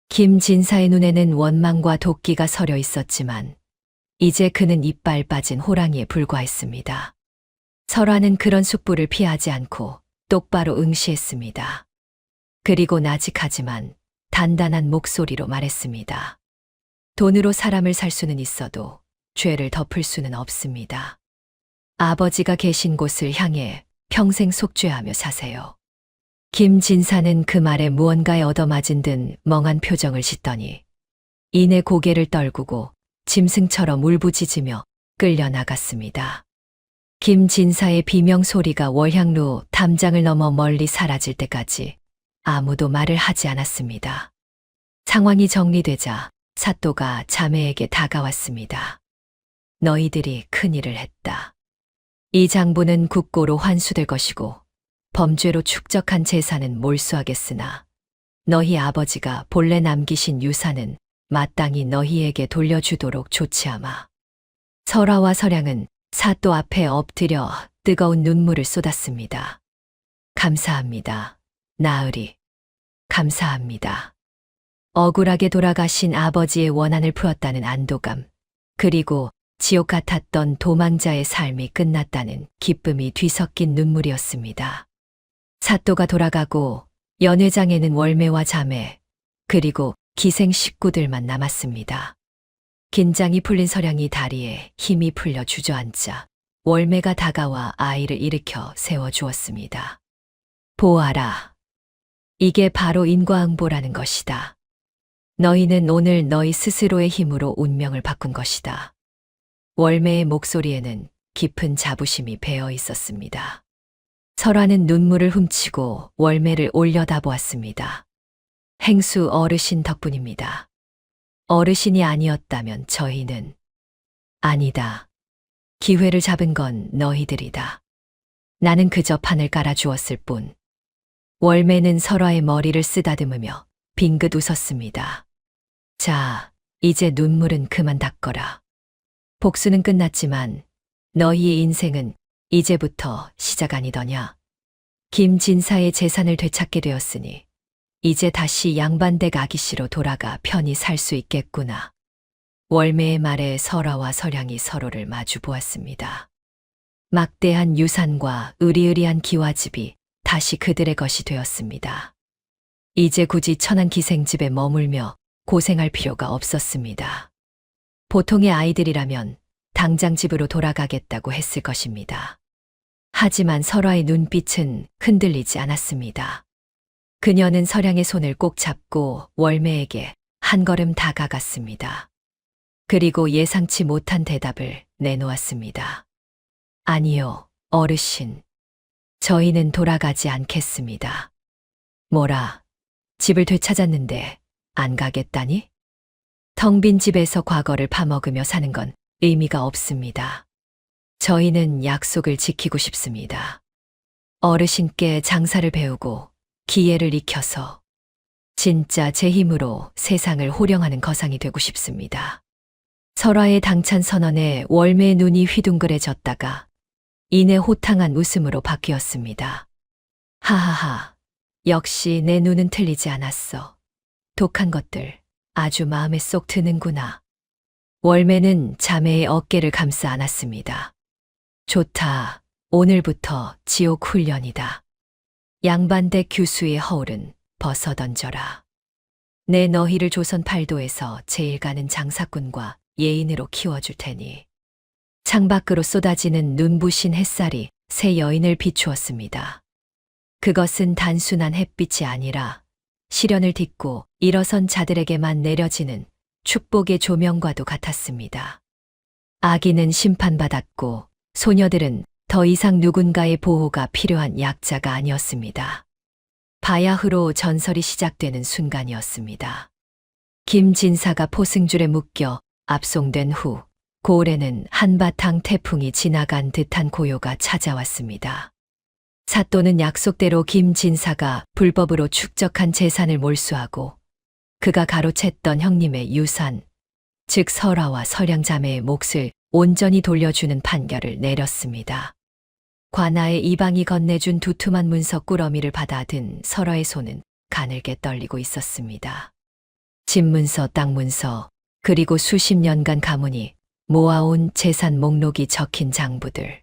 김진사의 눈에는 원망과 도끼가 서려 있었지만 이제 그는 이빨 빠진 호랑이에 불과했습니다. 설화는 그런 숙부를 피하지 않고 똑바로 응시했습니다. 그리고 나직하지만 단단한 목소리로 말했습니다. 돈으로 사람을 살 수는 있어도 죄를 덮을 수는 없습니다. 아버지가 계신 곳을 향해 평생 속죄하며 사세요. 김진사는 그 말에 무언가에 얻어맞은 듯 멍한 표정을 짓더니 이내 고개를 떨구고 짐승처럼 울부짖으며 끌려나갔습니다. 김진사의 비명 소리가 월향로 담장을 넘어 멀리 사라질 때까지 아무도 말을 하지 않았습니다. 상황이 정리되자 사또가 자매에게 다가왔습니다. 너희들이 큰일을 했다. 이 장부는 국고로 환수될 것이고 범죄로 축적한 재산은 몰수하겠으나 너희 아버지가 본래 남기신 유산은 마땅히 너희에게 돌려주도록 조치하마. 설화와 설양은 사또 앞에 엎드려 뜨거운 눈물을 쏟았습니다. 감사합니다. 나으리. 감사합니다. 억울하게 돌아가신 아버지의 원한을 풀었다는 안도감, 그리고 지옥 같았던 도망자의 삶이 끝났다는 기쁨이 뒤섞인 눈물이었습니다. 사또가 돌아가고 연회장에는 월매와 자매, 그리고 기생 식구들만 남았습니다. 긴장이 풀린 설양이 다리에 힘이 풀려 주저앉자 월매가 다가와 아이를 일으켜 세워주었습니다. 보아라. 이게 바로 인과응보라는 것이다. 너희는 오늘 너희 스스로의 힘으로 운명을 바꾼 것이다. 월매의 목소리에는 깊은 자부심이 배어 있었습니다. 설화는 눈물을 훔치고 월매를 올려다보았습니다. 행수 어르신 덕분입니다. 어르신이 아니었다면 저희는 아니다. 기회를 잡은 건 너희들이다. 나는 그저 판을 깔아주었을 뿐. 월매는 설화의 머리를 쓰다듬으며 빙긋 웃었습니다. 자, 이제 눈물은 그만 닦거라. 복수는 끝났지만 너희의 인생은 이제부터 시작 아니더냐. 김진사의 재산을 되찾게 되었으니 이제 다시 양반댁 아기씨로 돌아가 편히 살 수 있겠구나. 월매의 말에 설화와 설양이 서로를 마주 보았습니다. 막대한 유산과 으리으리한 기와집이 다시 그들의 것이 되었습니다. 이제 굳이 천한 기생집에 머물며 고생할 필요가 없었습니다. 보통의 아이들이라면 당장 집으로 돌아가겠다고 했을 것입니다. 하지만 설화의 눈빛은 흔들리지 않았습니다. 그녀는 설양의 손을 꼭 잡고 월매에게 한 걸음 다가갔습니다. 그리고 예상치 못한 대답을 내놓았습니다. 아니요, 어르신. 저희는 돌아가지 않겠습니다. 뭐라, 집을 되찾았는데 안 가겠다니? 텅 빈 집에서 과거를 파먹으며 사는 건 의미가 없습니다. 저희는 약속을 지키고 싶습니다. 어르신께 장사를 배우고 기회를 익혀서 진짜 제 힘으로 세상을 호령하는 거상이 되고 싶습니다. 설화의 당찬 선언에 월매의 눈이 휘둥그레졌다가 이내 호탕한 웃음으로 바뀌었습니다. 하하하, 역시 내 눈은 틀리지 않았어. 독한 것들 아주 마음에 쏙 드는구나. 월매는 자매의 어깨를 감싸 안았습니다. 좋다. 오늘부터 지옥 훈련이다. 양반댁 규수의 허울은 벗어던져라. 내 너희를 조선 팔도에서 제일 가는 장사꾼과 예인으로 키워줄 테니. 창밖으로 쏟아지는 눈부신 햇살이 새 여인을 비추었습니다. 그것은 단순한 햇빛이 아니라 시련을 딛고 일어선 자들에게만 내려지는 축복의 조명과도 같았습니다. 아기는 심판받았고 소녀들은 더 이상 누군가의 보호가 필요한 약자가 아니었습니다. 바야흐로 전설이 시작되는 순간이었습니다. 김진사가 포승줄에 묶여 압송된 후 고을에는 한바탕 태풍이 지나간 듯한 고요가 찾아왔습니다. 사또는 약속대로 김진사가 불법으로 축적한 재산을 몰수하고 그가 가로챘던 형님의 유산, 즉 설화와 설양 자매의 몫을 온전히 돌려주는 판결을 내렸습니다. 관아의 이방이 건네준 두툼한 문서 꾸러미를 받아든 설화의 손은 가늘게 떨리고 있었습니다. 집문서, 땅문서, 그리고 수십 년간 가문이 모아온 재산 목록이 적힌 장부들.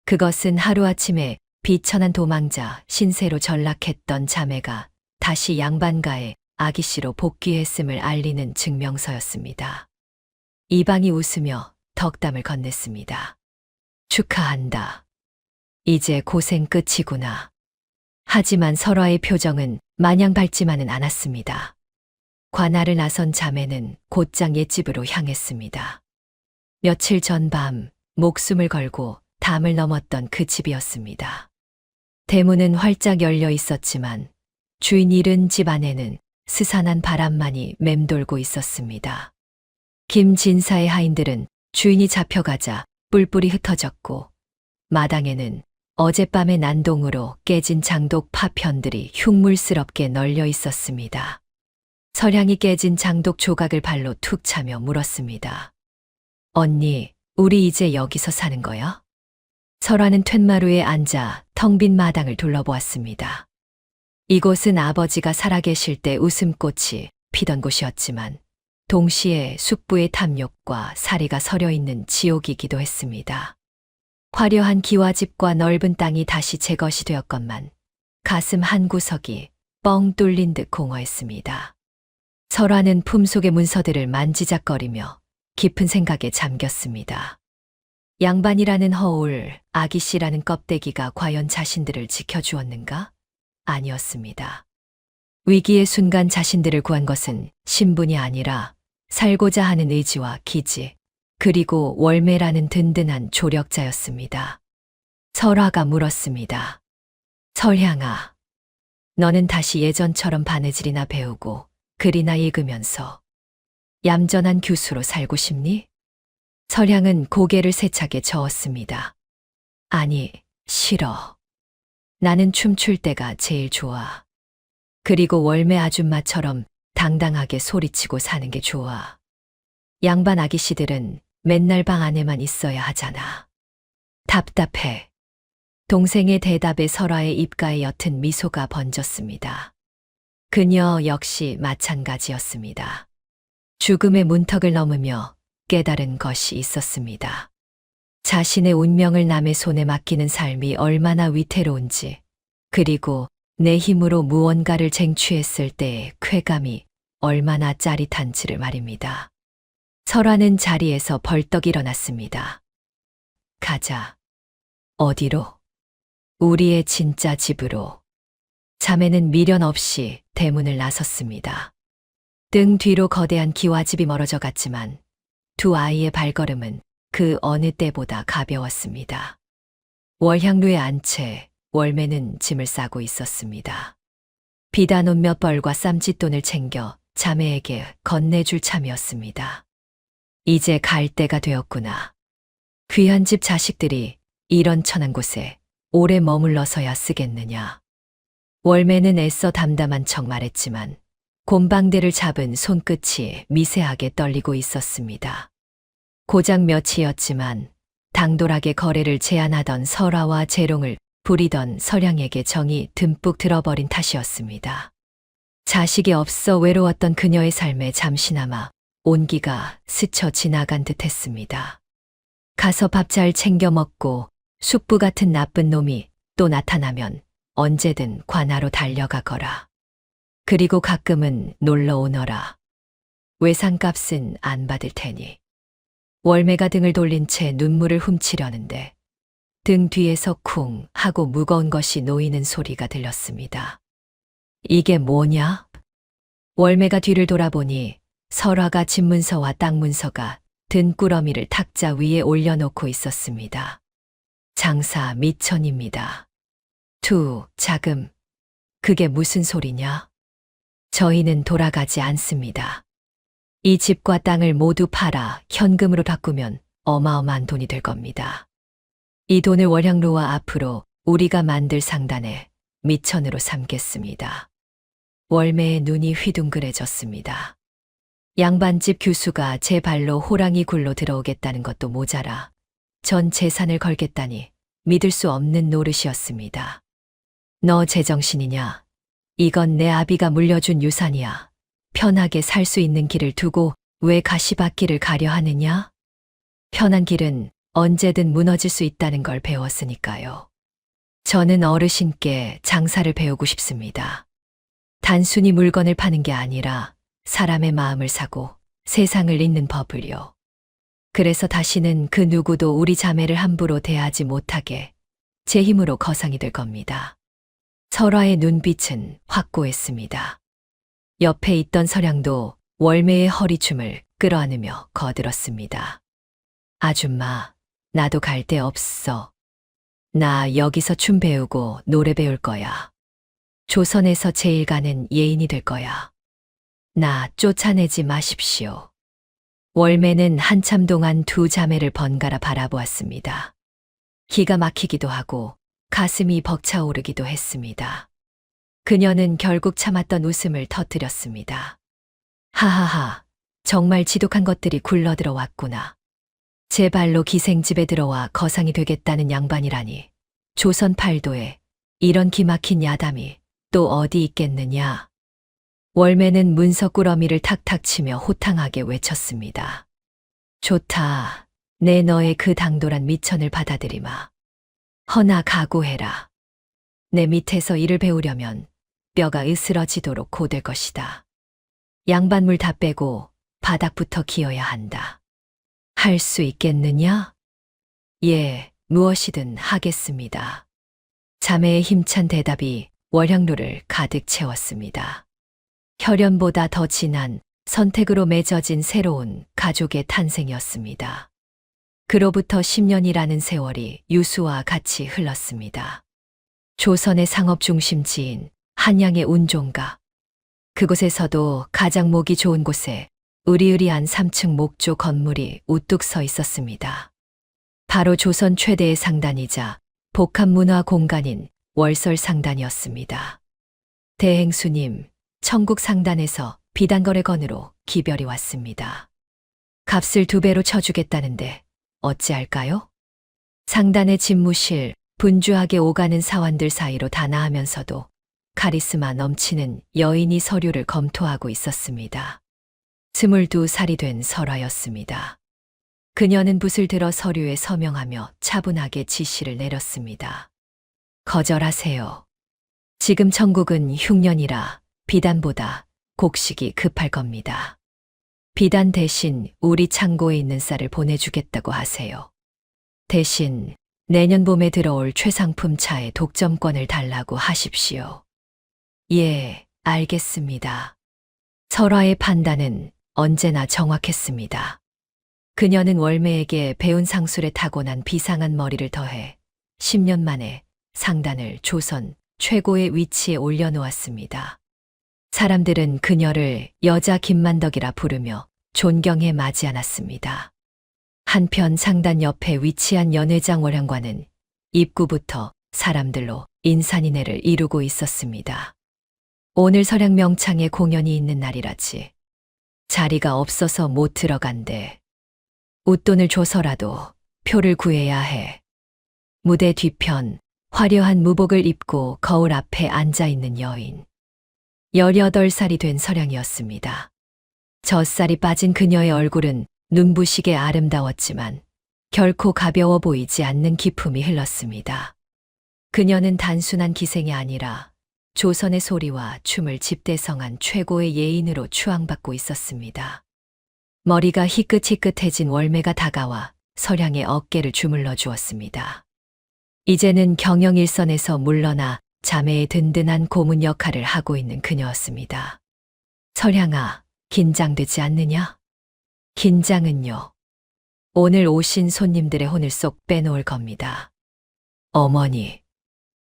그것은 하루아침에 비천한 도망자 신세로 전락했던 자매가 다시 양반가의 아기씨로 복귀했음을 알리는 증명서였습니다. 이방이 웃으며 덕담을 건넸습니다. 축하한다. 이제 고생 끝이구나. 하지만 설화의 표정은 마냥 밝지만은 않았습니다. 관아를 나선 자매는 곧장 옛집으로 향했습니다. 며칠 전 밤 목숨을 걸고 담을 넘었던 그 집이었습니다. 대문은 활짝 열려 있었지만 주인 잃은 집 안에는 스산한 바람만이 맴돌고 있었습니다. 김진사의 하인들은 주인이 잡혀가자 뿔뿔이 흩어졌고 마당에는 어젯밤의 난동으로 깨진 장독 파편들이 흉물스럽게 널려 있었습니다. 설향이 깨진 장독 조각을 발로 툭 차며 물었습니다. 언니, 우리 이제 여기서 사는 거야? 설화는 툇마루에 앉아 텅 빈 마당을 둘러보았습니다. 이곳은 아버지가 살아계실 때 웃음꽃이 피던 곳이었지만 동시에 숙부의 탐욕과 사리가 서려 있는 지옥이기도 했습니다. 화려한 기와집과 넓은 땅이 다시 제 것이 되었건만 가슴 한 구석이 뻥 뚫린 듯 공허했습니다. 설화는 품속의 문서들을 만지작거리며 깊은 생각에 잠겼습니다. 양반이라는 허울, 아기씨라는 껍데기가 과연 자신들을 지켜주었는가? 아니었습니다. 위기의 순간 자신들을 구한 것은 신분이 아니라 살고자 하는 의지와 기지, 그리고 월매라는 든든한 조력자였습니다. 설화가 물었습니다. 설향아, 너는 다시 예전처럼 바느질이나 배우고 글이나 읽으면서 얌전한 교수로 살고 싶니? 설향은 고개를 세차게 저었습니다. 아니, 싫어. 나는 춤출 때가 제일 좋아. 그리고 월매 아줌마처럼 당당하게 소리치고 사는 게 좋아. 양반 아기씨들은 맨날 방 안에만 있어야 하잖아. 답답해. 동생의 대답에 설화의 입가에 옅은 미소가 번졌습니다. 그녀 역시 마찬가지였습니다. 죽음의 문턱을 넘으며 깨달은 것이 있었습니다. 자신의 운명을 남의 손에 맡기는 삶이 얼마나 위태로운지, 그리고 내 힘으로 무언가를 쟁취했을 때의 쾌감이 얼마나 짜릿한지를 말입니다. 설화는 자리에서 벌떡 일어났습니다. 가자. 어디로? 우리의 진짜 집으로. 자매는 미련 없이 대문을 나섰습니다. 등 뒤로 거대한 기와집이 멀어져 갔지만 두 아이의 발걸음은 그 어느 때보다 가벼웠습니다. 월향루에 앉은 채 월매는 짐을 싸고 있었습니다. 비단 옷 몇 벌과 쌈짓돈을 챙겨 자매에게 건네줄 참이었습니다. 이제 갈 때가 되었구나. 귀한 집 자식들이 이런 천한 곳에 오래 머물러서야 쓰겠느냐. 월매는 애써 담담한 척 말했지만 곰방대를 잡은 손끝이 미세하게 떨리고 있었습니다. 고작 며칠이었지만 당돌하게 거래를 제안하던 설화와 재롱을 부리던 설향에게 정이 듬뿍 들어버린 탓이었습니다. 자식이 없어 외로웠던 그녀의 삶에 잠시나마 온기가 스쳐 지나간 듯 했습니다. 가서 밥 잘 챙겨 먹고 숙부 같은 나쁜 놈이 또 나타나면 언제든 관하로 달려가거라. 그리고 가끔은 놀러 오너라. 외상값은 안 받을 테니. 월매가 등을 돌린 채 눈물을 훔치려는데 등 뒤에서 쿵 하고 무거운 것이 놓이는 소리가 들렸습니다. 이게 뭐냐? 월매가 뒤를 돌아보니 설화가 집문서와 땅문서가 등꾸러미를 탁자 위에 올려놓고 있었습니다. 장사 미천입니다. 자금. 그게 무슨 소리냐? 저희는 돌아가지 않습니다. 이 집과 땅을 모두 팔아 현금으로 바꾸면 어마어마한 돈이 될 겁니다. 이 돈을 월향루와 앞으로 우리가 만들 상단에 미천으로 삼겠습니다. 월매의 눈이 휘둥그레졌습니다. 양반집 교수가 제 발로 호랑이 굴로 들어오겠다는 것도 모자라 전 재산을 걸겠다니 믿을 수 없는 노릇이었습니다. 너 제정신이냐? 이건 내 아비가 물려준 유산이야. 편하게 살 수 있는 길을 두고 왜 가시밭길을 가려 하느냐? 편한 길은 언제든 무너질 수 있다는 걸 배웠으니까요. 저는 어르신께 장사를 배우고 싶습니다. 단순히 물건을 파는 게 아니라 사람의 마음을 사고 세상을 잇는 법을요. 그래서 다시는 그 누구도 우리 자매를 함부로 대하지 못하게 제 힘으로 거상이 될 겁니다. 설화의 눈빛은 확고했습니다. 옆에 있던 설향도 월매의 허리춤을 끌어안으며 거들었습니다. 아줌마, 나도 갈 데 없어. 나 여기서 춤 배우고 노래 배울 거야. 조선에서 제일 가는 예인이 될 거야. 나 쫓아내지 마십시오. 월매는 한참 동안 두 자매를 번갈아 바라보았습니다. 기가 막히기도 하고 가슴이 벅차오르기도 했습니다. 그녀는 결국 참았던 웃음을 터뜨렸습니다. 하하하, 정말 지독한 것들이 굴러들어왔구나. 제 발로 기생집에 들어와 거상이 되겠다는 양반이라니. 조선 팔도에 이런 기막힌 야담이 또 어디 있겠느냐. 월매는 문서 꾸러미를 탁탁 치며 호탕하게 외쳤습니다. 좋다. 내 너의 그 당돌한 미천을 받아들이마. 허나 각오해라. 내 밑에서 일을 배우려면 뼈가 으스러지도록 고될 것이다. 양반물 다 빼고 바닥부터 기어야 한다. 할 수 있겠느냐? 예, 무엇이든 하겠습니다. 자매의 힘찬 대답이 월향루를 가득 채웠습니다. 혈연보다 더 진한 선택으로 맺어진 새로운 가족의 탄생이었습니다. 그로부터 10년이라는 세월이 유수와 같이 흘렀습니다. 조선의 상업 중심지인 한양의 운종가. 그곳에서도 가장 목이 좋은 곳에 으리으리한 3층 목조 건물이 우뚝 서 있었습니다. 바로 조선 최대의 상단이자 복합문화 공간인 월설상단이었습니다. 대행수님, 청국 상단에서 비단거래 건으로 기별이 왔습니다. 값을 2배로 쳐주겠다는데 어찌할까요? 상단의 집무실, 분주하게 오가는 사원들 사이로 다나하면서도 카리스마 넘치는 여인이 서류를 검토하고 있었습니다. 22살이 된 설화였습니다. 그녀는 붓을 들어 서류에 서명하며 차분하게 지시를 내렸습니다. 거절하세요. 지금 청국은 흉년이라 비단보다 곡식이 급할 겁니다. 비단 대신 우리 창고에 있는 쌀을 보내주겠다고 하세요. 대신 내년 봄에 들어올 최상품 차의 독점권을 달라고 하십시오. 예, 알겠습니다. 설화의 판단은 언제나 정확했습니다. 그녀는 월매에게 배운 상술에 타고난 비상한 머리를 더해 10년 만에 상단을 조선 최고의 위치에 올려놓았습니다. 사람들은 그녀를 여자 김만덕이라 부르며 존경해 맞이 않았습니다. 한편 상단 옆에 위치한 연회장 월향관은 입구부터 사람들로 인산인해를 이루고 있었습니다. 오늘 설향 명창에 공연이 있는 날이라지. 자리가 없어서 못 들어간대. 웃돈을 줘서라도 표를 구해야 해. 무대 뒤편 화려한 무복을 입고 거울 앞에 앉아있는 여인. 18살이 된 설향이었습니다. 젖살이 빠진 그녀의 얼굴은 눈부시게 아름다웠지만 결코 가벼워 보이지 않는 기품이 흘렀습니다. 그녀는 단순한 기생이 아니라 조선의 소리와 춤을 집대성한 최고의 예인으로 추앙받고 있었습니다. 머리가 희끗희끗해진 월매가 다가와 설향의 어깨를 주물러 주었습니다. 이제는 경영일선에서 물러나 자매의 든든한 고문 역할을 하고 있는 그녀였습니다. 설향아, 긴장되지 않느냐? 긴장은요. 오늘 오신 손님들의 혼을 쏙 빼놓을 겁니다. 어머니.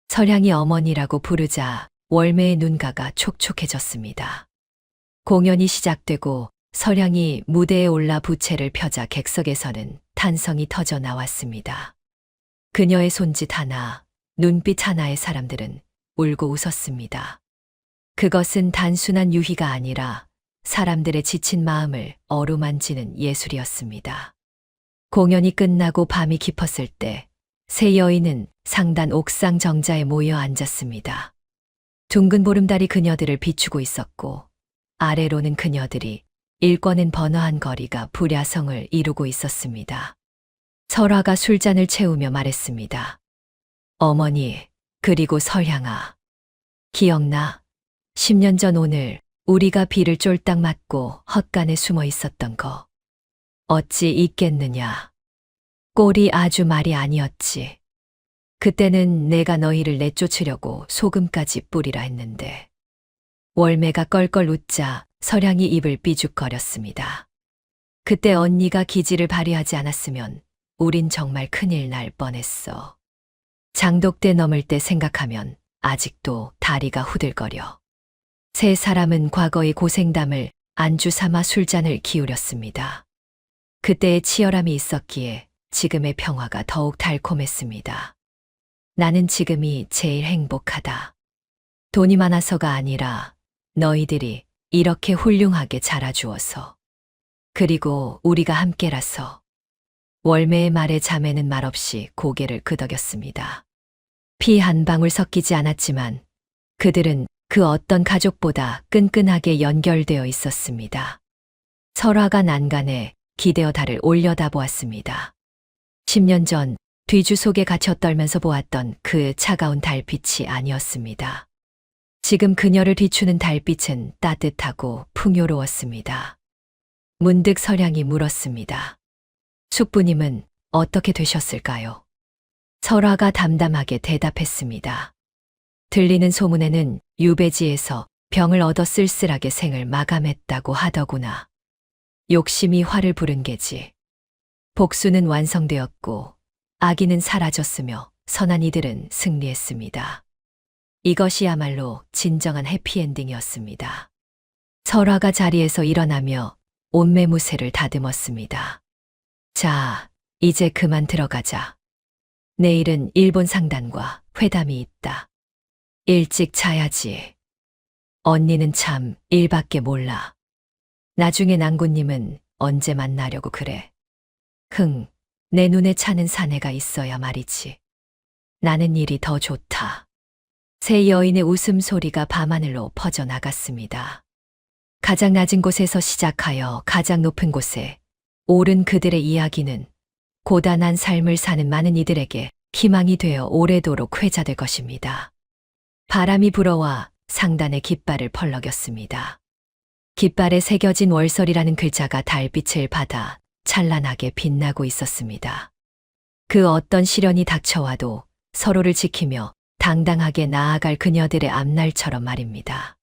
설향이 어머니라고 부르자 월매의 눈가가 촉촉해졌습니다. 공연이 시작되고 설향이 무대에 올라 부채를 펴자 객석에서는 탄성이 터져 나왔습니다. 그녀의 손짓 하나, 눈빛 하나의 사람들은 울고 웃었습니다. 그것은 단순한 유희가 아니라 사람들의 지친 마음을 어루만지는 예술이었습니다. 공연이 끝나고 밤이 깊었을 때 세 여인은 상단 옥상 정자에 모여 앉았습니다. 둥근 보름달이 그녀들을 비추고 있었고 아래로는 그녀들이 일궈낸 번화한 거리가 불야성을 이루고 있었습니다. 설화가 술잔을 채우며 말했습니다. 어머니, 그리고 설향아. 기억나? 10년 전 오늘 우리가 비를 쫄딱 맞고 헛간에 숨어 있었던 거. 어찌 있겠느냐. 꼴이 아주 말이 아니었지. 그때는 내가 너희를 내쫓으려고 소금까지 뿌리라 했는데. 월매가 껄껄 웃자 설향이 입을 삐죽거렸습니다. 그때 언니가 기지를 발휘하지 않았으면 우린 정말 큰일 날 뻔했어. 장독대 넘을 때 생각하면 아직도 다리가 후들거려. 세 사람은 과거의 고생담을 안주 삼아 술잔을 기울였습니다. 그때의 치열함이 있었기에 지금의 평화가 더욱 달콤했습니다. 나는 지금이 제일 행복하다. 돈이 많아서가 아니라 너희들이 이렇게 훌륭하게 자라주어서. 그리고 우리가 함께라서. 월매의 말에 자매는 말없이 고개를 끄덕였습니다. 피 한 방울 섞이지 않았지만 그들은 그 어떤 가족보다 끈끈하게 연결되어 있었습니다. 설화가 난간에 기대어 달을 올려다 보았습니다. 10년 전 뒤주 속에 갇혀 떨면서 보았던 그 차가운 달빛이 아니었습니다. 지금 그녀를 뒤추는 달빛은 따뜻하고 풍요로웠습니다. 문득 서량이 물었습니다. 숙부님은 어떻게 되셨을까요? 설화가 담담하게 대답했습니다. 들리는 소문에는 유배지에서 병을 얻어 쓸쓸하게 생을 마감했다고 하더구나. 욕심이 화를 부른 게지. 복수는 완성되었고 악인은 사라졌으며 선한 이들은 승리했습니다. 이것이야말로 진정한 해피엔딩이었습니다. 설화가 자리에서 일어나며 옷매무새를 다듬었습니다. 자, 이제 그만 들어가자. 내일은 일본 상단과 회담이 있다. 일찍 자야지. 언니는 참 일밖에 몰라. 나중에 낭군님은 언제 만나려고 그래. 내 눈에 차는 사내가 있어야 말이지. 나는 일이 더 좋다. 세 여인의 웃음소리가 밤하늘로 퍼져나갔습니다. 가장 낮은 곳에서 시작하여 가장 높은 곳에 오른 그들의 이야기는 고단한 삶을 사는 많은 이들에게 희망이 되어 오래도록 회자될 것입니다. 바람이 불어와 상단의 깃발을 펄럭였습니다. 깃발에 새겨진 월설이라는 글자가 달빛을 받아 찬란하게 빛나고 있었습니다. 그 어떤 시련이 닥쳐와도 서로를 지키며 당당하게 나아갈 그녀들의 앞날처럼 말입니다.